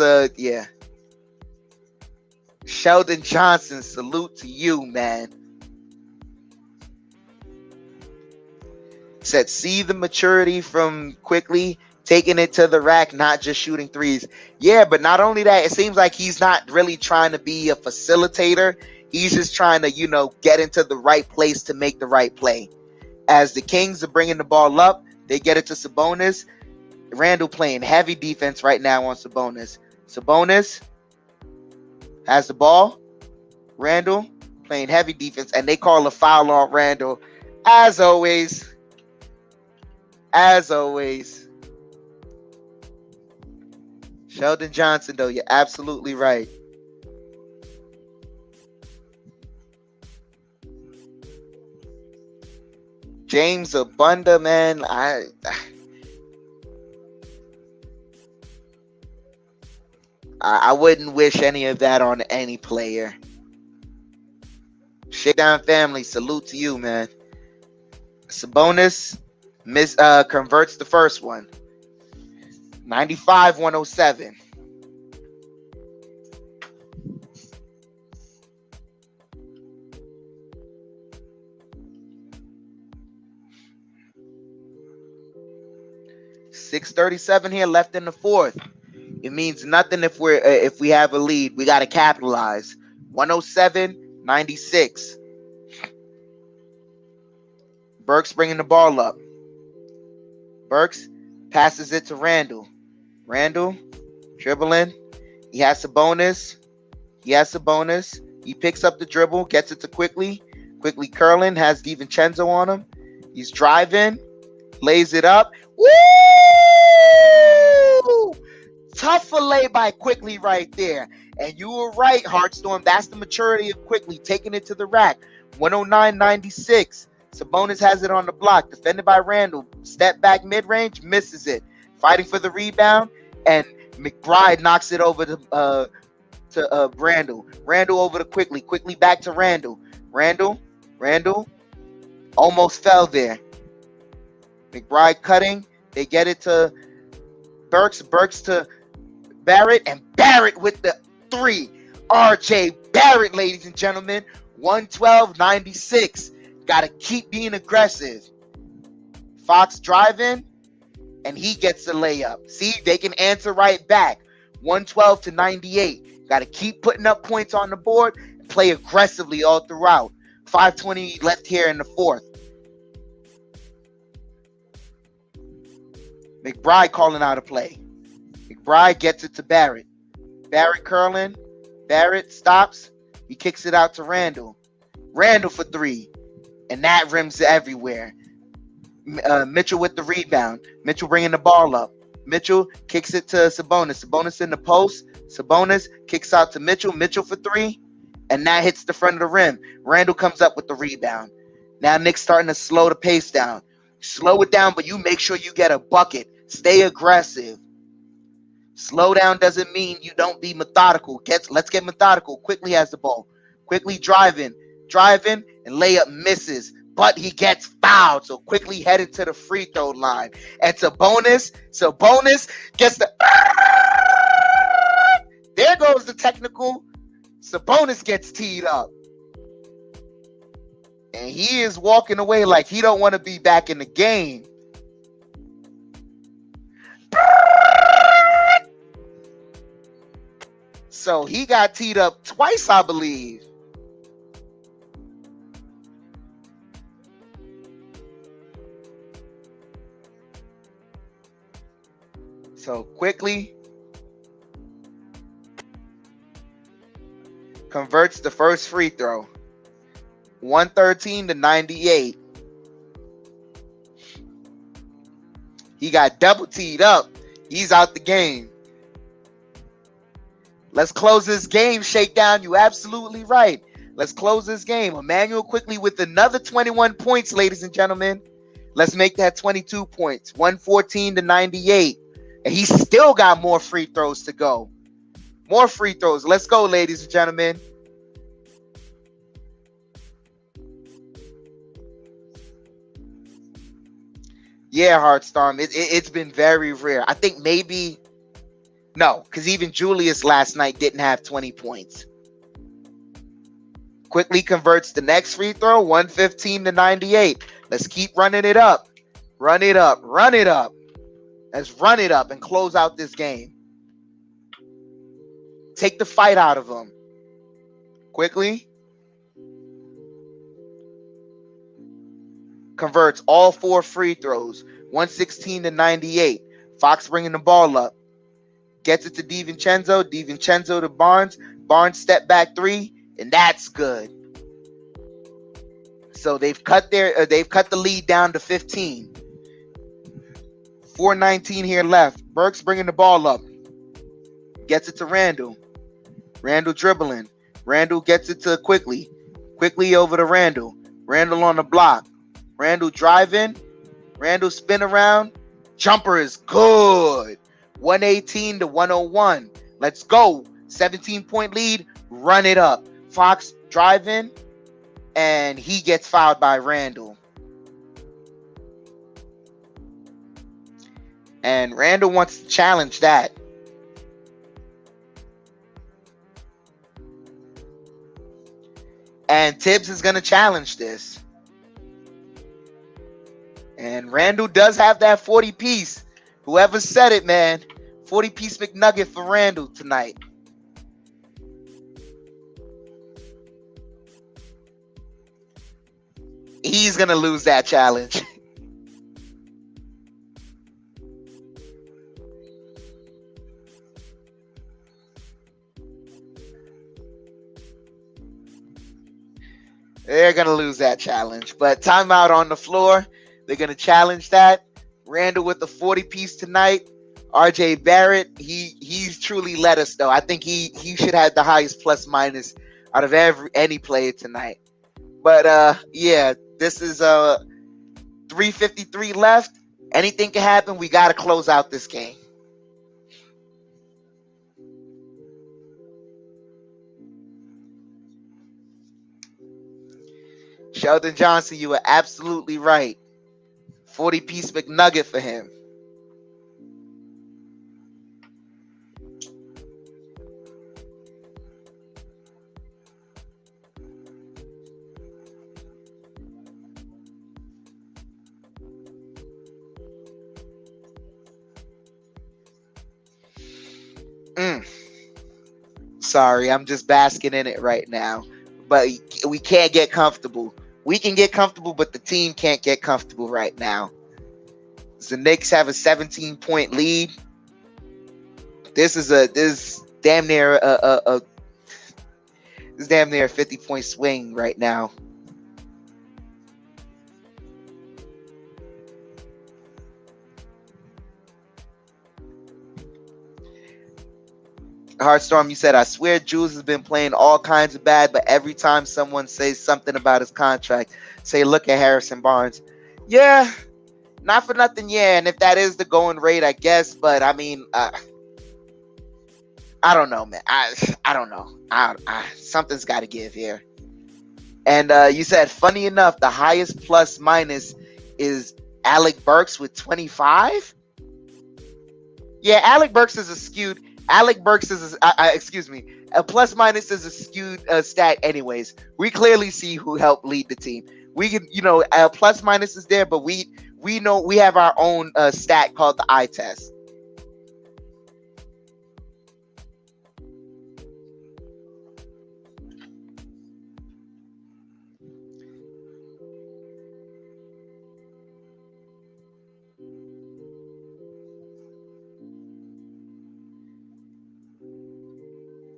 Sheldon Johnson, salute to you, man. Said, see the maturity from Quickly taking it to the rack, not just shooting threes. Yeah, but not only that, it seems like he's not really trying to be a facilitator. He's just trying to, get into the right place to make the right play. As the Kings are bringing the ball up, they get it to Sabonis. Randall playing heavy defense right now on Sabonis. Sabonis has the ball. Randall playing heavy defense, and they call a foul on Randall. As always. Sheldon Johnson, though, you're absolutely right. James Abunda, man, I wouldn't wish any of that on any player. Shakedown family, salute to you, man. Sabonis converts the first one. 95-107. .637 here left in the fourth. It means nothing if we have a lead. We got to capitalize. 107-96. Burks bringing the ball up. Burks passes it to Randall. Randall dribbling. He has Sabonis. He picks up the dribble, gets it to Quickly. Quickly curling, has DiVincenzo on him. He's driving, lays it up. Woo! Tough fillet by Quickly right there. And you were right, Heartstorm. That's the maturity of Quickly, taking it to the rack. 109-96. Sabonis has it on the block, defended by Randall. Step back mid-range, misses it. Fighting for the rebound, and McBride knocks it over to Randall. Randall over to Quickly. Quickly back to Randall. Randall almost fell there. McBride cutting. They get it to Burks. Burks to Barrett, and Barrett with the 3. RJ Barrett, ladies and gentlemen. 112-96. Got to keep being aggressive. Fox driving, and he gets the layup. See, they can answer right back. 112-98. Got to keep putting up points on the board and play aggressively all throughout. 5:20 left here in the fourth. McBride calling out a play. McBride gets it to Barrett. Barrett curling. Barrett stops. He kicks it out to Randall. Randall for 3. And that rims everywhere. Mitchell with the rebound. Mitchell bringing the ball up. Mitchell kicks it to Sabonis. Sabonis in the post. Sabonis kicks out to Mitchell. Mitchell for 3. And that hits the front of the rim. Randall comes up with the rebound. Now Knicks starting to slow the pace down. Slow it down, but you make sure you get a bucket. Stay aggressive. Slow down doesn't mean you don't be methodical. Let's get methodical. Quickly has the ball. Quickly driving, and layup misses. But he gets fouled, so Quickly headed to the free throw line. And Sabonis gets the... There goes the technical. Sabonis gets teed up. And he is walking away like he don't want to be back in the game. So he got teed up twice, I believe. So Quickly converts the first free throw. 113-98. He got double teed up. He's out the game. Let's close this game, Shakedown. You absolutely right. Let's close this game. Emmanuel Quickly with another 21 points, ladies and gentlemen. Let's make that 22 points. 114-98. And he still got more free throws to go. More free throws. Let's go, ladies and gentlemen. Yeah, Heartstorm. It's been very rare. I think maybe... No, because even Julius last night didn't have 20 points. Quickly converts the next free throw, 115-98. Let's keep running it up. Run it up. Let's run it up and close out this game. Take the fight out of them. Quickly converts all 4 free throws, 116-98. Fox bringing the ball up. Gets it to DiVincenzo. DiVincenzo to Barnes. Barnes step back 3, and that's good. So they've cut the lead down to 15. 4:19 here left. Burks bringing the ball up. Gets it to Randall. Randall dribbling. Randall gets it to Quickly. Quickly over to Randall. Randall on the block. Randall driving. Randall spin around. Jumper is good. 118 to 101. Let's go. 17-point lead. Run it up. Fox driving. And he gets fouled by Randall. And Randall wants to challenge that. And Tibbs is going to challenge this. And Randall does have that 40-piece. Whoever said it, man. 40-piece McNugget for Randall tonight. He's going to lose that challenge. They're going to lose that challenge. But timeout on the floor. They're going to challenge that. Randall with the 40-piece tonight. RJ Barrett, he's truly led us, though. I think he should have the highest plus minus out of any player tonight. But, yeah, this is 3:53 left. Anything can happen. We got to close out this game. Sheldon Johnson, you were absolutely right. 40-piece McNugget for him. Sorry, I'm just basking in it right now. But we can't get comfortable. We can get comfortable, but the team can't get comfortable right now. The Knicks have a 17-point lead. This is damn near a 50-point swing right now. Heartstorm, you said, I swear Jules has been playing all kinds of bad, but every time someone says something about his contract, say, look at Harrison Barnes. Yeah, not for nothing, yeah. And if that is the going rate, I guess. But, I mean, I don't know, man. I don't know. Something's got to give here. And you said, funny enough, the highest plus minus is Alec Burks with 25? Yeah, Alec Burks is a skewed... Alec Burks is, a plus minus is a skewed stat anyways. We clearly see who helped lead the team. We can, plus minus is there, but we know we have our own stat called the eye test.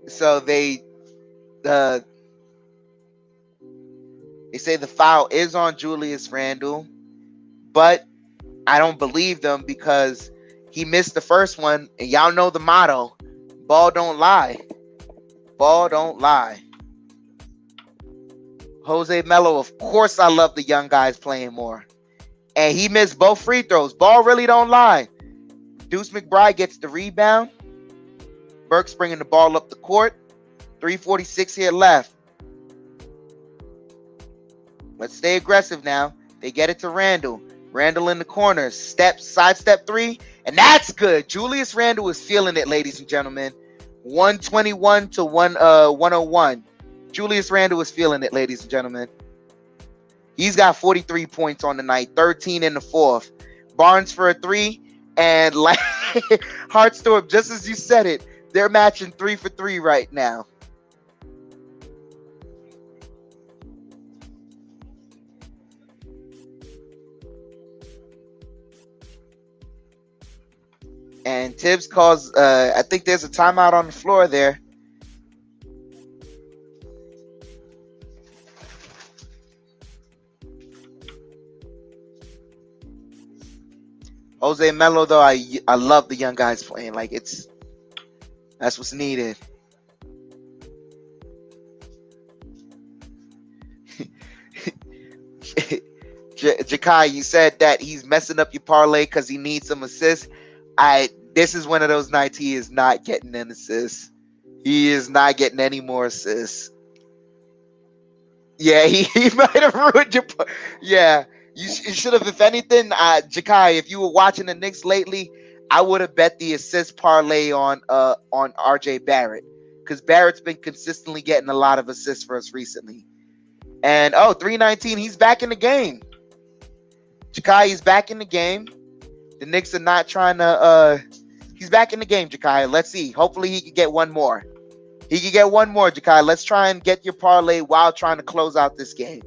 So they say the foul is on Julius Randle, but I don't believe them because he missed the first one, and y'all know the motto: ball don't lie. Ball don't lie. Jose Melo, of course, I love the young guys playing more, and he missed both free throws. Ball really don't lie. Deuce McBride gets the rebound. Burks bringing the ball up the court. 3:46 here left. Let's stay aggressive now. They get it to Randall. Randall in the corner. Sidestep three. And that's good. Julius Randall is feeling it, ladies and gentlemen. 121 to 101. Julius Randall is feeling it, ladies and gentlemen. He's got 43 points on the night. 13 in the fourth. Barnes for a three. And like Heartstorm, just as you said it, they're matching 3 for 3 right now. And Tibbs calls, I think there's a timeout on the floor there. Jose Melo, though, I love the young guys playing. Like, that's what's needed. Jakai, you said that he's messing up your parlay because he needs some assists. This is one of those nights he is not getting an assist. He is not getting any more assists. Yeah, he might have ruined your. Yeah, you should have. If anything, Jakai, if you were watching the Knicks lately, I would have bet the assist parlay on RJ Barrett, because Barrett's been consistently getting a lot of assists for us recently. And 319, he's back in the game. Jakai is back in the game. The Knicks are not trying to. He's back in the game, Jakai. Let's see. Hopefully, he can get one more. He can get one more, Jakai. Let's try and get your parlay while trying to close out this game.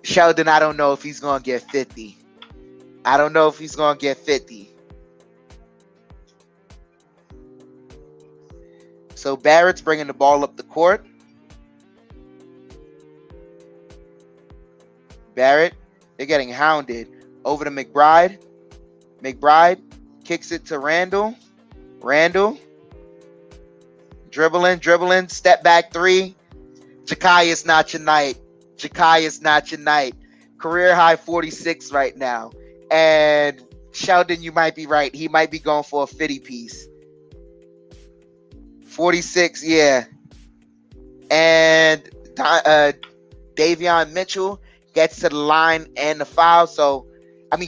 Sheldon, I don't know if he's going to get 50. I don't know if he's going to get 50. So Barrett's bringing the ball up the court. Barrett, they're getting hounded. Over to McBride. McBride kicks it to Randall. Randall. Dribbling. Step back three. Jakai, is not your night. Jakai, is not your night. Career high 46 right now. And Sheldon, you might be right. He might be going for a 50 piece. 46, yeah. And Davion Mitchell gets to the line and the foul.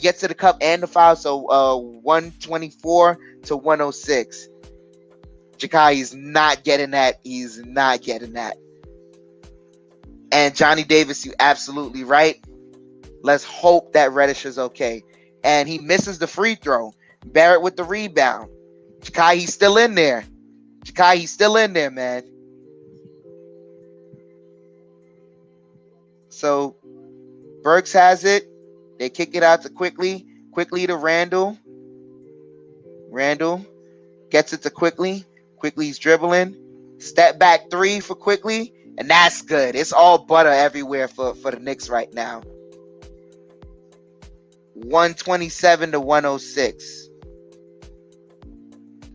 Gets to the cup and the foul. So 124 to 106. Jakai is not getting that. He's not getting that. And Johnny Davis, you absolutely right. Let's hope that Reddish is okay. And he misses the free throw. Barrett with the rebound. Jakai, he's still in there. Jakai, he's still in there, man. So Burks has it. They kick it out to Quickly. Quickly to Randall. Randall gets it to Quickly. Quickly's dribbling. Step back three for Quickly. And that's good. It's all butter everywhere for the Knicks right now. 127 to 106.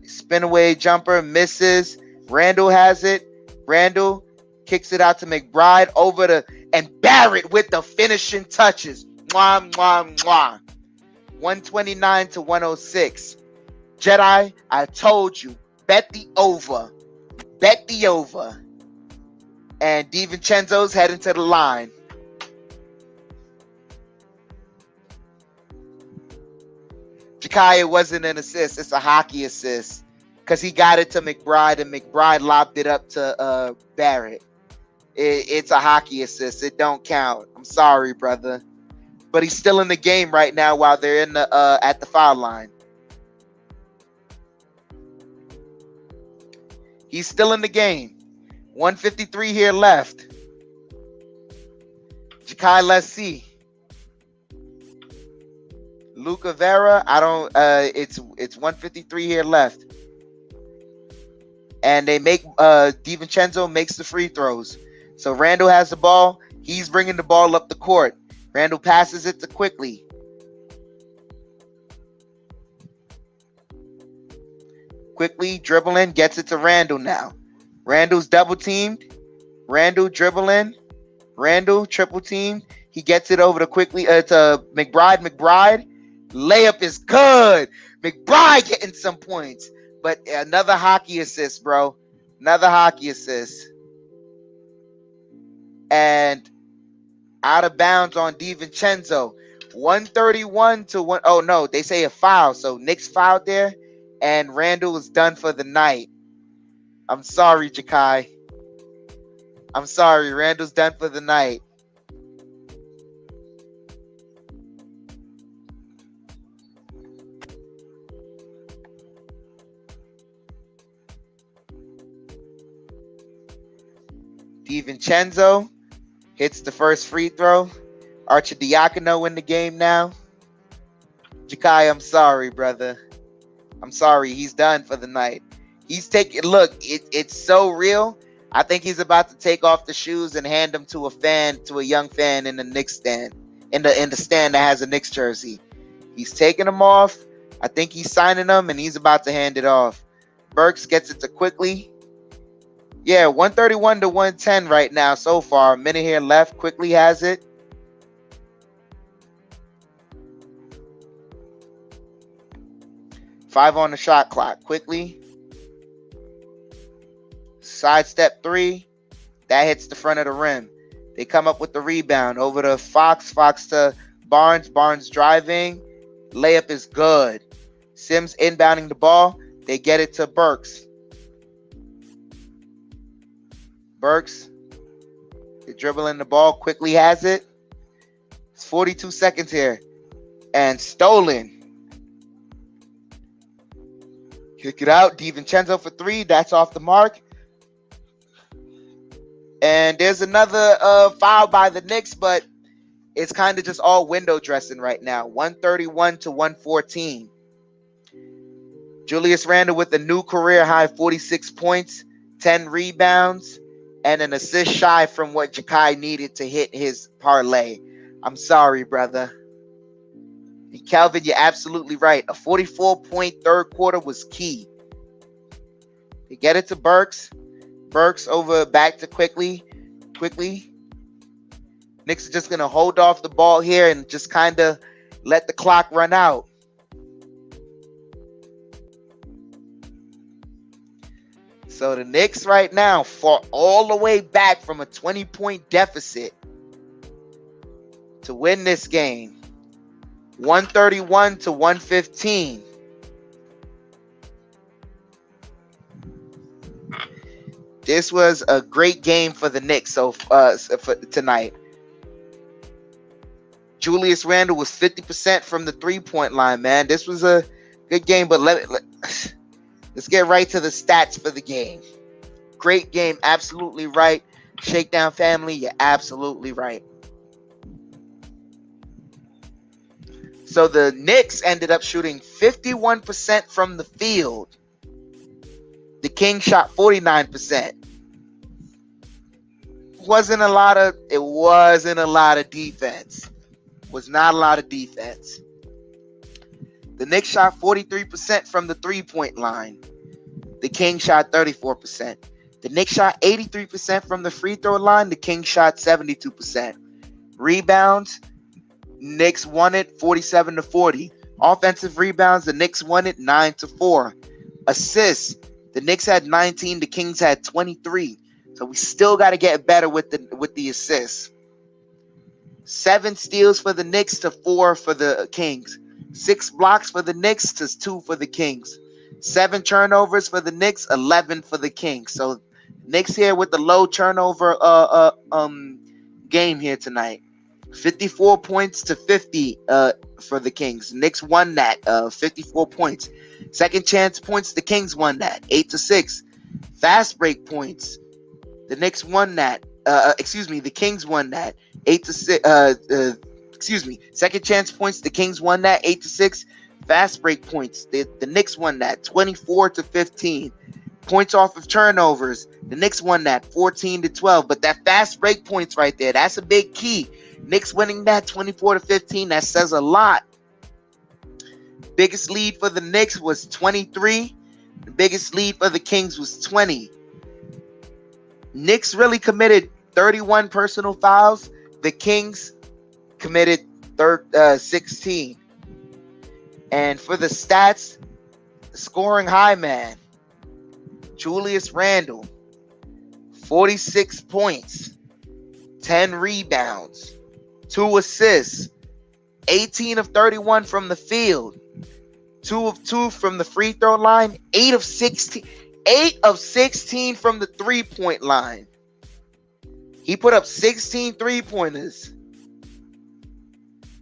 Spin away jumper misses. Randall has it. Randall kicks it out to McBride and Barrett with the finishing touches. Mwah, mwah, mwah. 129 to 106. JEDI, I told you, bet the over. Bet the over. And DiVincenzo's heading to the line. Jakai, it wasn't an assist. It's a hockey assist. Because he got it to McBride, and McBride lobbed it up to Barrett. It's a hockey assist. It don't count. I'm sorry, brother. But he's still in the game right now while they're in the at the foul line. He's still in the game. 153 here left. Jakai, let's see. Luca Vera, it's 153 here left. And they make DiVincenzo makes the free throws. So Randall has the ball. He's bringing the ball up the court. Randall passes it to Quickly. Quickly dribbling, gets it to Randall now. Randall's double teamed. Randall dribbling. Randall triple teamed. He gets it over to Quickly to McBride. McBride, layup is good. McBride getting some points. But another hockey assist, bro. Another hockey assist. And out of bounds on DiVincenzo. 131 to 1. Oh, no. They say a foul. So Knicks fouled there. And Randall is done for the night. I'm sorry, Jakai. I'm sorry. Randall's done for the night. DiVincenzo hits the first free throw. Arcidiacono in the game now. Jakai, I'm sorry, brother. I'm sorry. He's done for the night. He's taking. Look, it's so real. I think he's about to take off the shoes and hand them to a young fan in the Knicks stand, in the stand that has a Knicks jersey. He's taking them off. I think he's signing them, and he's about to hand it off. Burks gets it to Quickly. Yeah, 131 to 110 right now so far. A minute here left. Quickly has it. Five on the shot clock. Quickly. Sidestep three. That hits the front of the rim. They come up with the rebound. Over to Fox. Fox to Barnes. Barnes driving. Layup is good. Sims inbounding the ball. They get it to Burks. Burks. They're dribbling the ball. Quickly has it. It's 42 seconds here. And stolen. Kick it out. DiVincenzo for three. That's off the mark. And there's another foul by the Knicks, but it's kind of just all window dressing right now. 131 to 114. Julius Randle with a new career high 46 points, 10 rebounds, and an assist shy from what Jakai needed to hit his parlay. I'm sorry, brother. Calvin, you're absolutely right. A 44-point third quarter was key. They get it to Burks. Burks over back to Quickly. Knicks are just going to hold off the ball here and just kind of let the clock run out. So the Knicks right now fought all the way back from a 20-point deficit to win this game. 131 to 115. This was a great game for the Knicks for tonight. Julius Randle was 50% from the three-point line, man. This was a good game, but let's get right to the stats for the game. Great game, absolutely right. Shakedown family, you're absolutely right. So the Knicks ended up shooting 51% from the field. The Kings shot 49%. It wasn't a lot of defense. Was not a lot of defense. The Knicks shot 43% from the three-point line. The Kings shot 34%. The Knicks shot 83% from the free throw line. The Kings shot 72%. Rebounds, Knicks won it 47 to 40. Offensive rebounds, the Knicks won it 9 to 4. Assists, the Knicks had 19, the Kings had 23. So we still got to get better with the assists. 7 steals for the Knicks to 4 for the Kings. 6 blocks for the Knicks to 2 for the Kings. 7 turnovers for the Knicks, 11 for the Kings. So Knicks here with the low turnover game here tonight. 54 points to 50 for the Kings. Knicks won that 54 points. Second chance points, the Kings won that 8 to 6. Fast break points, the Knicks won that. The Kings won that 8 to 6. Second chance points, the Kings won that 8 to 6. Fast break points, the Knicks won that 24 to 15. Points off of turnovers, the Knicks won that 14 to 12. But that fast break points right there, that's a big key. Knicks winning that 24 to 15, that says a lot. Biggest lead for the Knicks was 23. The biggest lead for the Kings was 20. Knicks really committed 31 personal fouls. The Kings committed 16. And for the stats, scoring high man, Julius Randle, 46 points, 10 rebounds, 2 assists, 18 of 31 from the field, 2 of 2 from the free throw line, 8 of 16 from the three-point line. He put up 16 three-pointers.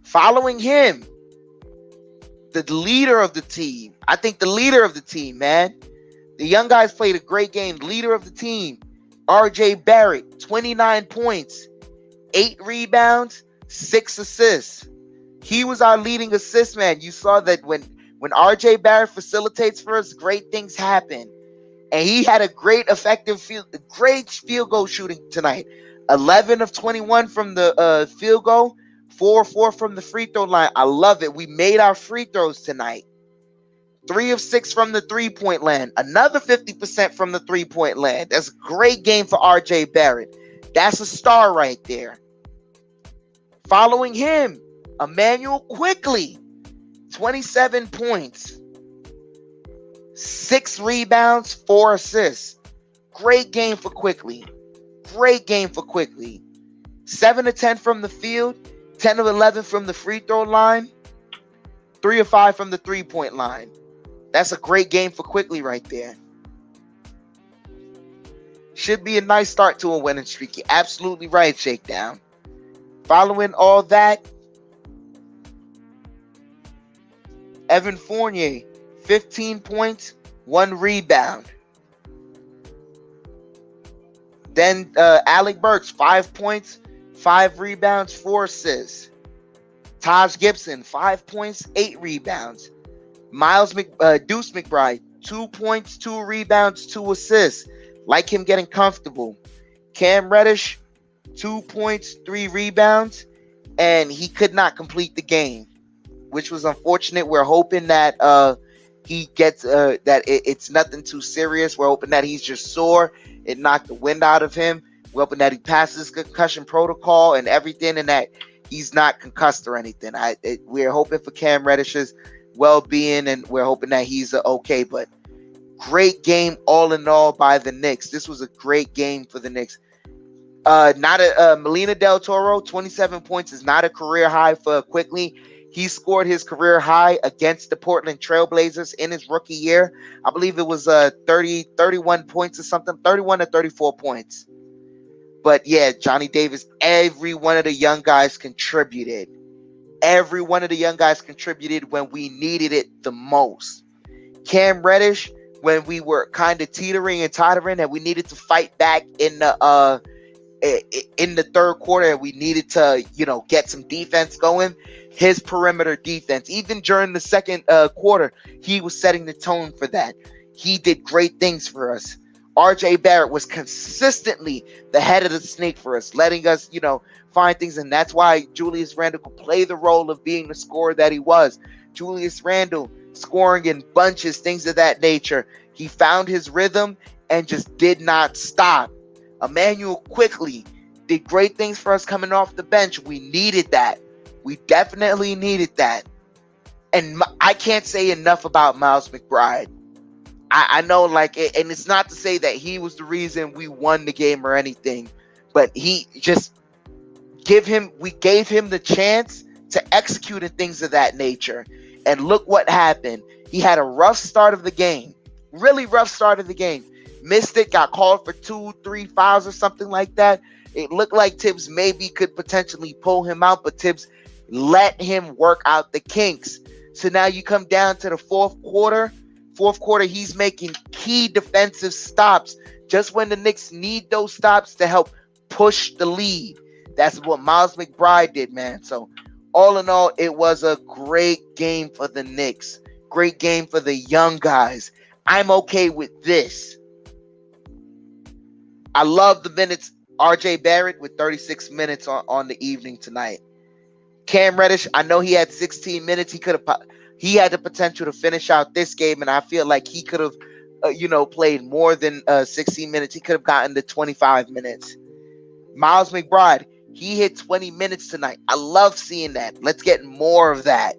Following him, the leader of the team. I think the leader of the team, man. The young guys played a great game. Leader of the team, RJ Barrett, 29 points, 8 rebounds, 6 assists. He was our leading assist man. You saw that when RJ Barrett facilitates for us, great things happen. And he had a great effective field goal shooting tonight. 11 of 21 from the field goal, 4 from the free throw line. I love it. We made our free throws tonight. 3 of 6 from the three-point land. Another 50% from the three-point land. That's a great game for RJ Barrett. That's a star right there. Following him, Emmanuel Quickly, 27 points, 6 rebounds, 4 assists. Great game for Quickly. Great game for Quickly. 7 of 10 from the field, 10 of 11 from the free throw line, 3 of 5 from the three-point line. That's a great game for Quickly right there. Should be a nice start to a winning streak. You're absolutely right, Shakedown. Following all that, Evan Fournier, 15 points, 1 rebound. Then Alec Burks, 5 points, 5 rebounds, 4 assists. Taj Gibson, 5 points, 8 rebounds. Deuce McBride, 2 points, 2 rebounds, 2 assists. Like him getting comfortable. Cam Reddish, 2 points, 3 rebounds, and he could not complete the game, which was unfortunate. We're hoping that he gets that it's nothing too serious. We're hoping that he's just sore. It knocked the wind out of him. We're hoping that he passes concussion protocol and everything, and that he's not concussed or anything. We're hoping for Cam Reddish's well-being, and we're hoping that he's okay. But great game all in all by the Knicks. This was a great game for the Knicks. Melina Del Toro, 27 points is not a career high for Quickly. He scored his career high against the Portland Trailblazers in his rookie year. I believe it was 31 points or something, 31 to 34 points. But yeah, Johnny Davis, every one of the young guys contributed. Every one of the young guys contributed when we needed it the most. Cam Reddish, when we were kind of teetering and tottering and we needed to fight back in the third quarter and we needed to, get some defense going, his perimeter defense, even during the second quarter, he was setting the tone for that. He did great things for us. RJ Barrett was consistently the head of the snake for us, letting us, find things. And that's why Julius Randle could play the role of being the scorer that he was. Julius Randle scoring in bunches, things of that nature. He found his rhythm and just did not stop. Emmanuel Quickly did great things for us coming off the bench. We needed that. We definitely needed that. And I can't say enough about Miles McBride. I know, and it's not to say that he was the reason we won the game or anything, but we gave him the chance to execute and things of that nature. And look what happened. He had a rough start of the game. Really rough start of the game. Missed it, got called for 2-3 fouls or something like that. It looked like Tibbs maybe could potentially pull him out, but Tibbs let him work out the kinks. So now you come down to the fourth quarter. Fourth quarter, he's making key defensive stops just when the Knicks need those stops to help push the lead. That's what Miles McBride did, man. So all in all, it was a great game for the Knicks. Great game for the young guys. I'm okay with this. I love the minutes. RJ Barrett with 36 minutes on the evening tonight. Cam Reddish, I know he had 16 minutes. He had the potential to finish out this game, and I feel like he could have, played more than 16 minutes. He could have gotten to 25 minutes. Miles McBride, he hit 20 minutes tonight. I love seeing that. Let's get more of that.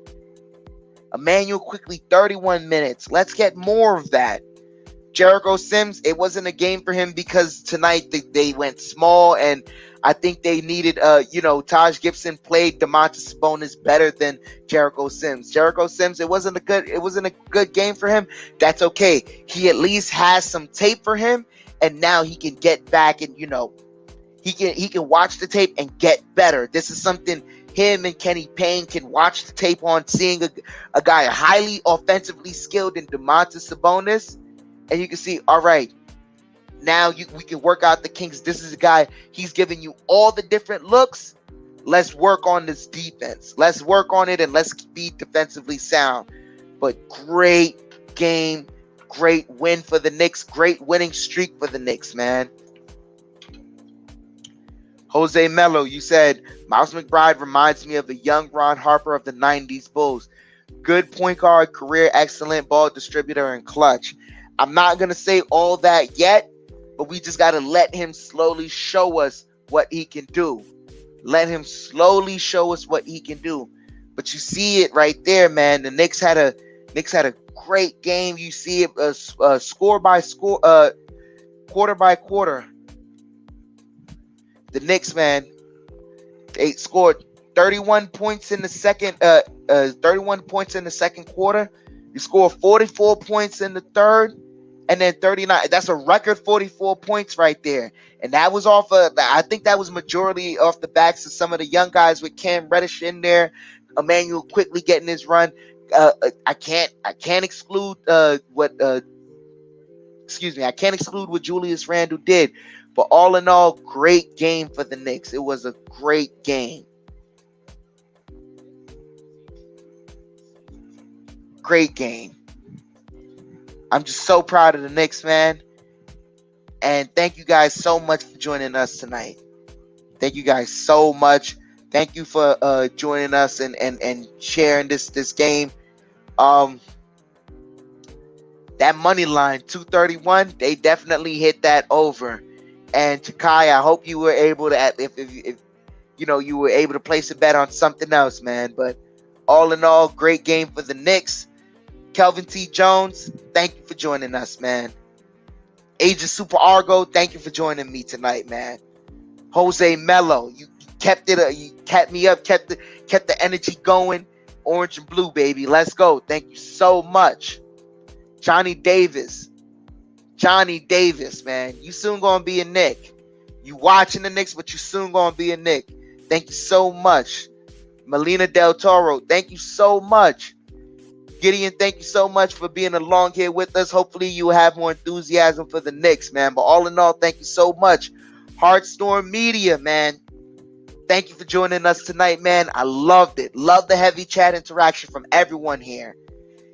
Emmanuel Quickly, 31 minutes. Let's get more of that. Jericho Sims, it wasn't a game for him because tonight they went small, and I think they needed, Taj Gibson played Domantas Sabonis better than Jericho Sims. Jericho Sims, it wasn't a good game for him. That's okay. He at least has some tape for him, and now he can get back and he can watch the tape and get better. This is something him and Kenny Payne can watch the tape on, seeing a guy highly offensively skilled in Domantas Sabonis, and you can see, all right, now we can work out the kinks. This is a guy, he's giving you all the different looks. Let's work on this defense. Let's work on it, and let's be defensively sound. But great game, great win for the Knicks, great winning streak for the Knicks, man. Jose Mello, you said, Miles McBride reminds me of the young Ron Harper of the 90s Bulls. good point guard, career excellent, ball distributor, and clutch. I'm not going to say all that yet, but we just got to let him slowly show us what he can do. Let him slowly show us what he can do. But you see it right there, man. The Knicks had a great game. You see it score by score, quarter by quarter. The Knicks, man, they scored 31 points in the second 31 points in the second quarter. You score 44 points in the third, and then 39. That's a record 44 points right there. And that was off I think that was majority off the backs of some of the young guys with Cam Reddish in there, Emmanuel quickly getting his run. I can't exclude what Julius Randle did. But all in all, great game for the Knicks. It was a great game. Great game. I'm just so proud of the Knicks, man. And thank you guys so much for joining us tonight. Thank you guys so much. Thank you for joining us and sharing this game. That money line, 231, they definitely hit that over. And Takai, I hope you were able to, if you were able to place a bet on something else, man. But all in all, great game for the Knicks. Kelvin T. Jones, thank you for joining us, man. Agent Super Argo, thank you for joining me tonight, man. Jose Mello, you kept it, you kept me up, kept the energy going. Orange and blue, baby, let's go. Thank you so much. Johnny Davis, man, you soon gonna be a Knick. You watching the Knicks, but you soon gonna be a Knick. Thank you so much. Melina Del Toro, thank you so much. Gideon, thank you so much for being along here with us. Hopefully you have more enthusiasm for the Knicks, man. But all in all, thank you so much. Heartstorm Media, man. Thank you for joining us tonight, man. I loved it. Love the heavy chat interaction from everyone here.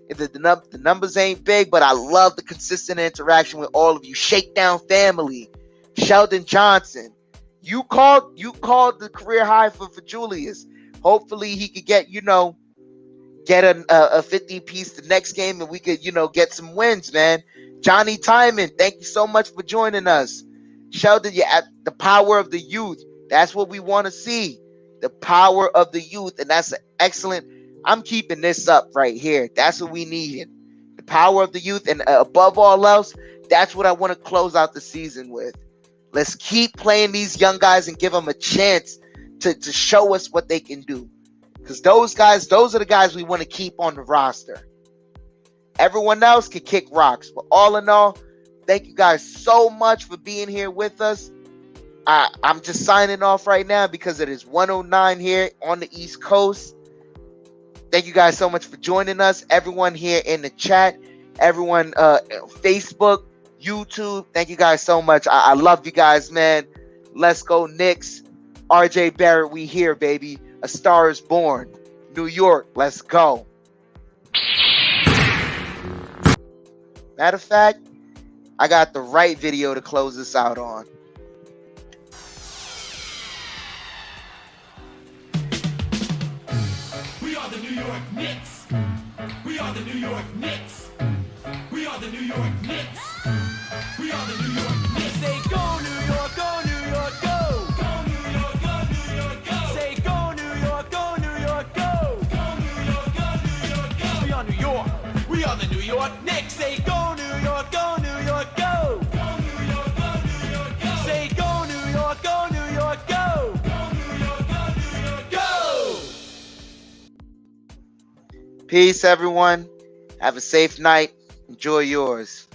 The numbers ain't big, but I love the consistent interaction with all of you. Shakedown family. Sheldon Johnson. You called the career high for Julius. Hopefully he could get, get a 50 piece the next game and we could, get some wins, man. Johnny Timon, thank you so much for joining us. Sheldon, you're at the power of the youth. That's what we want to see. The power of the youth. And that's excellent. I'm keeping this up right here. That's what we needed. The power of the youth. And above all else, that's what I want to close out the season with. Let's keep playing these young guys and give them a chance to show us what they can do. Because those are the guys we want to keep on the roster. Everyone else can kick rocks. But all in all, thank you guys so much for being here with us. I'm just signing off right now because it is 1:09 here on the East Coast. Thank you guys so much for joining us. Everyone here in the chat, everyone Facebook, YouTube, thank you guys so much. I love you guys, man. Let's go Knicks. RJ Barrett, we here, baby. A Star is Born. New York, let's go. Matter of fact, I got the right video to close this out on. We are the New York Knicks. We are the New York Knicks. We are the New York Knicks. We are the New York Knicks. Say go New York, go New York, go. Go New York, go New York, go. Say go New York, go New York, go. Go New York, go New York, go. We are New York. We are the New York Knicks. Say go New York, go New York, go. Go New York, go New York, go. Say go New York, go New York, go. Go New York, go New York, go. Peace, everyone. Have a safe night. Enjoy yours.